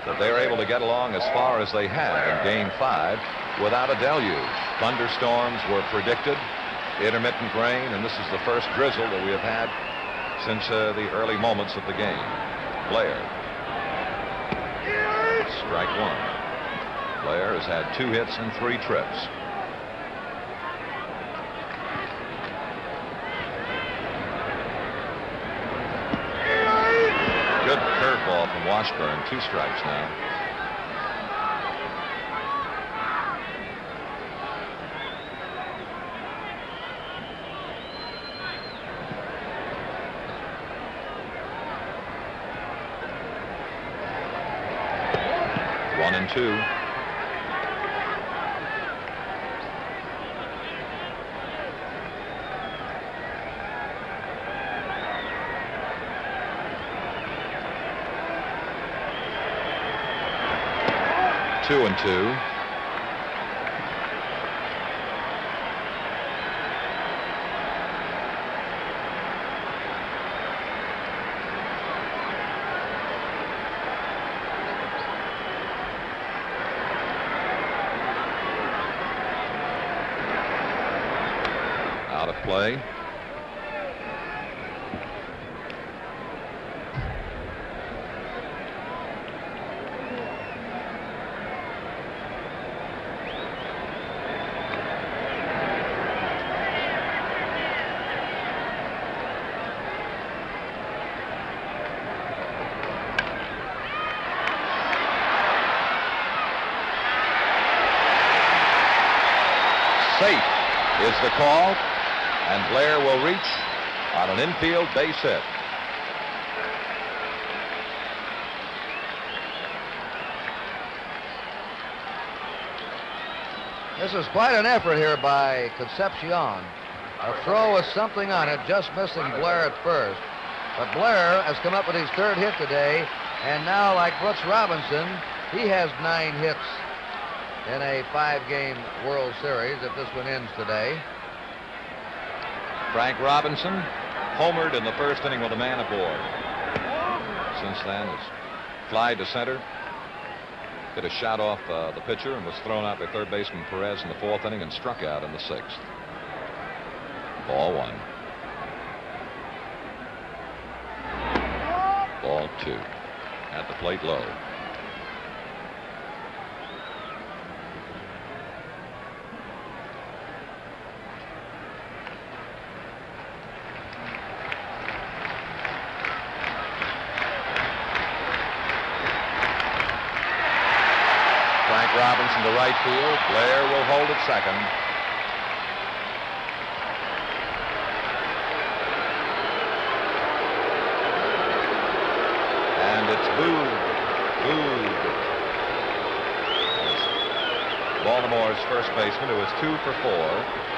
that they are able to get along as far as they have in Game 5 without a deluge. Thunderstorms were predicted, intermittent rain, and this is the first drizzle that we have had since the early moments of the game. Blair. Strike 1. Blair has had 2 hits and 3 trips. Good curveball from Washburn. 2 strikes now. One and 2. Two and 2. Out of play. Safe is the call, and Blair will reach on an infield base hit. This is quite an effort here by Concepcion. A throw with something on it, just missing Blair at first. But Blair has come up with his 3rd hit today, and now, like Brooks Robinson, he has 9 hits in a 5-game World Series if this one ends today. Frank Robinson homered in the 1st inning with a man aboard. Since then, has fly to center, hit a shot off the pitcher and was thrown out by 3rd baseman Perez in the 4th inning and struck out in the 6th. Ball 1. Ball 2. At the plate low. Robinson to right field. Blair will hold at second. And it's Boog. Baltimore's first baseman, who is 2 for 4,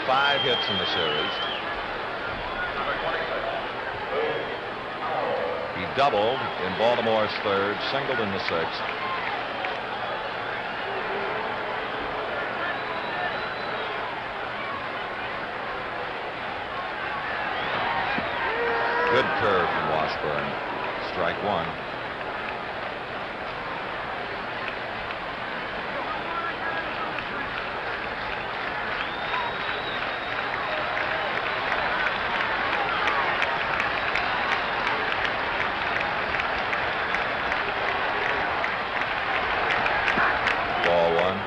5 hits in the series. He doubled in Baltimore's third, singled in the sixth. Good curve from Washburn. Strike one. Ball one.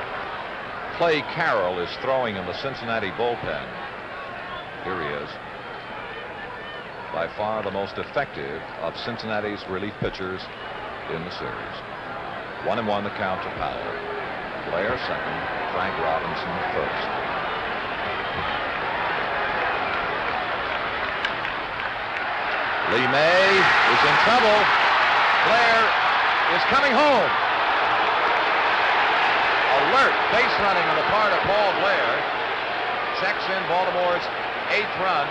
Clay Carroll is throwing in the Cincinnati bullpen. Here he is. By far the most effective of Cincinnati's relief pitchers in the series. 1-1 the count to Powell. Blair second, Frank Robinson first. Lee May is in trouble. Blair is coming home. Alert base running on the part of Paul Blair. Checks in Baltimore's 8th run.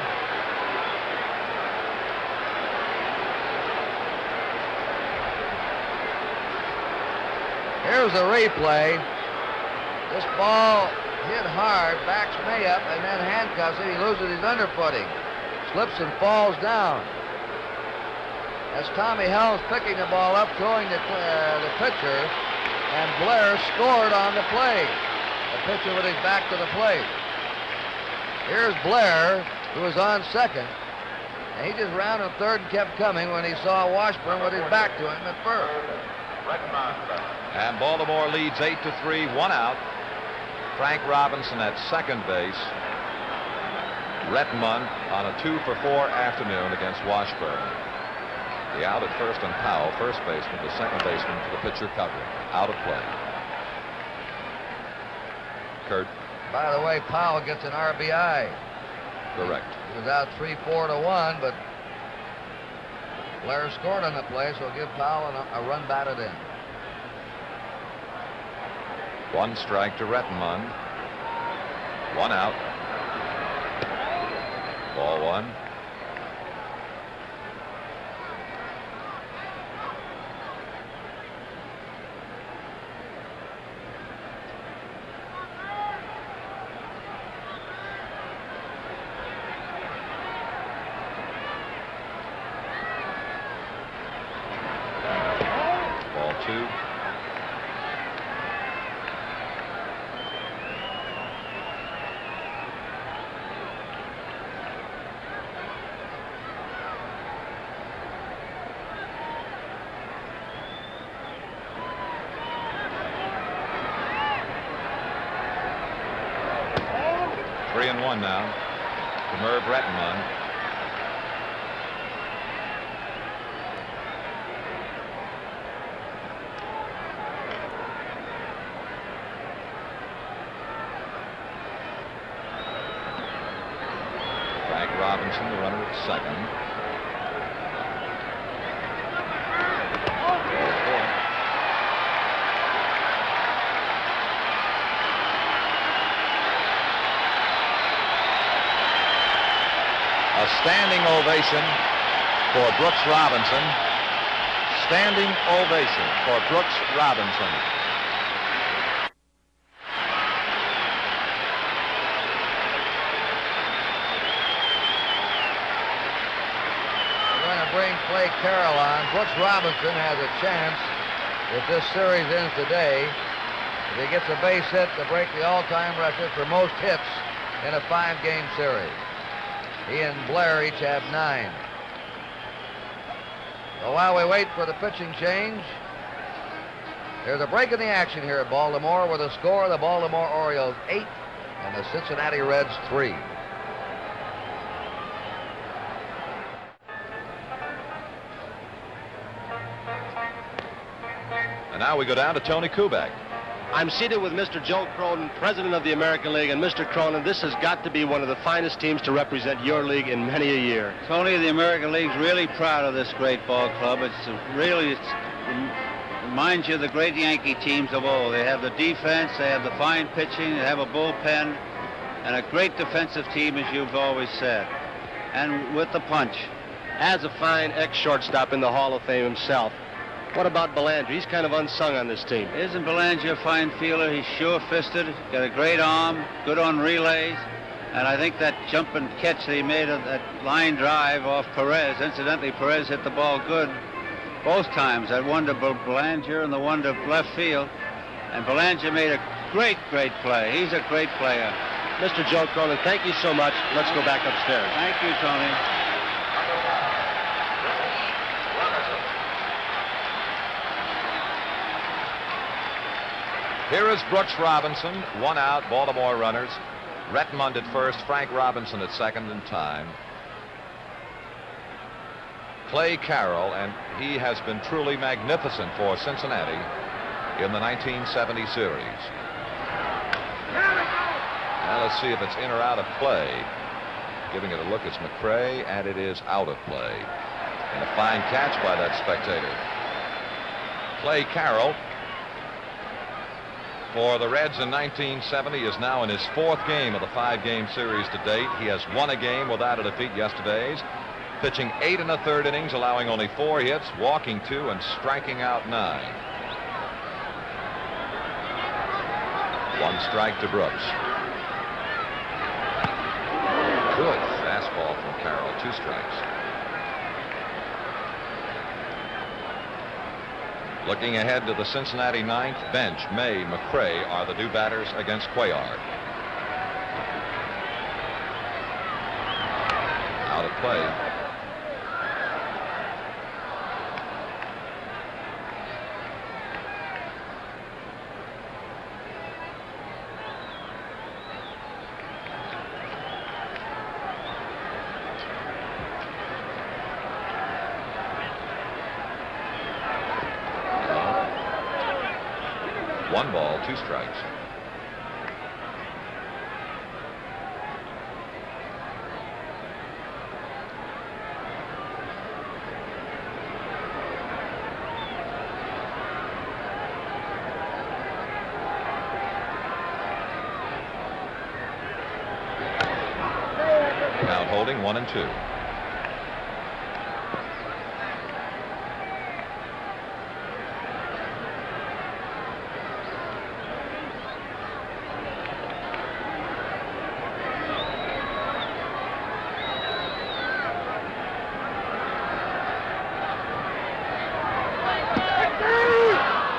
Here's the replay. This ball hit hard, backs May up, and then handcuffs it. He loses his underfooting. Slips and falls down. As Tommy Helms picking the ball up, throwing the pitcher, and Blair scored on the play. The pitcher with his back to the plate. Here's Blair, who was on second, and he just rounded third and kept coming when he saw Washburn with his back to him at first. And Baltimore leads 8-3, 1 out. Frank Robinson at second base. Rettenmund on a 2-for-4 afternoon against Washburn. The out at first and Powell, first baseman, the second baseman for the pitcher covering. Out of play. Curt. By the way, Powell gets an RBI. Correct. He was out 3-4 to 1, but Blair scored on the play, so give Powell a run batted in. 1 strike to Rettenmund. 1 out. Ball one. Ball two. Three and one now to Merv Rettenmund. Frank Robinson, the runner at second. A standing ovation for Brooks Robinson. Standing ovation for Brooks Robinson. We're going to bring Clay Carroll on. Brooks Robinson has a chance, if this series ends today, if he gets a base hit to break the all-time record for most hits in a 5-game series. He and Blair each have 9. So while we wait for the pitching change, there's a break in the action here at Baltimore with a score of the Baltimore Orioles 8 and the Cincinnati Reds 3. And now we go down to Tony Kubek. I'm seated with Mr. Joe Cronin, president of the American League. And Mr. Cronin, this has got to be one of the finest teams to represent your league in many a year. Tony, the American League's really proud of this great ball club. It reminds you of the great Yankee teams of old. They have the defense, they have the fine pitching, they have a bullpen, and a great defensive team, as you've always said. And with the punch. as a fine ex-shortstop in the Hall of Fame himself. What about Belanger? He's kind of unsung on this team. Isn't Belanger a fine fielder? He's sure-fisted, got a great arm, good on relays, and I think that jump and catch that he made of that line drive off Perez. Incidentally, Perez hit the ball good both times. That one to Belanger and the one to left field. And Belanger made a great play. He's a great player. Mr. Joe Cronin, thank you so much. Let's go back upstairs. Thank you, Tony. Here is Brooks Robinson, 1 out, Baltimore runners. Retmund at first, Frank Robinson at second in time. Clay Carroll, and he has been truly magnificent for Cincinnati in the 1970 series. Now let's see if it's in or out of play. Giving it a look, it's McRae, and it is out of play. And a fine catch by that spectator. Clay Carroll, for the Reds in 1970, is now in his 4th game of the 5-game series to date. He has won a game without a defeat yesterday's, pitching 8 1/3 innings, allowing only 4 hits, walking 2, and striking out 9. 1 strike to Brooks. Good fastball from Carroll, 2 strikes. Looking ahead to the Cincinnati 9th, bench, May, McRae are the 2 batters against Cuellar. Out of play. One ball, 2 strikes. Count holding 1-2.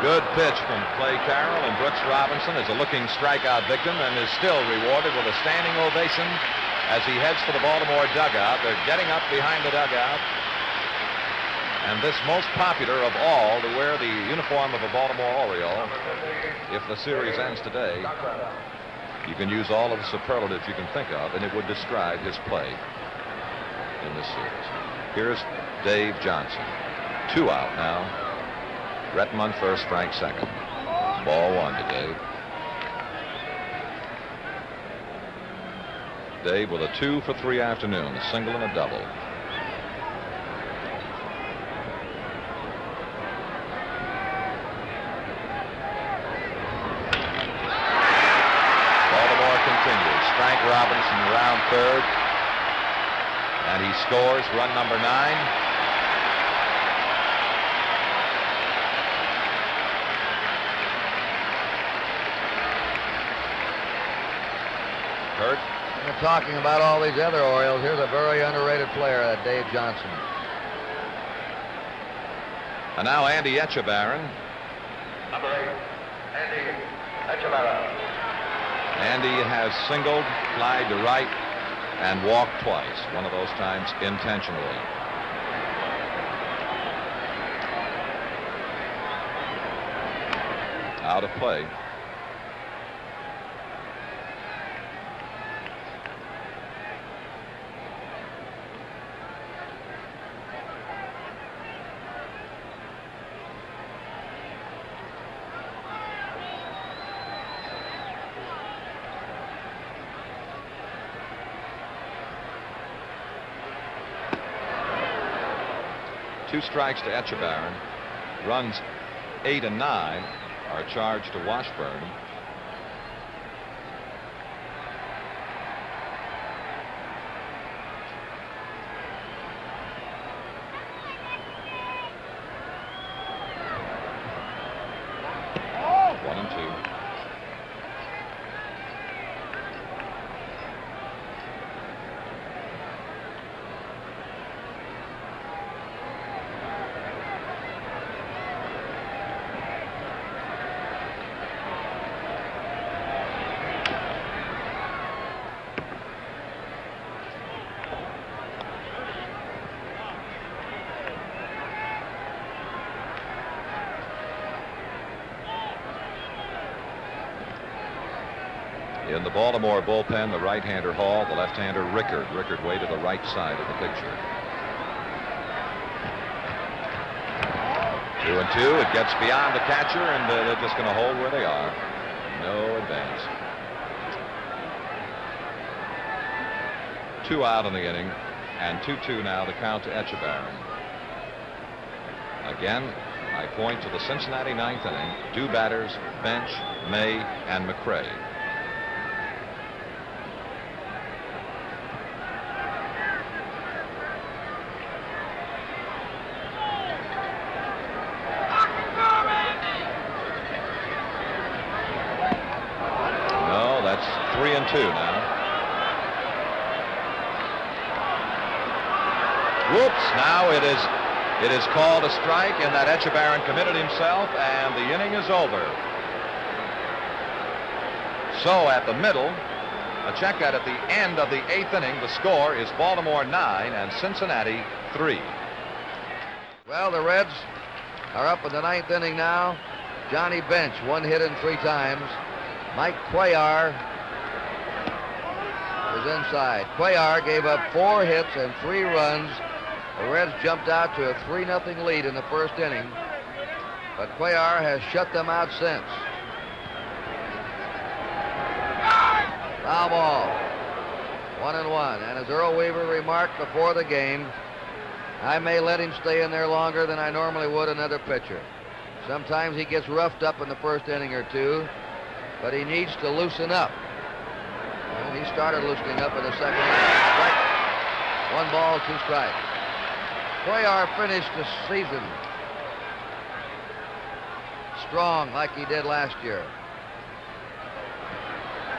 Good pitch from Clay Carroll, and Brooks Robinson is a looking strikeout victim and is still rewarded with a standing ovation as he heads for the Baltimore dugout. They're getting up behind the dugout. And this most popular of all to wear the uniform of a Baltimore Oriole, if the series ends today, you can use all of the superlatives you can think of, and it would describe his play in this series. Here's Dave Johnson. 2 out now. Retmund first, Frank second. Ball 1 to Dave. Dave with a 2 for 3 afternoon, a single and a double. Baltimore continues. Frank Robinson around third, and he scores run number 9. Curt? We're talking about all these other Orioles. Here's a very underrated player, that Dave Johnson. And now Andy Etchebarren. Number 8, Andy Etchebarren. Andy has singled, flied to right, and walked twice. One of those times intentionally. Out of play. Two strikes to Etchebarren. Runs 8 and 9 are charged to Washburn. In the Baltimore bullpen, the right-hander Hall, the left-hander Rickard. Rickard way to the right side of the picture. 2-2. It gets beyond the catcher, and they're just going to hold where they are. No advance. 2 out in the inning, and 2-2 now the count to Etchebarren. Again, I point to the Cincinnati ninth inning. 2 batters, Bench, May, and McRae. No, that's 3-2 now. Whoops, now it is called a strike, and that Etchebarren committed himself, and the inning is over. So at the middle, a check out at the end of the 8th inning, the score is Baltimore 9 and Cincinnati 3. Well, the Reds are up in the 9th inning now. Johnny Bench, 1 hit in 3 times. Mike Cuellar is inside. Cuellar gave up 4 hits and 3 runs. The Reds jumped out to a 3-0 lead in the 1st inning, but Cuellar has shut them out since. Foul ball. 1-1. And as Earl Weaver remarked before the game, I may let him stay in there longer than I normally would another pitcher. Sometimes he gets roughed up in the 1st inning or 2, but he needs to loosen up. And he started loosening up in the 2nd inning. Strike. 1 ball, 2 strikes. Cuellar finished the season strong like he did last year.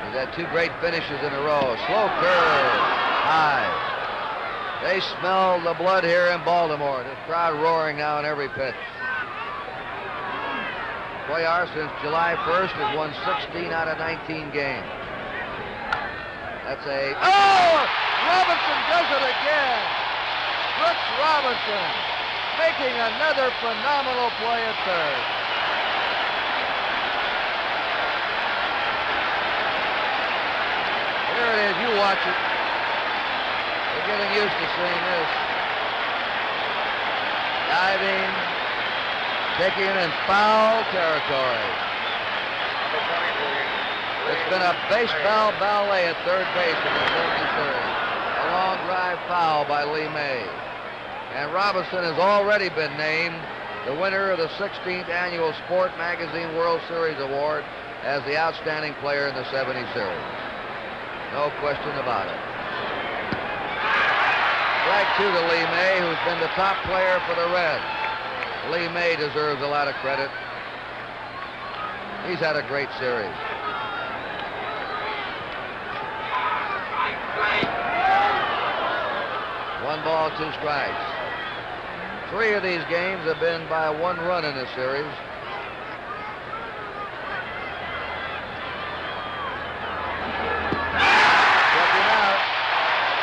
He's had 2 great finishes in a row. Slow curve, high. They smell the blood here in Baltimore. The crowd roaring now in every pitch. Cuellar, since July 1st, has won 16 out of 19 games. That's a... Oh! Robinson does it again! Brooks Robinson making another phenomenal play at third. Here it is. You watch it. We're getting used to seeing this. Diving, taking it in foul territory. It's been a baseball ballet at third base in the 73rd. A long drive foul by Lee May. And Robinson has already been named the winner of the 16th annual Sport Magazine World Series Award as the outstanding player in the 70 series. No question about it. Strike 2 to Lee May, who's been the top player for the Reds. Lee May deserves a lot of credit. He's had a great series. One ball, 2 strikes. 3 of these games have been by 1 run in this series. Checking out.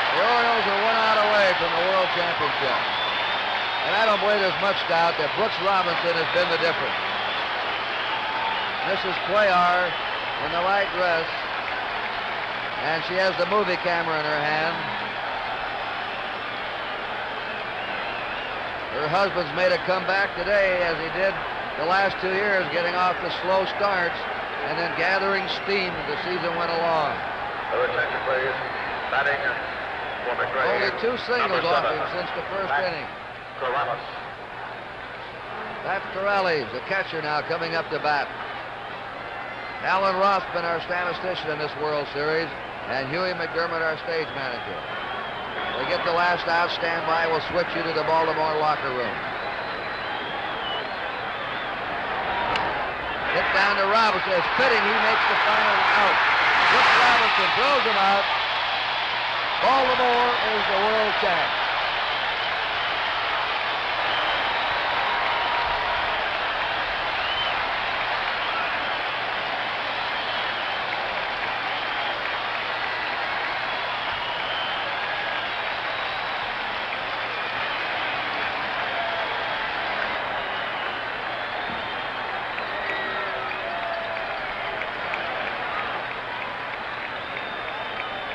The Orioles are 1 out away from the World Championship. And I don't believe there's much doubt that Brooks Robinson has been the difference. Mrs. Cuellar in the white dress, and she has the movie camera in her hand. Her husband's made a comeback today, as he did the last 2 years, getting off the slow starts and then gathering steam as the season went along. Attention, please. Batting for McRae. Only 2 singles off him since the 1st inning. Corrales. That's Corrales, the catcher now coming up to bat. Alan Ross been our statistician in this World Series, and Huey McDermott our stage manager. We get the last out, stand by. We'll switch you to the Baltimore locker room. Hit down to Robinson. It's fitting he makes the final out. Brooks Robinson throws him out. Baltimore is the world champ.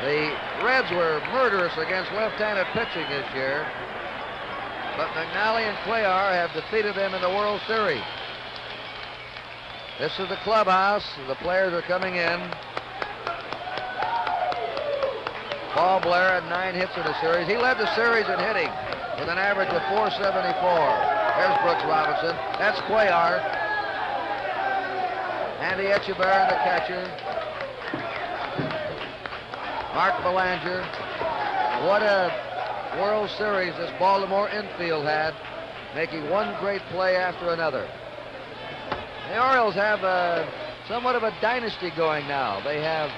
The Reds were murderous against left-handed pitching this year, but McNally and Cuellar have defeated them in the World Series. This is the clubhouse. The players are coming in. Paul Blair had 9 hits in the series. He led the series in hitting with an average of .474. There's Brooks Robinson. That's Cuellar. Andy Etchebarren, the catcher. Mark Belanger. What a World Series this Baltimore infield had, making one great play after another. The Orioles have somewhat of a dynasty going now. They have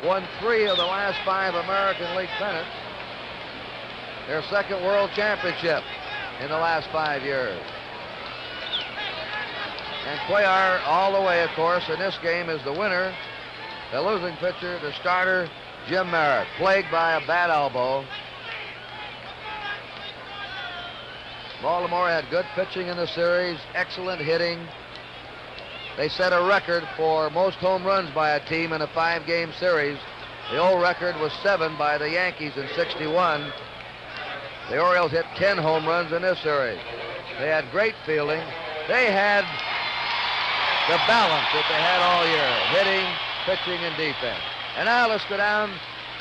won 3 of the last 5 American League pennants. Their second World Championship in the last 5 years. And Cuellar all the way, of course, in this game is the winner. The losing pitcher, the starter, Jim Merritt, plagued by a bad elbow. Baltimore had good pitching in the series, excellent hitting. They set a record for most home runs by a team in a 5-game series. The old record was 7 by the Yankees in '61. The Orioles hit 10 home runs in this series. They had great fielding. They had the balance that they had all year, hitting, pitching, and defense. And now let's go down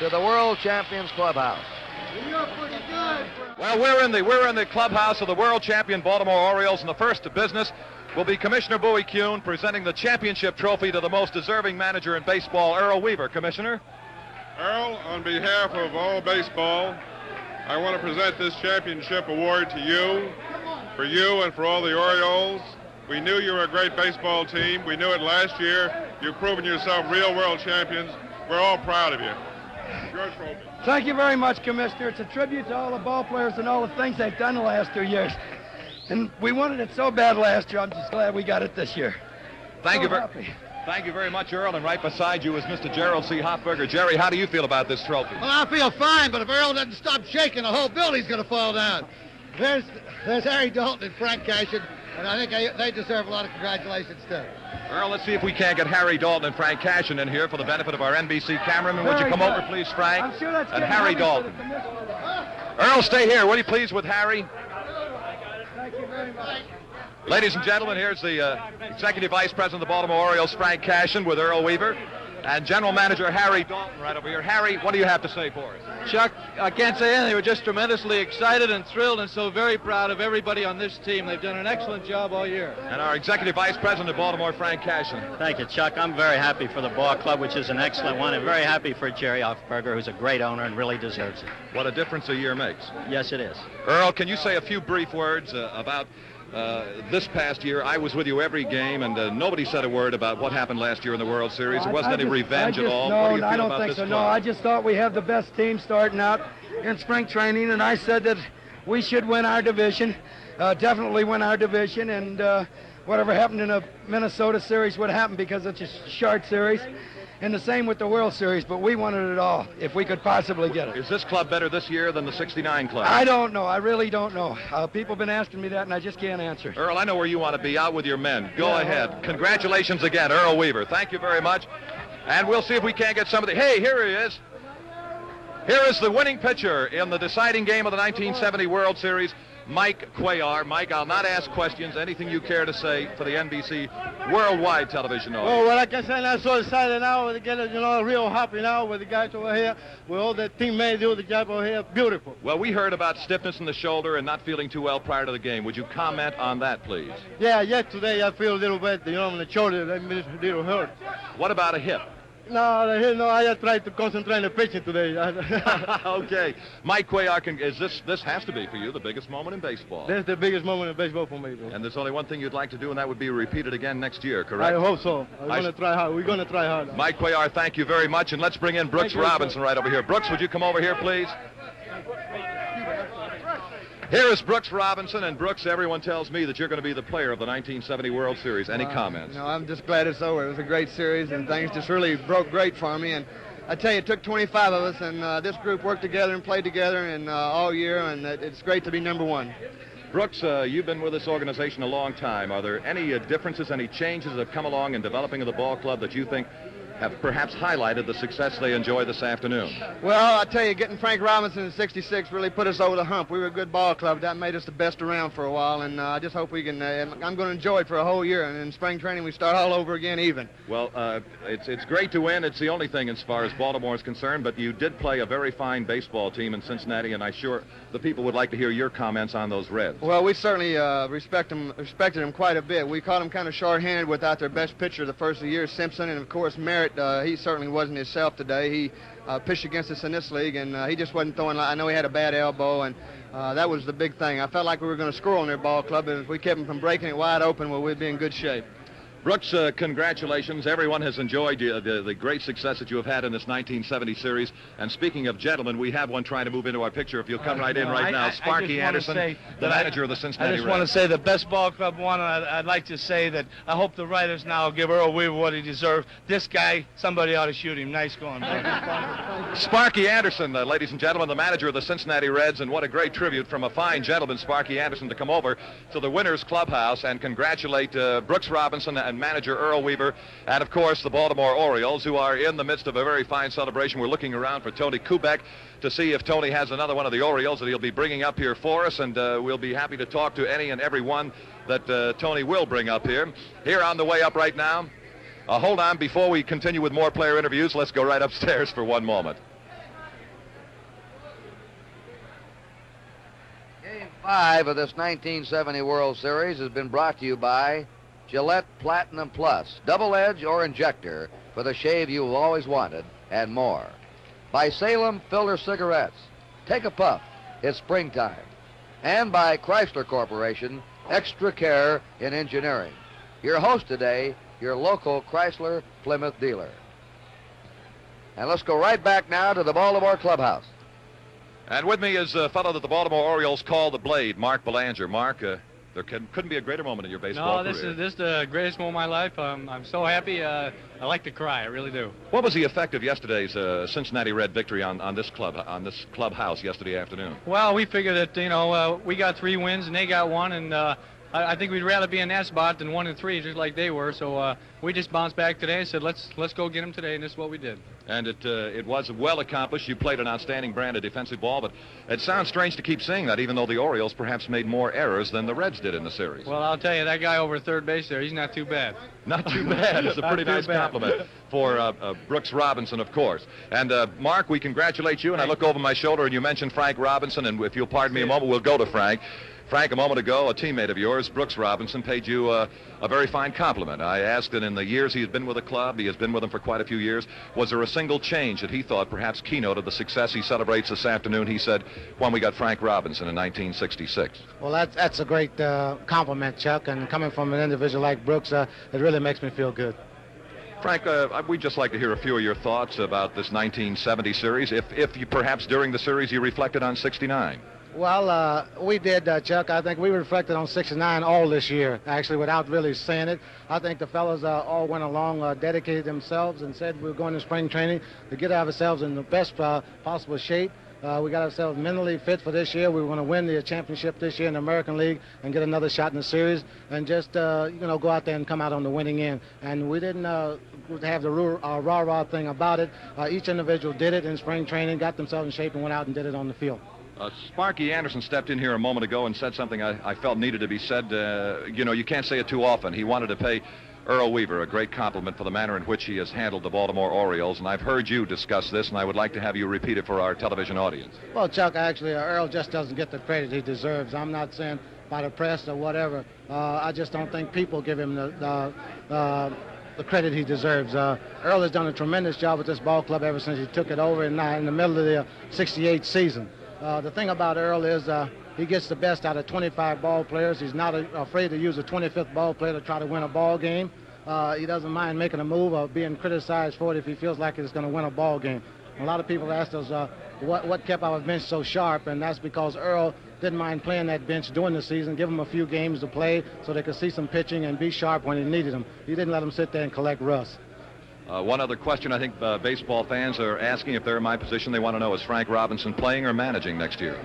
to the World Champions Clubhouse. Well, we're in the clubhouse of the world champion Baltimore Orioles, and the first to business will be Commissioner Bowie Kuhn presenting the championship trophy to the most deserving manager in baseball, Earl Weaver. Commissioner. Earl, on behalf of all baseball, I want to present this championship award to you, for you and for all the Orioles. We knew you were a great baseball team. We knew it last year. You've proven yourself real world champions. We're all proud of you. Your trophy. Thank you very much, Commissioner. It's a tribute to all the ball players and all the things they've done the last 2 years. And we wanted it so bad last year. I'm just glad we got it this year. Thank you very much, Earl. And right beside you is Mr. Gerald C. Hotberger. Jerry, how do you feel about this trophy? Well, I feel fine, but if Earl doesn't stop shaking, the whole building's going to fall down. There's Harry Dalton and Frank Cashin, and I think they deserve a lot of congratulations, too. Earl, let's see if we can't get Harry Dalton and Frank Cashin in here for the benefit of our NBC cameraman. Would you come over, please, Frank? I'm sure that's and Harry Dalton. Earl, stay here. Will you please with Harry? Thank you very much. Ladies and gentlemen, here's the Executive Vice President of the Baltimore Orioles, Frank Cashin, with Earl Weaver, and General Manager Harry Dalton right over here. Harry, what do you have to say for us? Chuck, I can't say anything. We're just tremendously excited and thrilled and so very proud of everybody on this team. They've done an excellent job all year. And our Executive Vice President of Baltimore, Frank Cashin. Thank you, Chuck. I'm very happy for the ball club, which is an excellent one, and very happy for Jerry Hoffberger, who's a great owner and really deserves it. What a difference a year makes. Yes, it is. Earl, can you say a few brief words about this past year? I was with you every game, and nobody said a word about what happened last year in the World Series. There wasn't any revenge at all. No, what do you feel I don't about think this so. club? No, I just thought we had the best team starting out in spring training, and I said that we should win our division, definitely win our division, and whatever happened in a Minnesota series would happen because it's a short series. And the same with the World Series, but we wanted it all, if we could possibly get it. Is this club better this year than the '69 club? I don't know. I really don't know. People have been asking me that, and I just can't answer. Earl, I know where you want to be, out with your men. Go ahead. Congratulations again, Earl Weaver. Thank you very much. And we'll see if we can't get somebody. Hey, here he is. Here is the winning pitcher in the deciding game of the 1970 World Series, Mike Cuellar. Mike, I'll not ask questions. Anything you care to say for the NBC worldwide television audience? Oh, well, like I said, I'm so excited now. We're getting, real happy now with the guys over here. With all the teammates do the job over here. Beautiful. Well, we heard about stiffness in the shoulder and not feeling too well prior to the game. Would you comment on that, please? Yeah, today I feel a little bit, on the shoulder, a little hurt. What about a hip? No, I just try to concentrate on the pitching today. Okay. Mike Cuellar, this has to be for you the biggest moment in baseball. That's the biggest moment in baseball for me, bro. And there's only one thing you'd like to do, and that would be repeat it again next year, correct? I hope so. We're going to try hard. We're going to try hard. Mike Cuellar, thank you very much. And let's bring in Brooks Robinson right over here. Brooks, would you come over here, please? Here is Brooks Robinson, and Brooks, everyone tells me that you're going to be the player of the 1970 World Series. Any comments? No, I'm just glad it's over. It was a great series, and things just really broke great for me. And I tell you, it took 25 of us, and this group worked together and played together and all year, and it's great to be number one. Brooks, you've been with this organization a long time. Are there any differences, any changes that have come along in developing of the ball club that you think have perhaps highlighted the success they enjoy this afternoon? Well, I tell you, getting Frank Robinson in '66 really put us over the hump. We were a good ball club. That made us the best around for a while, and I just hope we can. I'm going to enjoy it for a whole year, and in spring training we start all over again even. Well, it's great to win. It's the only thing as far as Baltimore is concerned, but you did play a very fine baseball team in Cincinnati, and I'm sure the people would like to hear your comments on those Reds. Well, we certainly respected them quite a bit. We caught them kind of short-handed without their best pitcher the first of the year, Simpson, and of course Merritt. He certainly wasn't himself today. He pitched against us in this league, and he just wasn't throwing. I know he had a bad elbow, and that was the big thing. I felt like we were going to score on their ball club, and if we kept them from breaking it wide open, well, we'd be in good shape. Brooks, congratulations. Everyone has enjoyed the great success that you have had in this 1970 series. And speaking of gentlemen, we have one trying to move into our picture. If you'll come right in right now. Sparky Anderson, the manager of the Cincinnati Reds. I just want to say the best ball club won. I'd like to say that I hope the writers now give Earl Weaver what he deserves. This guy, somebody ought to shoot him. Nice going, man. Sparky Anderson, ladies and gentlemen, the manager of the Cincinnati Reds. And what a great tribute from a fine gentleman, Sparky Anderson, to come over to the Winners Clubhouse and congratulate Brooks Robinson and manager Earl Weaver, and of course the Baltimore Orioles, who are in the midst of a very fine celebration. We're looking around for Tony Kubek to see if Tony has another one of the Orioles that he'll be bringing up here for us, and we'll be happy to talk to any and every one that Tony will bring up here. Here on the way up right now. Hold on, before we continue with more player interviews, let's go right upstairs for one moment. Game 5 of this 1970 World Series has been brought to you by Gillette Platinum Plus, double edge or injector for the shave you've always wanted, and more. By Salem Filter Cigarettes, take a puff, it's springtime. And by Chrysler Corporation, extra care in engineering. Your host today, your local Chrysler Plymouth dealer. And let's go right back now to the Baltimore clubhouse. And with me is a fellow that the Baltimore Orioles call the Blade, Mark Belanger. Mark, there couldn't be a greater moment in your baseball career. No, this is the greatest moment of my life. I'm so happy. I like to cry. I really do. What was the effect of yesterday's Cincinnati Red victory on this clubhouse yesterday afternoon? Well, we figured that we got 3 wins and they got 1, and I think we'd rather be in that spot than 1 and 3, just like they were. So we just bounced back today and said, let's go get them today, and this is what we did. And it was well accomplished. You played an outstanding brand of defensive ball, but it sounds strange to keep saying that, even though the Orioles perhaps made more errors than the Reds did in the series. Well, I'll tell you, that guy over third base there, he's not too bad. Not too bad. It's a pretty nice compliment for Brooks Robinson, of course. And Mark, we congratulate you, and I look over my shoulder, and you mentioned Frank Robinson, and if you'll pardon me a moment, we'll go to Frank. Frank, a moment ago, a teammate of yours, Brooks Robinson, paid you a very fine compliment. I asked that in the years he has been with the club, he has been with them for quite a few years, was there a single change that he thought perhaps keynoted the success he celebrates this afternoon? He said, when we got Frank Robinson in 1966. Well, that's a great compliment, Chuck, and coming from an individual like Brooks, it really makes me feel good. Frank, we'd just like to hear a few of your thoughts about this 1970 series, if you perhaps during the series you reflected on 69. Well, we did, Chuck. I think we reflected on 69 all this year, actually, without really saying it. I think the fellas all went along, dedicated themselves, and said we were going to spring training to get ourselves in the best possible shape. We got ourselves mentally fit for this year. We were going to win the championship this year in the American League and get another shot in the series, and just go out there and come out on the winning end. And we didn't have the rah-rah thing about it. Each individual did it in spring training, got themselves in shape, and went out and did it on the field. Sparky Anderson stepped in here a moment ago and said something I felt needed to be said. You can't say it too often. He wanted to pay Earl Weaver a great compliment for the manner in which he has handled the Baltimore Orioles, and I've heard you discuss this, and I would like to have you repeat it for our television audience. Well, Chuck, actually, Earl just doesn't get the credit he deserves. I'm not saying by the press or whatever. I just don't think people give him the credit he deserves. Earl has done a tremendous job with this ball club ever since he took it over in the middle of the '68 season. The thing about Earl is he gets the best out of 25 ball players. He's not afraid to use a 25th ball player to try to win a ball game. He doesn't mind making a move or being criticized for it if he feels like he's going to win a ball game. A lot of people ask us what kept our bench so sharp, and that's because Earl didn't mind playing that bench during the season, give them a few games to play so they could see some pitching and be sharp when he needed them. He didn't let them sit there and collect rust. One other question I think baseball fans are asking, if they're in my position, they want to know, is Frank Robinson playing or managing next year?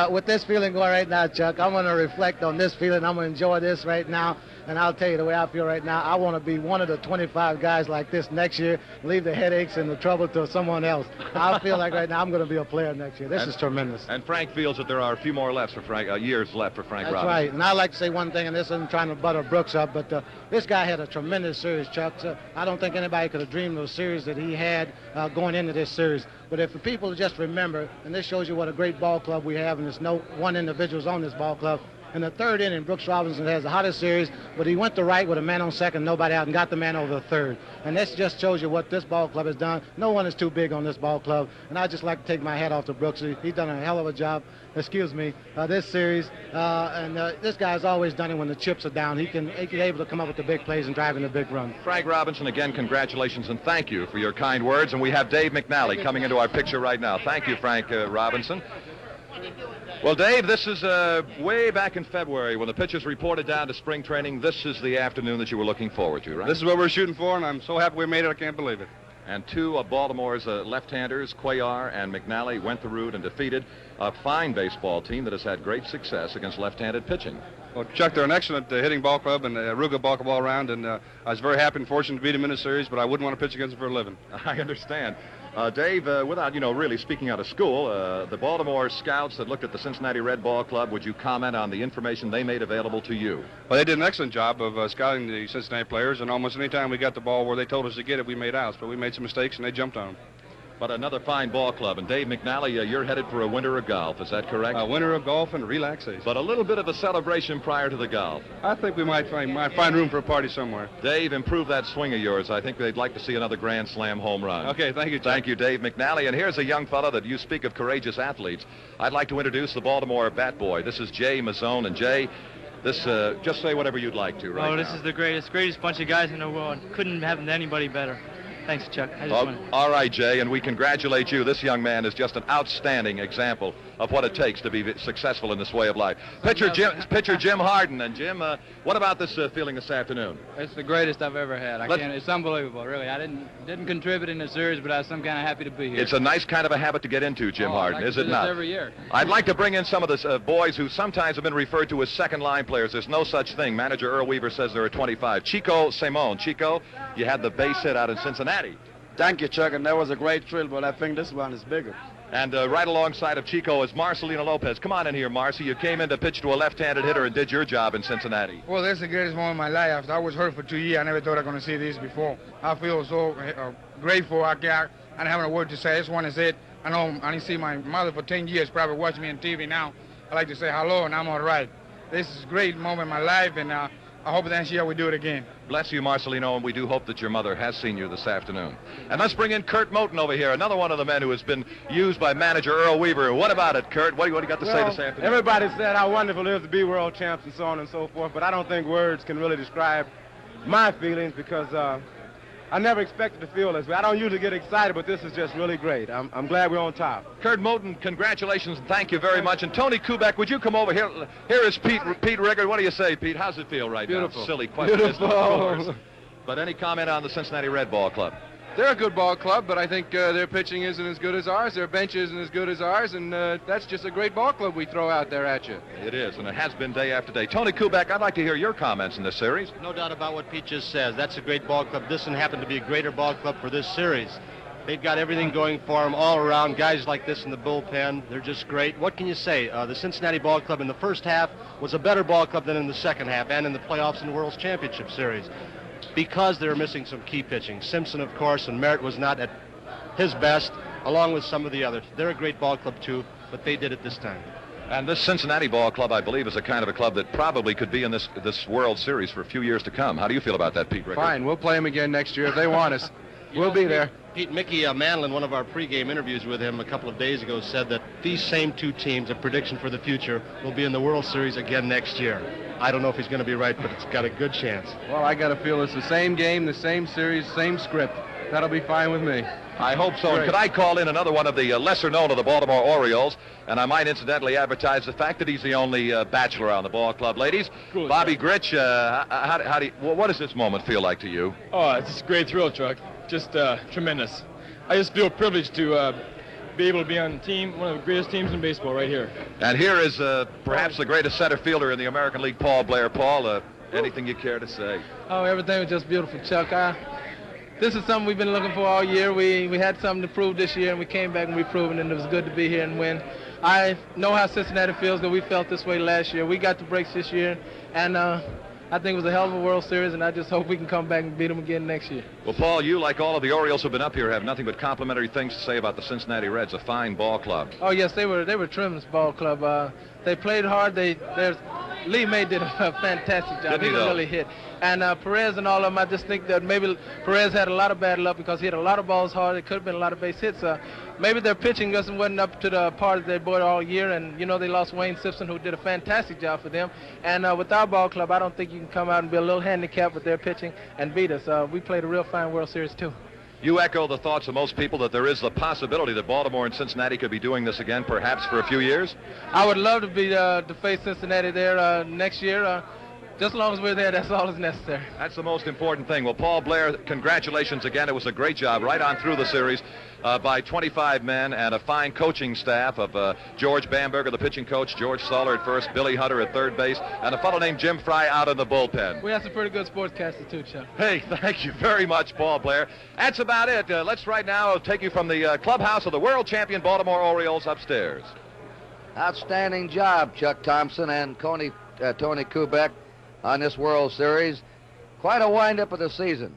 with this feeling going right now, Chuck, I'm going to reflect on this feeling. I'm going to enjoy this right now. And I'll tell you the way I feel right now, I want to be one of the 25 guys like this next year, leave the headaches and the trouble to someone else. I feel like right now I'm going to be a player next year. This is tremendous. And Frank feels that there are a few more left for Frank, years left for Frank That's Robinson. right. And I'd like to say one thing, and this isn't trying to butter Brooks up, but this guy had a tremendous series, Chuck. I don't think anybody could have dreamed of the series that he had going into this series. But if the people just remember, and this shows you what a great ball club we have, and there's no one individual's on this ball club. In the third inning, Brooks Robinson has the hottest series, but he went to right with a man on second, nobody out, and got the man over the third. And this just shows you what this ball club has done. No one is too big on this ball club. And I'd just like to take my hat off to Brooks. He's done a hell of a job, this series. This guy's always done it when the chips are down. He's able to come up with the big plays and drive in the big run. Frank Robinson, again, congratulations and thank you for your kind words. And we have Dave McNally coming into our picture right now. Thank you, Frank Robinson. Well, Dave, this is way back in February when the pitchers reported down to spring training. This is the afternoon that you were looking forward to, right? This is what we're shooting for, and I'm so happy we made it, I can't believe it. And two of Baltimore's left-handers, Cuellar and McNally, went the route and defeated a fine baseball team that has had great success against left-handed pitching. Well, Chuck, they're an excellent hitting ball club and Ruga ball club all around, and I was very happy and fortunate to beat them in the series, but I wouldn't want to pitch against them for a living. I understand. Dave, without, really speaking out of school, the Baltimore scouts that looked at the Cincinnati Red Ball Club, would you comment on the information they made available to you? Well, they did an excellent job of scouting the Cincinnati players, and almost any time we got the ball where they told us to get it, we made outs, but we made some mistakes, and they jumped on them. But another fine ball club. And Dave McNally, you're headed for a winter of golf. Is that correct? A winter of golf and relaxation. But a little bit of a celebration prior to the golf. I think we might find room for a party somewhere. Dave, improve that swing of yours. I think they'd like to see another Grand Slam home run. Okay, thank you, Chuck. Thank you, Dave McNally. And here's a young fellow that you speak of courageous athletes. I'd like to introduce the Baltimore bat boy. This is Jay Mazzone. And Jay, this, just say whatever you'd like to right now. This is the greatest bunch of guys in the world. Couldn't have anybody better. Thanks, Chuck. All right, Jay, and we congratulate you. This young man is just an outstanding example of what it takes to be successful in this way of life. Pitcher Jim Harden. And Jim, what about this feeling this afternoon? It's the greatest I've ever had. It's unbelievable, really. I didn't contribute in the series, but I was some kind of happy to be here. It's a nice kind of a habit to get into, Jim Harden, is it not? Every year. I'd like to bring in some of the boys who sometimes have been referred to as second-line players. There's no such thing. Manager Earl Weaver says there are 25. Chico Simone. Chico, you had the base hit out in Cincinnati. Thank you, Chuck, and that was a great thrill, but I think this one is bigger. And right alongside of Chico is Marcelino Lopez. Come on in here, Marcy. You came in to pitch to a left-handed hitter and did your job in Cincinnati. Well, that's the greatest moment of my life. I was hurt for 2 years. I never thought I was going to see this before. I feel so grateful. I don't have a word to say. I just want to say it. I know I didn't see my mother for 10 years, probably watching me on TV now. I like to say hello, and I'm all right. This is a great moment in my life, and I hope next year we do it again. Bless you, Marcelino, and we do hope that your mother has seen you this afternoon. And let's bring in Curt Moten over here, another one of the men who has been used by manager Earl Weaver. What about it, Curt? What do you got to say this afternoon? Everybody said how wonderful it is to be world champs and so on and so forth, but I don't think words can really describe my feelings because I never expected to feel this way. I don't usually get excited, but this is just really great. I'm glad we're on top. Curt Moten, congratulations and thank you very much. And Tony Kubek, would you come over here? Here is Pete Riggard. What do you say, Pete? How's it feel right now? Silly question. Beautiful. Of course. But any comment on the Cincinnati Red Ball Club? They're a good ball club, but I think their pitching isn't as good as ours. Their bench isn't as good as ours, and that's just a great ball club we throw out there at you. It is, and it has been day after day. Tony Kubek, I'd like to hear your comments in this series. No doubt about what Pete just says. That's a great ball club. This one happened to be a greater ball club for this series. They've got everything going for them all around. Guys like this in the bullpen, they're just great. What can you say? The Cincinnati Ball Club in the first half was a better ball club than in the second half and in the playoffs and the World Championship Series, because they're missing some key pitching. Simpson, of course, and Merritt was not at his best, along with some of the others. They're a great ball club, too, but they did it this time. And this Cincinnati Ball Club, I believe, is a kind of a club that probably could be in this World Series for a few years to come. How do you feel about that, Pete Rickard? Fine. We'll play them again next year if they want us. We'll be there. Pete, Mickey Manlin, one of our pregame interviews with him a couple of days ago, said that these same two teams, a prediction for the future, will be in the World Series again next year. I don't know if he's going to be right, but it's got a good chance. Well, I got to feel it's the same game, the same series, same script. That'll be fine with me. I hope so. And could I call in another one of the lesser known of the Baltimore Orioles? And I might incidentally advertise the fact that he's the only bachelor on the ball club, ladies. Cool, Bobby Grich, what does this moment feel like to you? Oh, it's just a great thrill, Chuck. Just tremendous. I just feel privileged to be able to be on the team, one of the greatest teams in baseball right here. And here is perhaps the greatest center fielder in the American League, Paul Blair. Paul, anything you care to say? Oh, everything was just beautiful, Chuck. This is something we've been looking for all year. We had something to prove this year, and we came back and we proved it, and it was good to be here and win. I know how Cincinnati feels, that we felt this way last year. We got the breaks this year, and I think it was a hell of a World Series, and I just hope we can come back and beat them again next year. Well, Paul, you, like all of the Orioles who've been up here, have nothing but complimentary things to say about the Cincinnati Reds, a fine ball club. Oh, yes, they were a tremendous ball club. They played hard. Lee May did a fantastic job. He really hit. And Perez and all of them, I just think that maybe Perez had a lot of bad luck because he hit a lot of balls hard. It could have been a lot of base hits. Maybe their pitching just wasn't up to the par that they brought all year. And, you know, they lost Wayne Simpson, who did a fantastic job for them. And with our ball club, I don't think you can come out and be a little handicapped with their pitching and beat us. We played a real fine World Series, too. You echo the thoughts of most people that there is the possibility that Baltimore and Cincinnati could be doing this again, perhaps for a few years? I would love to be to face Cincinnati there next year. Just as long as we're there, that's all that's necessary. That's the most important thing. Well, Paul Blair, congratulations again. It was a great job right on through the series by 25 men and a fine coaching staff of George Bamberger, the pitching coach, George Soller at first, Billy Hunter at third base, and a fellow named Jim Fry out in the bullpen. We have some pretty good sportscasters too, Chuck. Hey, thank you very much, Paul Blair. That's about it. Let's right now take you from the clubhouse of the world champion Baltimore Orioles upstairs. Outstanding job, Chuck Thompson and Tony Kubek on this World Series. Quite a wind-up of the season.